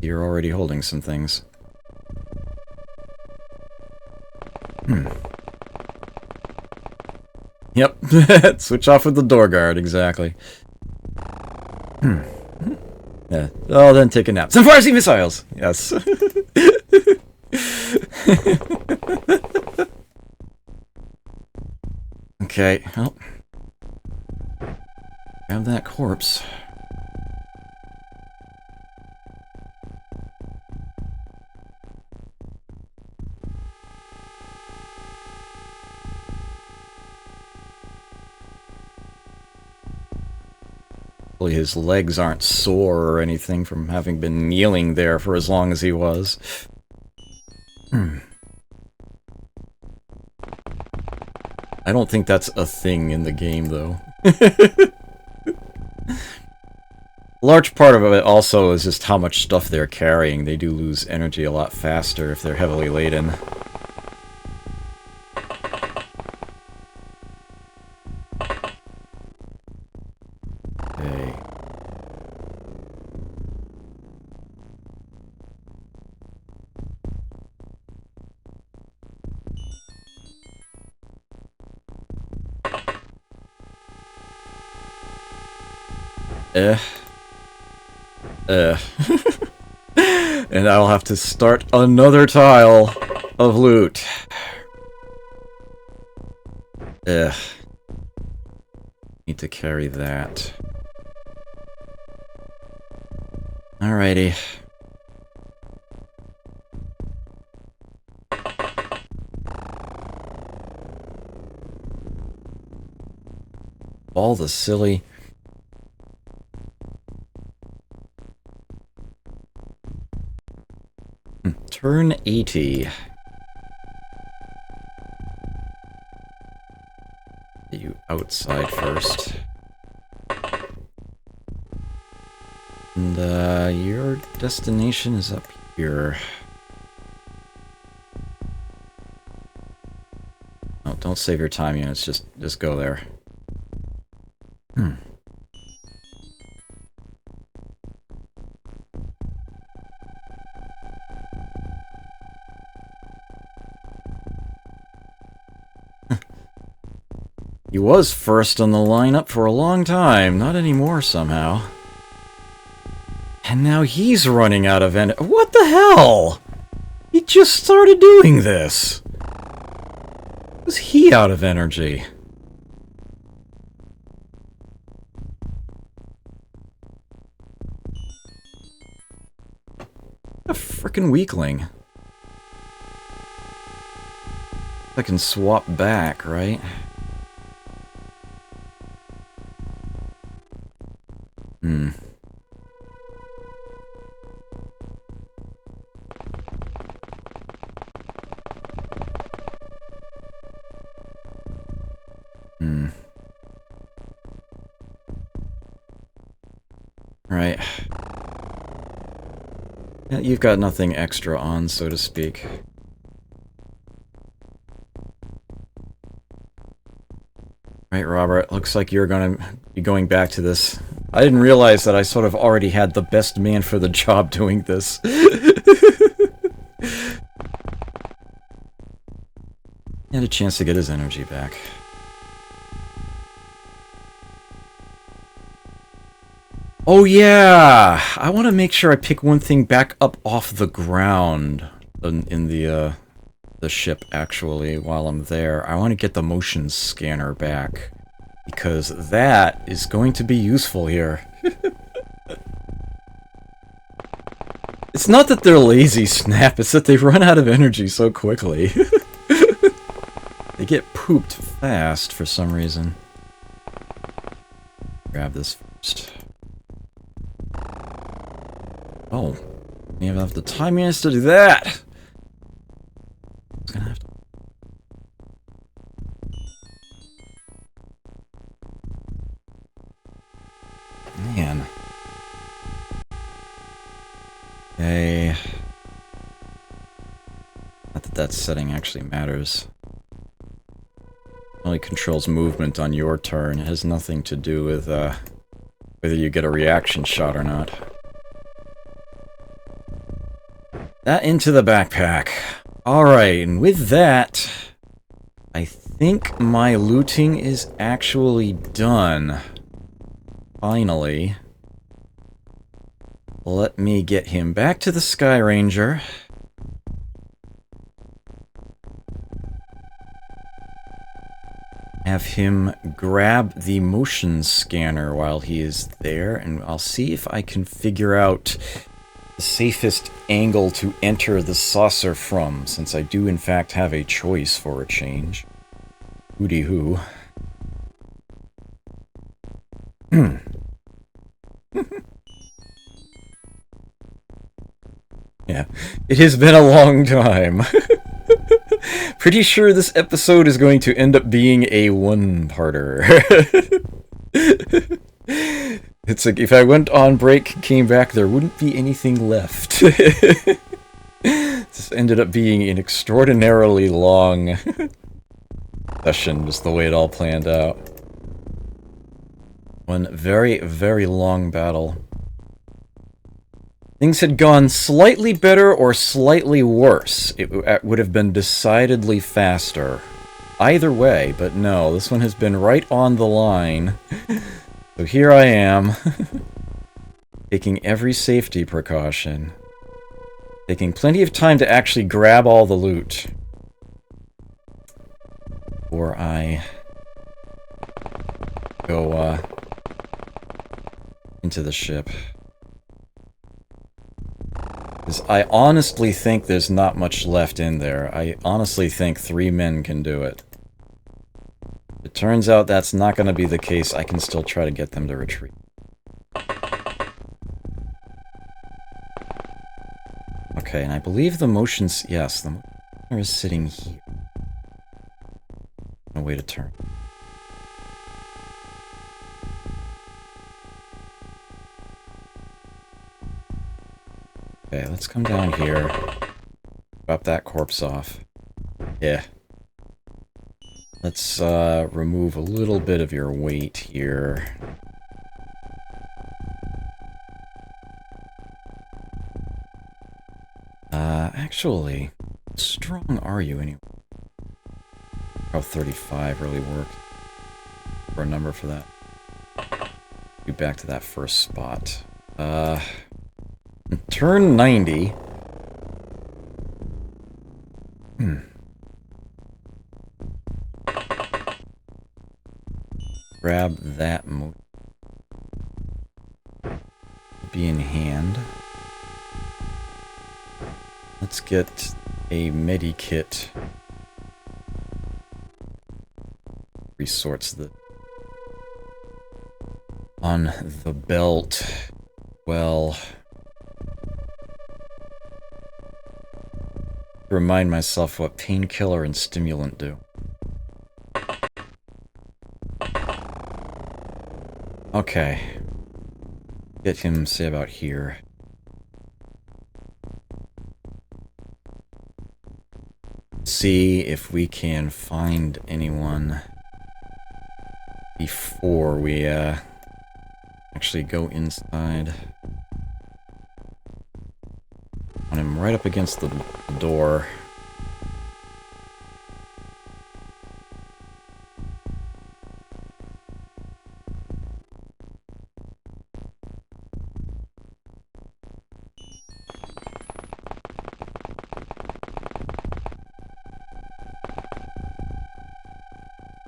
[SPEAKER 1] You're already holding some things. Yep. Switch off with the door guard, exactly. Yeah. Oh, then take a nap. Some Farsi missiles! Yes. Okay, well. Grab that corpse. Hopefully his legs aren't sore or anything from having been kneeling there for as long as he was. I don't think that's a thing in the game, though. A large part of it also is just how much stuff they're carrying. They do lose energy a lot faster if they're heavily laden. Eh. And I'll have to start another tile of loot. Ugh. Need to carry that. Alrighty. All the silly... Turn 80. Get you outside first. And, your destination is up here. Oh, don't save your time units, just go there. He was first on the lineup for a long time, not anymore somehow. And now he's running out of energy. What the hell? He just started doing this. Was he out of energy? A frickin' weakling. I can swap back, right? Right. Yeah, you've got nothing extra on, so to speak. Right, Robert, looks like you're gonna be going back to this. I didn't realize that I sort of already had the best man for the job doing this. He had a chance to get his energy back. Oh yeah! I want to make sure I pick one thing back up off the ground in the ship, actually, while I'm there. I want to get the motion scanner back, because that is going to be useful here. It's not that they're lazy, Snap, it's that they run out of energy so quickly. They get pooped fast for some reason. Grab this first. Oh, you have enough the time units to do that! It's gonna have to... Man. Okay. Not that that setting actually matters. It only controls movement on your turn. It has nothing to do with, whether you get a reaction shot or not. That into the backpack. Alright, and with that, I think my looting is actually done. Finally. Let me get him back to the Sky Ranger. Have him grab the motion scanner while he is there, and I'll see if I can figure out the safest angle to enter the saucer from, since I do in fact have a choice for a change. Hooty-hoo. Yeah, it has been a long time. Pretty sure this episode is going to end up being a one-parter. It's like if I went on break, came back, there wouldn't be anything left. This ended up being an extraordinarily long session, just the way it all planned out. One very, very long battle. Things had gone slightly better or slightly worse. It would have been decidedly faster. Either way, but no, this one has been right on the line. So here I am, taking every safety precaution. Taking plenty of time to actually grab all the loot. Before I go, into the ship. Because I honestly think there's not much left in there. I honestly think 3 men can do it. It turns out that's not going to be the case. I can still try to get them to retreat. Okay, and I believe the motion's... Yes, the motion is sitting here. No way to turn. Okay, let's come down here. Drop that corpse off. Yeah. Let's remove a little bit of your weight here. Actually, how strong are you anyway? How 35 really worked for a number for that. Be back to that first spot. Turn 90. Grab that be in hand. Let's get a medikit. Resorts on the belt. Well, remind myself what painkiller and stimulant do. Okay. Get him, say, about here. See if we can find anyone before we actually go inside. On him right up against the door.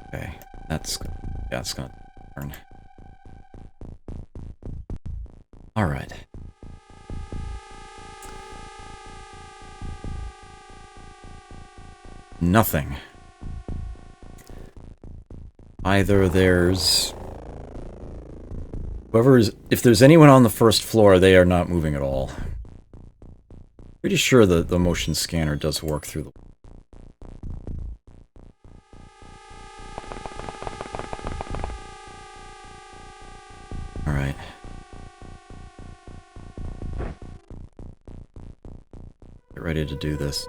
[SPEAKER 1] Okay, that's gonna turn. All right. Nothing. Either there's... if there's anyone on the first floor, they are not moving at all. Pretty sure the motion scanner does work through the... Alright. Get ready to do this.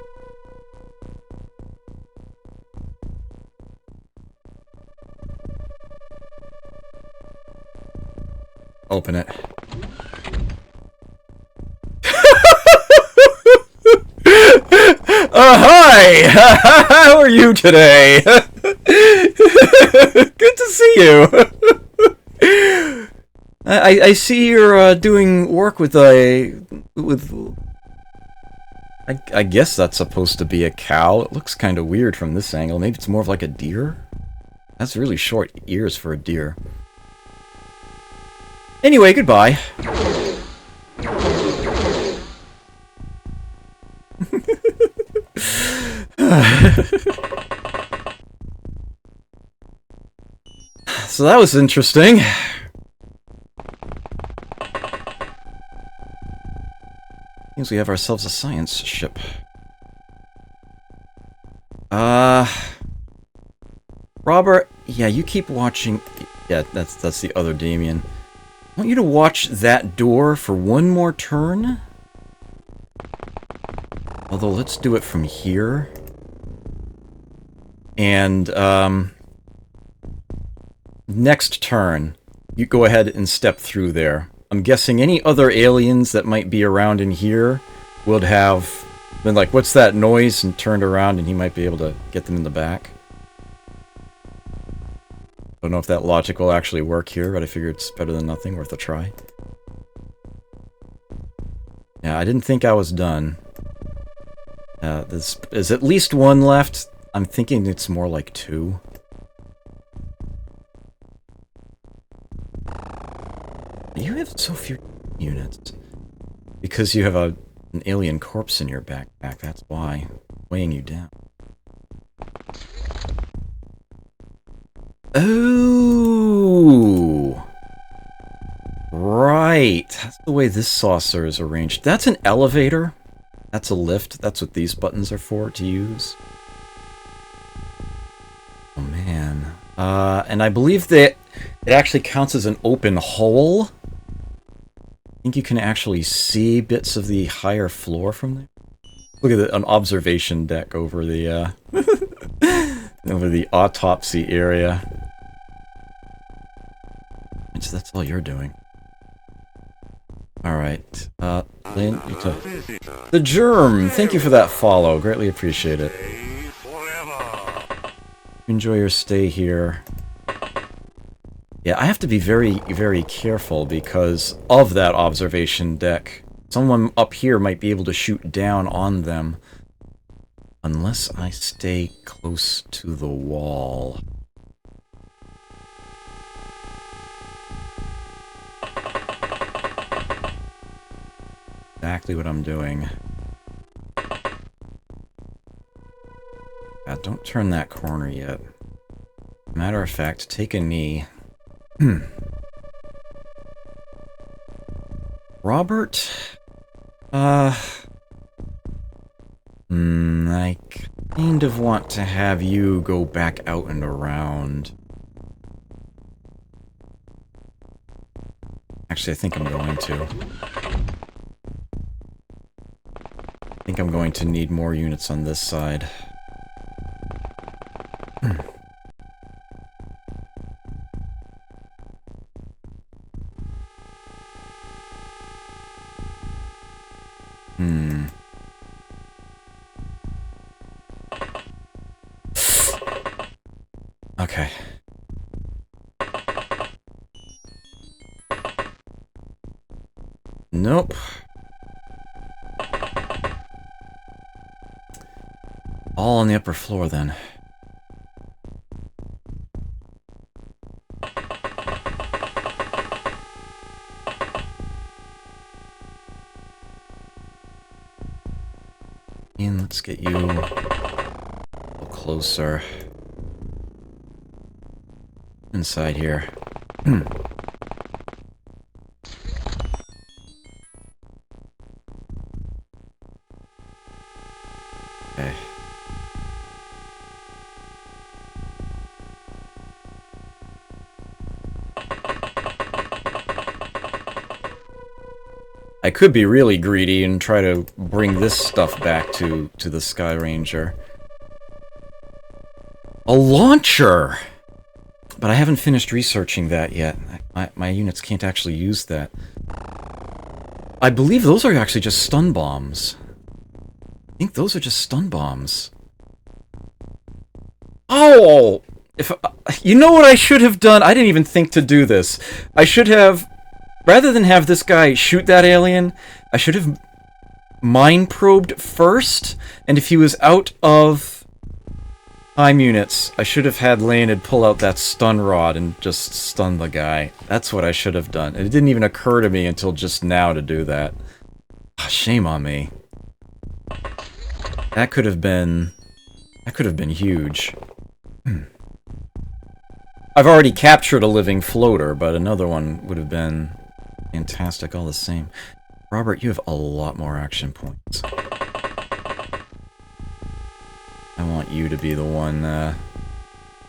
[SPEAKER 1] Open it. Hi! How are you today? Good to see you. I see you're doing work with I guess that's supposed to be a cow. It looks kind of weird from this angle. Maybe it's more of like a deer? That's really short ears for a deer. Anyway, goodbye. So that was interesting. Seems we have ourselves a science ship. Robert, yeah, you keep watching. Yeah, that's the other Damien. I want you to watch that door for one more turn. Although, let's do it from here. And, next turn, you go ahead and step through there. I'm guessing any other aliens that might be around in here would have been like, what's that noise? And turned around and he might be able to get them in the back. Don't know if that logic will actually work here, but I figure it's better than nothing, worth a try. Yeah, I didn't think I was done. There's at least one left. I'm thinking it's more like 2. You have so few units. Because you have an alien corpse in your backpack, that's why. Weighing you down. Oh! Right! That's the way this saucer is arranged. That's an elevator. That's a lift. That's what these buttons are for, to use. Oh, man. And I believe that it actually counts as an open hole. I think you can actually see bits of the higher floor from there. Look at an observation deck over the, over the autopsy area. So that's all you're doing. Alright. The Germ! Thank you for that follow. Greatly appreciate it. Enjoy your stay here. Yeah, I have to be very, very careful because of that observation deck. Someone up here might be able to shoot down on them. Unless I stay close to the wall. Exactly what I'm doing. Yeah, don't turn that corner yet. Matter of fact, take a knee. Robert? I kind of want to have you go back out and around. Actually, I think I'm going to. I think I'm going to need more units on this side. Okay. Nope. All on the upper floor, then. And let's get you a little closer. Inside here. Okay. I could be really greedy and try to bring this stuff back to the Sky Ranger. A launcher! But I haven't finished researching that yet. My units can't actually use that. I believe those are actually just stun bombs. I think those are just stun bombs. Oh! You know what I should have done? I didn't even think to do this. I should have... Rather than have this guy shoot that alien, I should have mind probed first, and if he was out of time units, I should have had Leonid pull out that stun rod and just stun the guy. That's what I should have done. It didn't even occur to me until just now to do that. Shame on me. That could have been huge. I've already captured a living floater, but another one would have been fantastic all the same. Robert, you have a lot more action points. I want you to be the one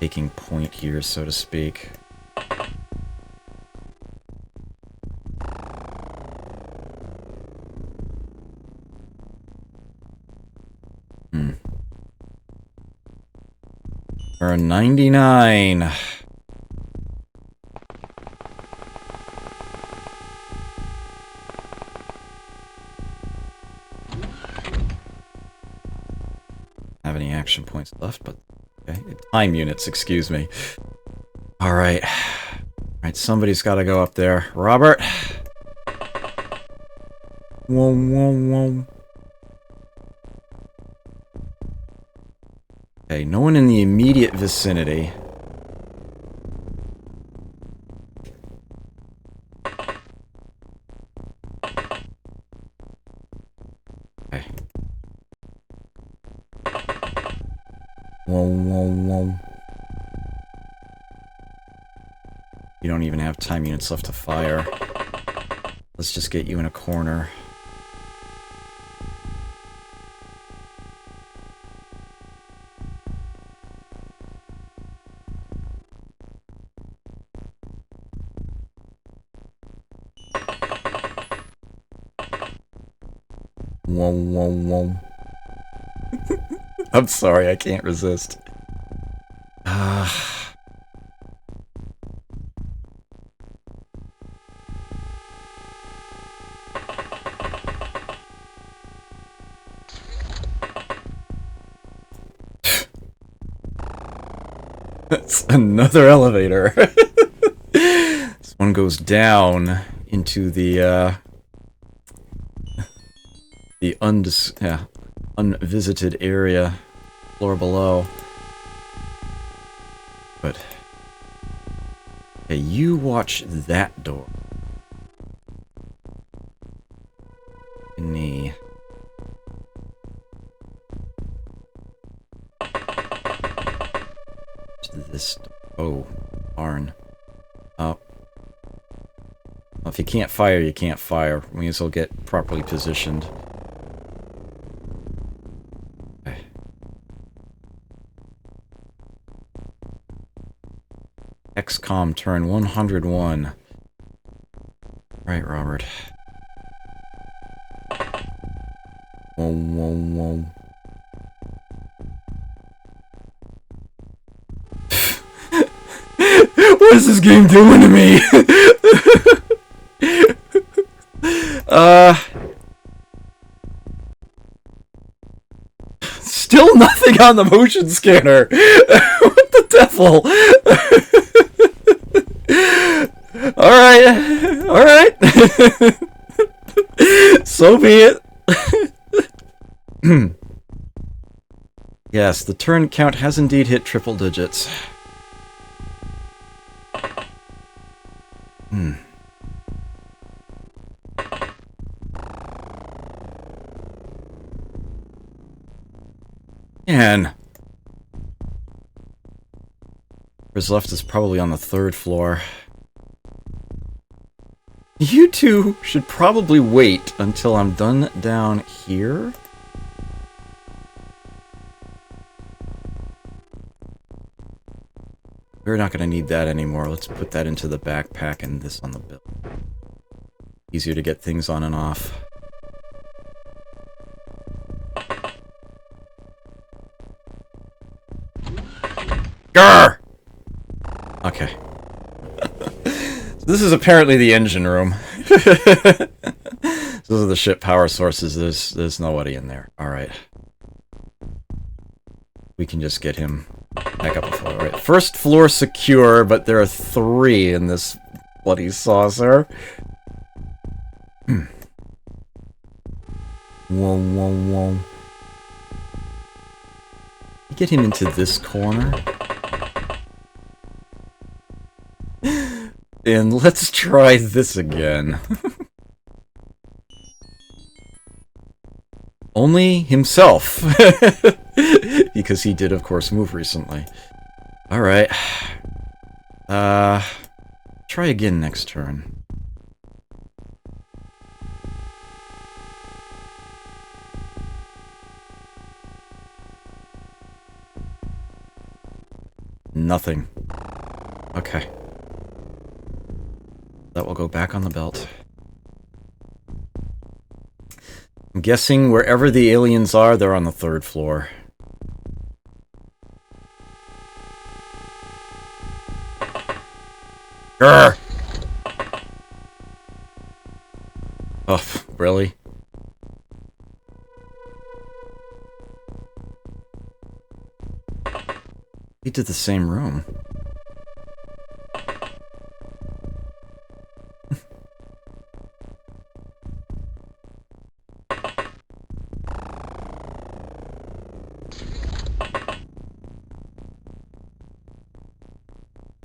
[SPEAKER 1] taking point here, so to speak. We're a 99. Have any action points left, but okay. Time units, excuse me. Alright. Alright, somebody's gotta go up there. Robert! Whoa, whoa, whoa. Okay, no one in the immediate vicinity. Okay. Whoa, whoa, whoa. You don't even have time units left to fire. Let's just get you in a corner. Whoa, whoa, whoa. I'm sorry, I can't resist. That's another elevator. This one goes down into the unvisited area, floor below. But hey, you watch that door. Knee. This. Oh, barn. Oh. Well, if you can't fire, you can't fire. We may as well get properly positioned. Okay. XCOM turn 101. Right, Robert. Whoa, whoa, whoa. What is this game doing to me? Still nothing on the motion scanner. What the devil? Alright. So be it. Yes, the turn count has indeed hit triple digits. Man. What's left is probably on the 3rd floor. You two should probably wait until I'm done down here. We're not going to need that anymore. Let's put that into the backpack and this on the bill. Easier to get things on and off. Grr! Okay. So this is apparently the engine room. Those are the ship power sources. There's nobody in there. Alright. We can just get him back up a floor. Right. 1st floor secure, but there are 3 in this bloody saucer. Whoa, whoa, whoa. Get him into this corner. And let's try this again. Only himself. Because he did, of course, move recently. Alright. Try again next turn. Nothing. Okay. That will go back on the belt. I'm guessing wherever the aliens are, they're on the 3rd floor. Grr! Oh, really? He did the same room.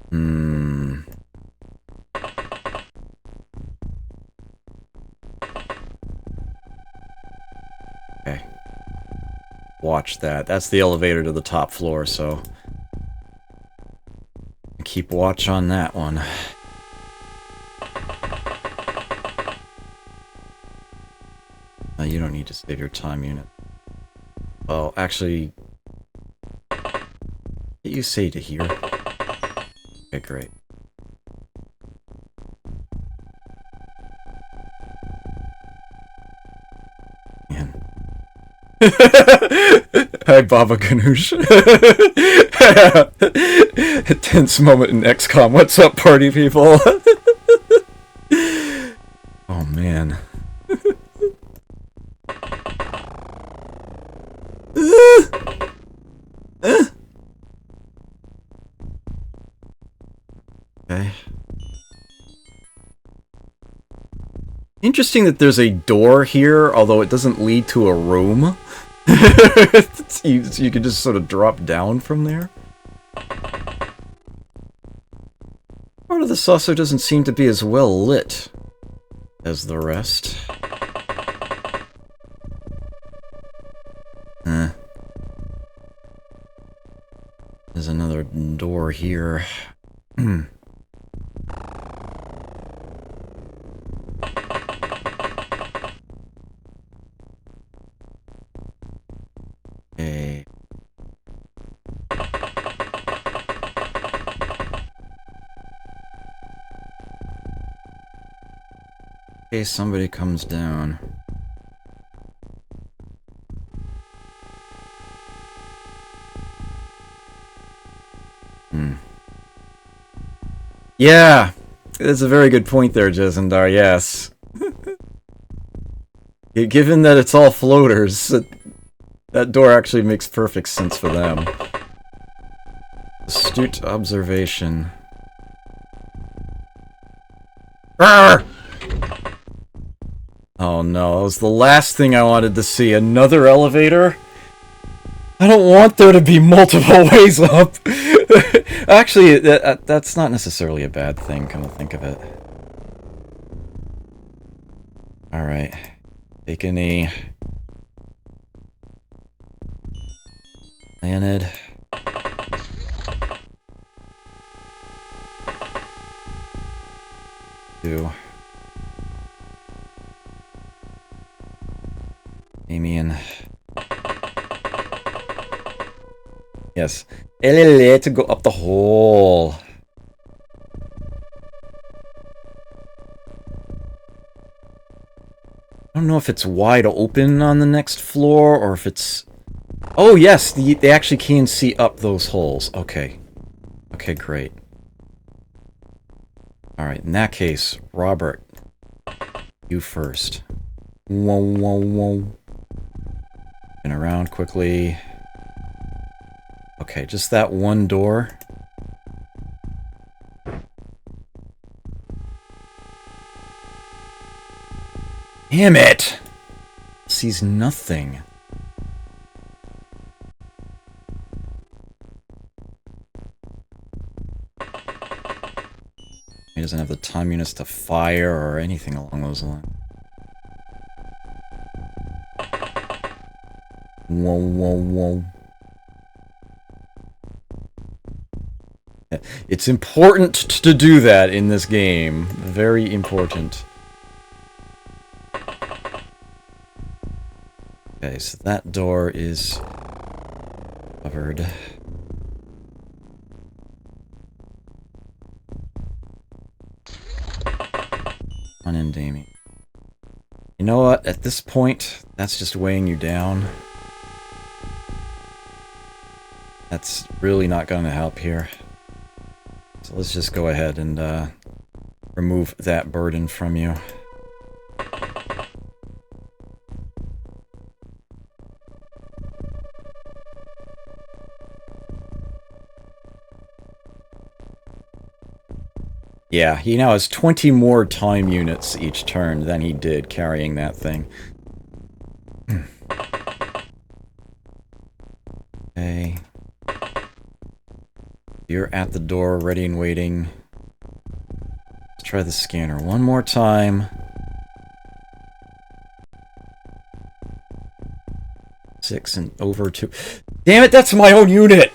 [SPEAKER 1] Hmm. Okay. Watch that. That's the elevator to the top floor, so... keep watch on that one. You don't need to save your time unit. Well, actually... did you say to here? Okay, great. Man. Hi, Baba Ganoush. Tense moment in XCOM. What's up, party people? Oh, man. Okay. Interesting that there's a door here, although it doesn't lead to a room. you can just sort of drop down from there. Part of the saucer doesn't seem to be as well lit as the rest. There's another door here. Okay. Okay, somebody comes down. Yeah! That's a very good point there, Jezendar, yes. Given that it's all floaters, that door actually makes perfect sense for them. Astute observation. Arrgh! Oh no, that was the last thing I wanted to see. Another elevator? I don't want there to be multiple ways up! Actually, that's not necessarily a bad thing, come to think of it. Alright. Take a knee. Leonid. Two. Damien. Yes. To go up the hole. I don't know if it's wide open on the next floor, or if it's... Oh, yes! They actually can see up those holes. Okay. Okay, great. Alright, in that case, Robert, you first. Whoa, whoa, whoa. And around quickly. Okay, just that one door. Damn it! Sees nothing. He doesn't have the time units to fire or anything along those lines. Whoa, whoa, whoa. It's important to do that in this game. Very important. Okay, so that door is covered. On in, Damien. You know what? At this point, that's just weighing you down. That's really not going to help here. So let's just go ahead and remove that burden from you. Yeah, he now has 20 more time units each turn than he did carrying that thing. You're at the door, ready and waiting. Let's try the scanner one more time. 6 and over 2. Damn it, that's my own unit!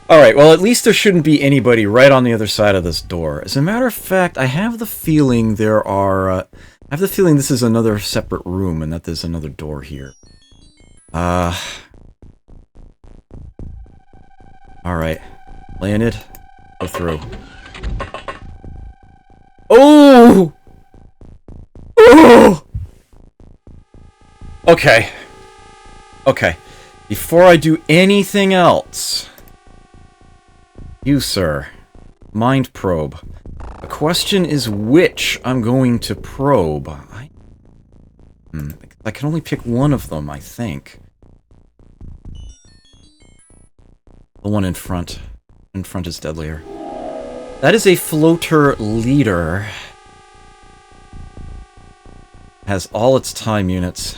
[SPEAKER 1] Alright, well, at least there shouldn't be anybody right on the other side of this door. As a matter of fact, I have the feeling there are... I have the feeling this is another separate room and that there's another door here. Alright. Landed. Go through. Oh! Oh! Okay. Okay. Before I do anything else... You, sir. Mind probe. The question is which I'm going to probe. I can only pick one of them, I think. The one in front. In front is deadlier. That is a floater leader. Has all its time units.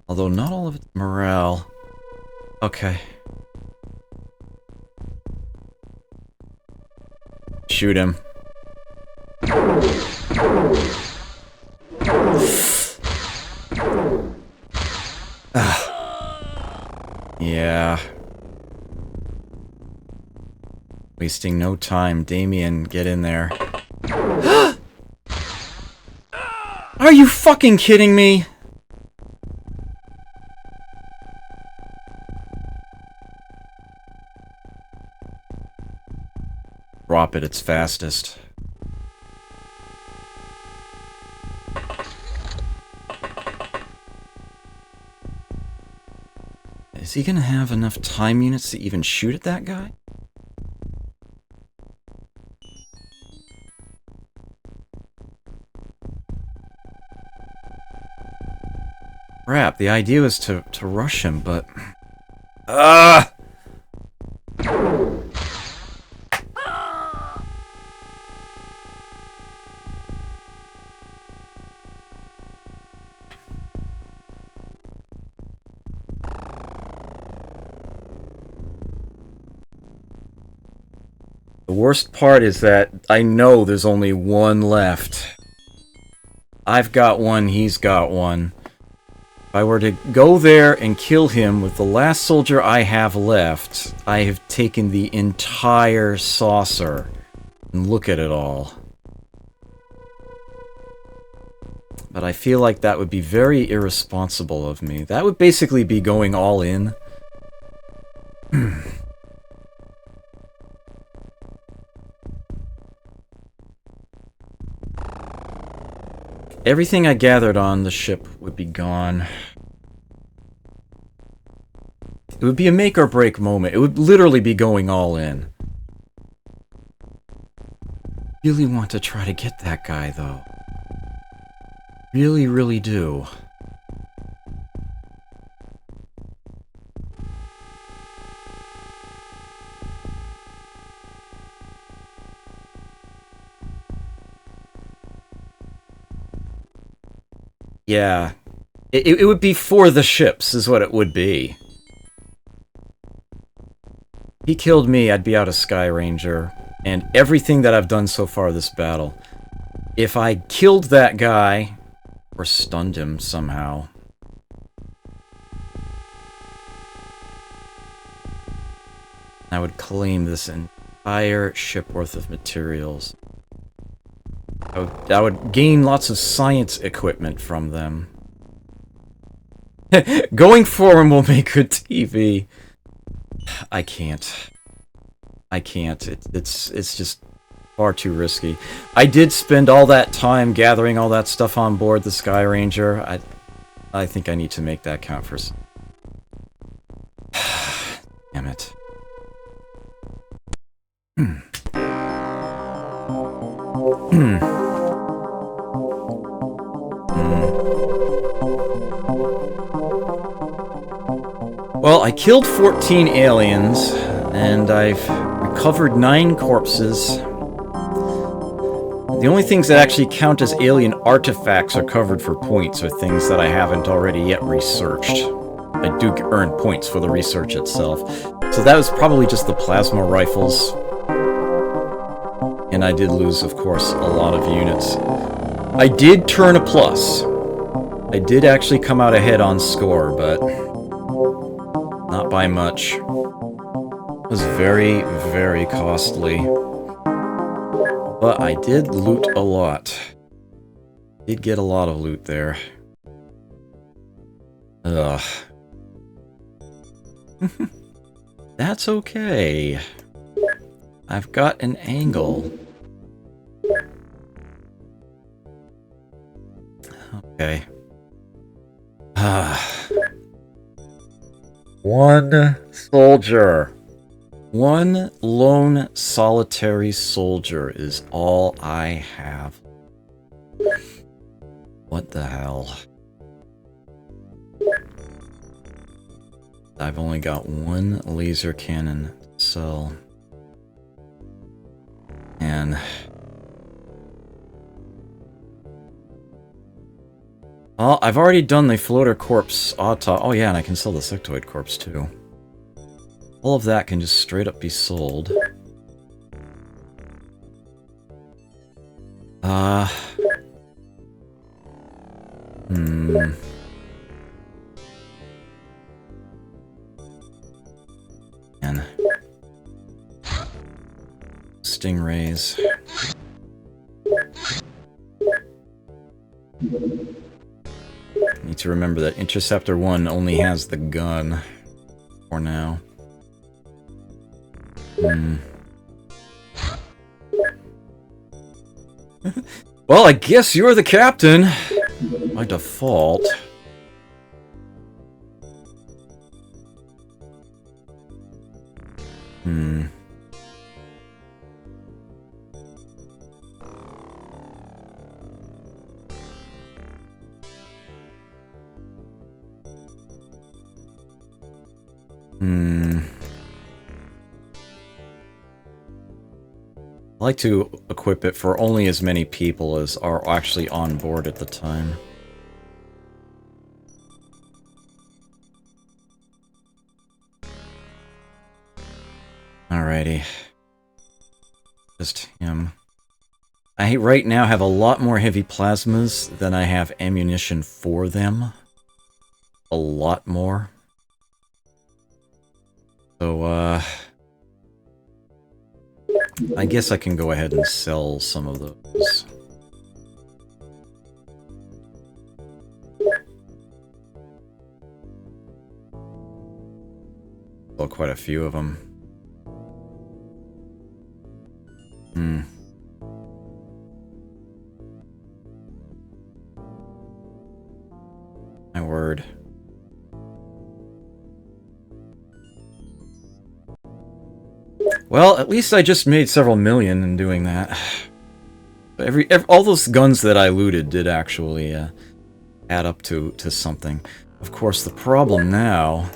[SPEAKER 1] Although not all of its morale. Okay. Shoot him. Yeah. Wasting no time. Damien, get in there. Are you fucking kidding me? Drop it, it's fastest. Is he gonna have enough time units to even shoot at that guy? Crap, the idea was to rush him, but... The worst part is that I know there's only one left. I've got one, he's got one. If I were to go there and kill him with the last soldier I have left, I have taken the entire saucer. And look at it all. But I feel like that would be very irresponsible of me. That would basically be going all in. Everything I gathered on the ship would be gone. It would be a make or break moment. It would literally be going all in. Really want to try to get that guy, though. Really, really do. Yeah. It would be for the ships, is what it would be. He killed me, I'd be out of Sky Ranger. And everything that I've done so far this battle. If I killed that guy, or stunned him somehow... I would claim this entire ship worth of materials. I would gain lots of science equipment from them. Going for him will make good TV. I can't. I can't. It's just far too risky. I did spend all that time gathering all that stuff on board the Sky Ranger. I think I need to make that count for some... Damn it. Well, I killed 14 aliens, and I've recovered 9 corpses. The only things that actually count as alien artifacts are covered for points, or things that I haven't already yet researched. I do earn points for the research itself. So that was probably just the plasma rifles. And I did lose, of course, a lot of units. I did turn a plus. I did actually come out ahead on score, but not by much. It was very, very costly. But I did loot a lot. Did get a lot of loot there. Ugh. That's okay. I've got an angle. Okay. One soldier. One lone solitary soldier is all I have. What the hell? I've only got one laser cannon to sell. And... well, I've already done the floater corpse auto. Oh yeah, and I can sell the sectoid corpse too. All of that can just straight up be sold. And stingrays. Need to remember that Interceptor 1 only has the gun for now. Well, I guess you're the captain by default. I like to equip it for only as many people as are actually on board at the time. Alrighty. Just him. I right now have a lot more heavy plasmas than I have ammunition for them. A lot more. So, I guess I can go ahead and sell some of those. Well, quite a few of them. My word. Well, at least I just made several million in doing that. All those guns that I looted did actually add up to something. Of course, the problem now...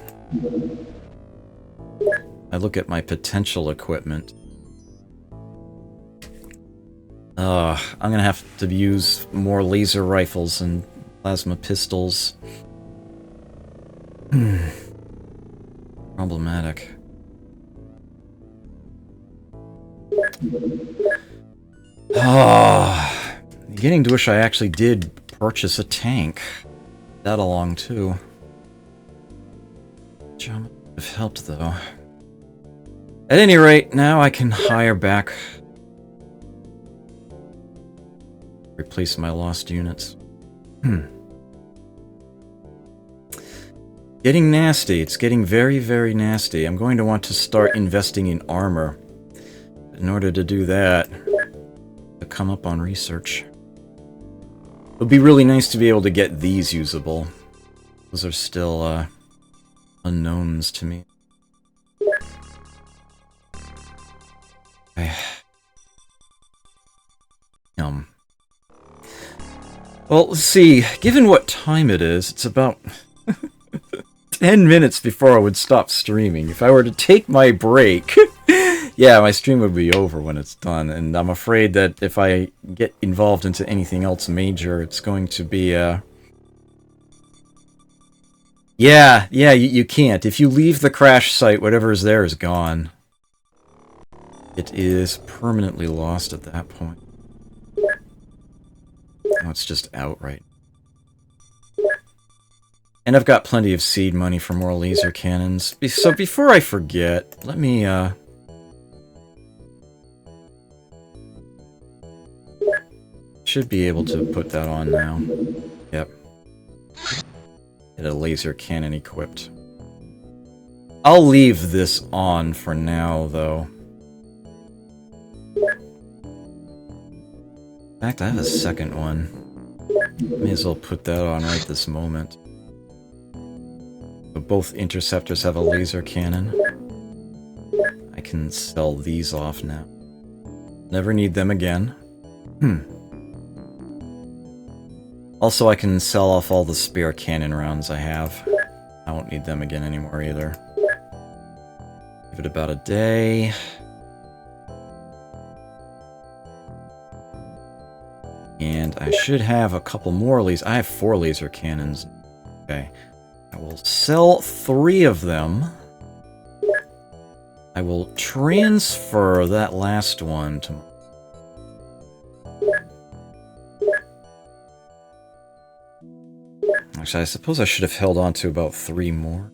[SPEAKER 1] I look at my potential equipment. I'm gonna have to use more laser rifles and plasma pistols. Problematic. Beginning to wish I actually did purchase a tank. That along too. Jump would have helped though. At any rate, now I can hire back. Replace my lost units. Getting nasty. It's getting very, very nasty. I'm going to want to start investing in armor. In order to do that, to come up on research. It would be really nice to be able to get these usable. Those are still unknowns to me. Well, let's see. Given what time it is, it's about 10 minutes before I would stop streaming. If I were to take my break, yeah, my stream would be over when it's done. And I'm afraid that if I get involved into anything else major, it's going to be Yeah, you can't. If you leave the crash site, whatever is there is gone. It is permanently lost at that point. Oh, it's just out right now. And I've got plenty of seed money for more laser cannons. So before I forget, let me, should be able to put that on now. Yep. Get a laser cannon equipped. I'll leave this on for now, though. In fact, I have a second one. May as well put that on right this moment. So both interceptors have a laser cannon. I can sell these off now. Never need them again. Also, I can sell off all the spare cannon rounds I have. I won't need them again anymore either. Give it about a day. And I should have a couple more lasers. I have 4 laser cannons. Okay. I will sell 3 of them. I will transfer that last one to... Actually, I suppose I should have held on to about 3 more.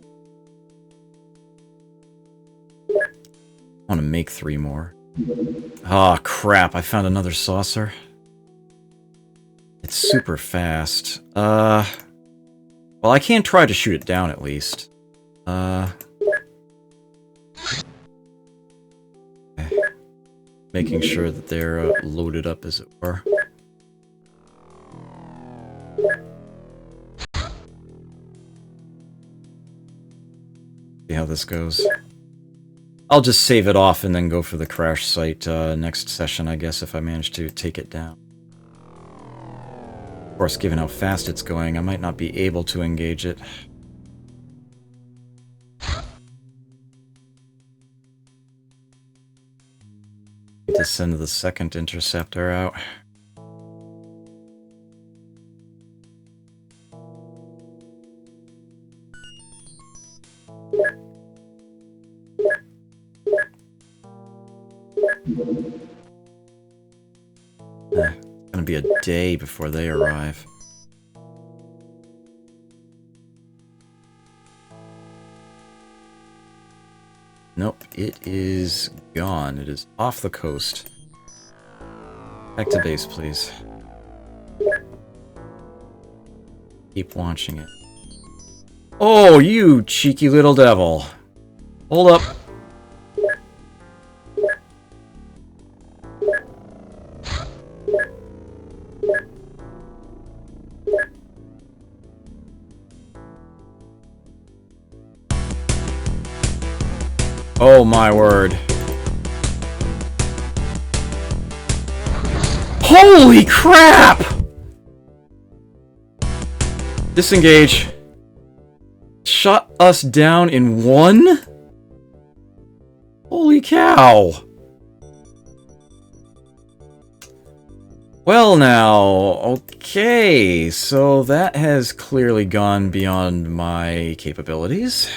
[SPEAKER 1] I want to make 3 more. Ah, crap. I found another saucer. It's super fast. Well, I can try to shoot it down at least. Okay. Making sure that they're loaded up, as it were. See how this goes. I'll just save it off and then go for the crash site next session, I guess, if I manage to take it down. Of course, given how fast it's going, I might not be able to engage it. Need to send the second interceptor out. It's gonna be a day before they arrive. Nope, it is gone. It is off the coast. Back to base, please. Keep watching it. Oh, you cheeky little devil. Hold up. Oh my word. Holy crap! Disengage. Shot us down in 1? Holy cow. Well now, okay, so that has clearly gone beyond my capabilities.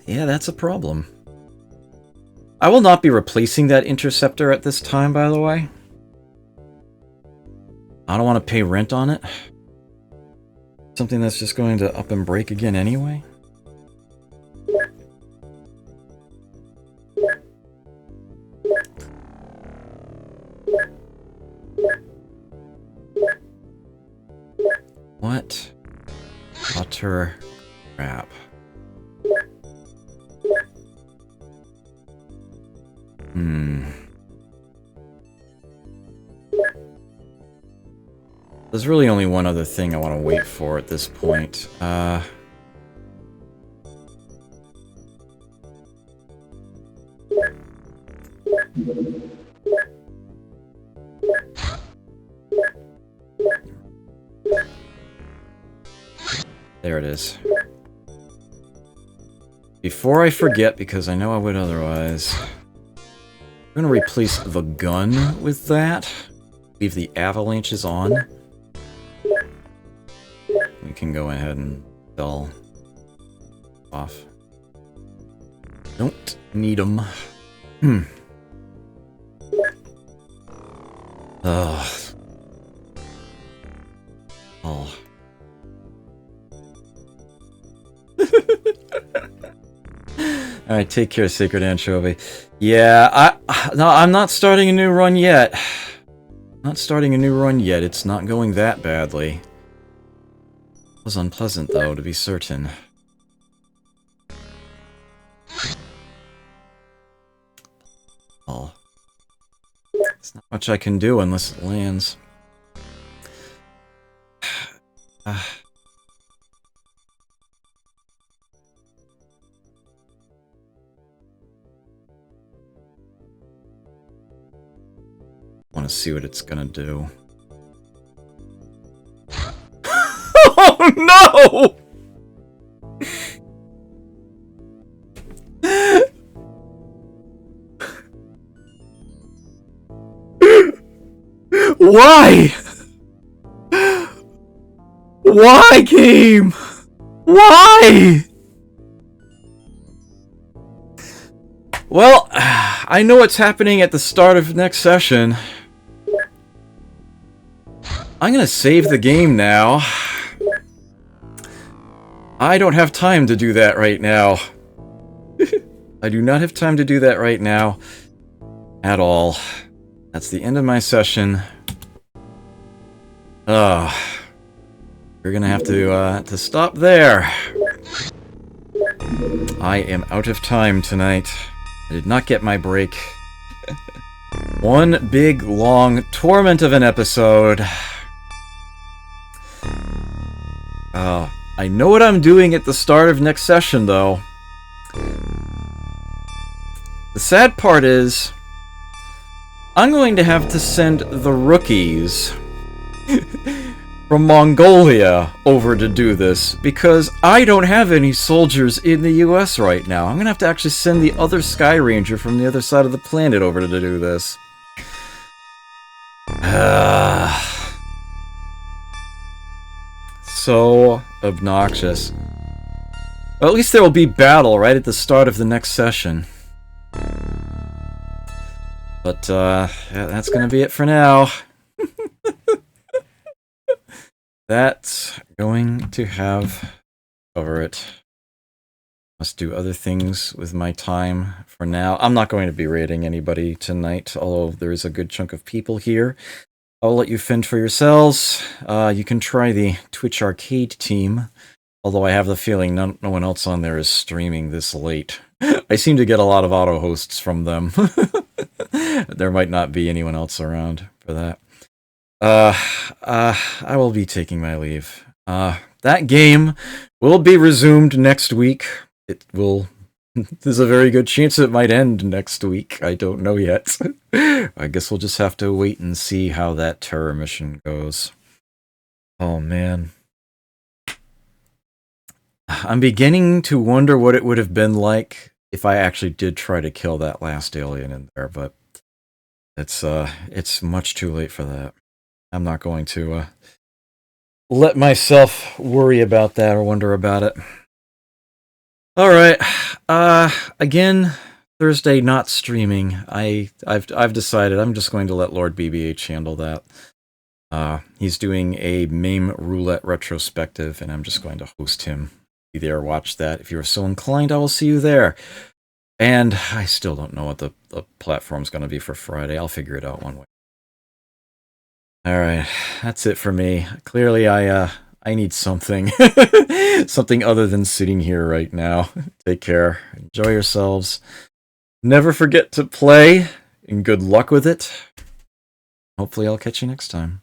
[SPEAKER 1] Yeah, that's a problem. I will not be replacing that interceptor at this time, by the way. I don't want to pay rent on it. Something that's just going to up and break again anyway. What? Utter crap. There's really only one other thing I want to wait for at this point. There it is. Before I forget, because I know I would otherwise, I'm going to replace the gun with that. leave the avalanches on. We can go ahead and sell off. Don't need them. Ugh. Oh. Alright, take care, Sacred Anchovy. Yeah, no, I'm not starting a new run yet. Not starting a new run yet. It's not going that badly. It was unpleasant, though, to be certain. Oh. There's not much I can do unless it lands. Want to see what it's gonna do. Oh no! Why? Why, game? Why? Well, I know what's happening at the start of next session. I'm gonna save the game now. I don't have time to do that right now. I do not have time to do that right now. At all. That's the end of my session. We're gonna have to stop there. I am out of time tonight. I did not get my break. One big, long torment of an episode. I know what I'm doing at the start of next session, though. The sad part is, I'm going to have to send the rookies from Mongolia over to do this, because I don't have any soldiers in the US right now. I'm gonna have to actually send the other Sky Ranger from the other side of the planet over to do this. So obnoxious. Well, at least there will be battle right at the start of the next session. But, yeah, that's gonna be it for now. That's going to have cover it. Must do other things with my time for now. I'm not going to be raiding anybody tonight, although there is a good chunk of people here. I'll let you fend for yourselves. You can try the Twitch Arcade team, although I have the feeling no one else on there is streaming this late. I seem to get a lot of auto hosts from them. There might not be anyone else around for that. I will be taking my leave. That game will be resumed next week. It will... There's a very good chance it might end next week. I don't know yet. I guess we'll just have to wait and see how that terror mission goes. Oh, man. I'm beginning to wonder what it would have been like if I actually did try to kill that last alien in there, but it's much too late for that. I'm not going to let myself worry about that or wonder about it. Alright, again, Thursday not streaming. I've decided I'm just going to let Lord BBH handle that. He's doing a MAME roulette retrospective, and I'm just going to host him. Be there, watch that. If you're so inclined, I will see you there. And I still don't know what the platform's going to be for Friday. I'll figure it out one way. Alright, that's it for me. Clearly, I need something. Something other than sitting here right now. Take care. Enjoy yourselves. Never forget to play, and good luck with it. Hopefully I'll catch you next time.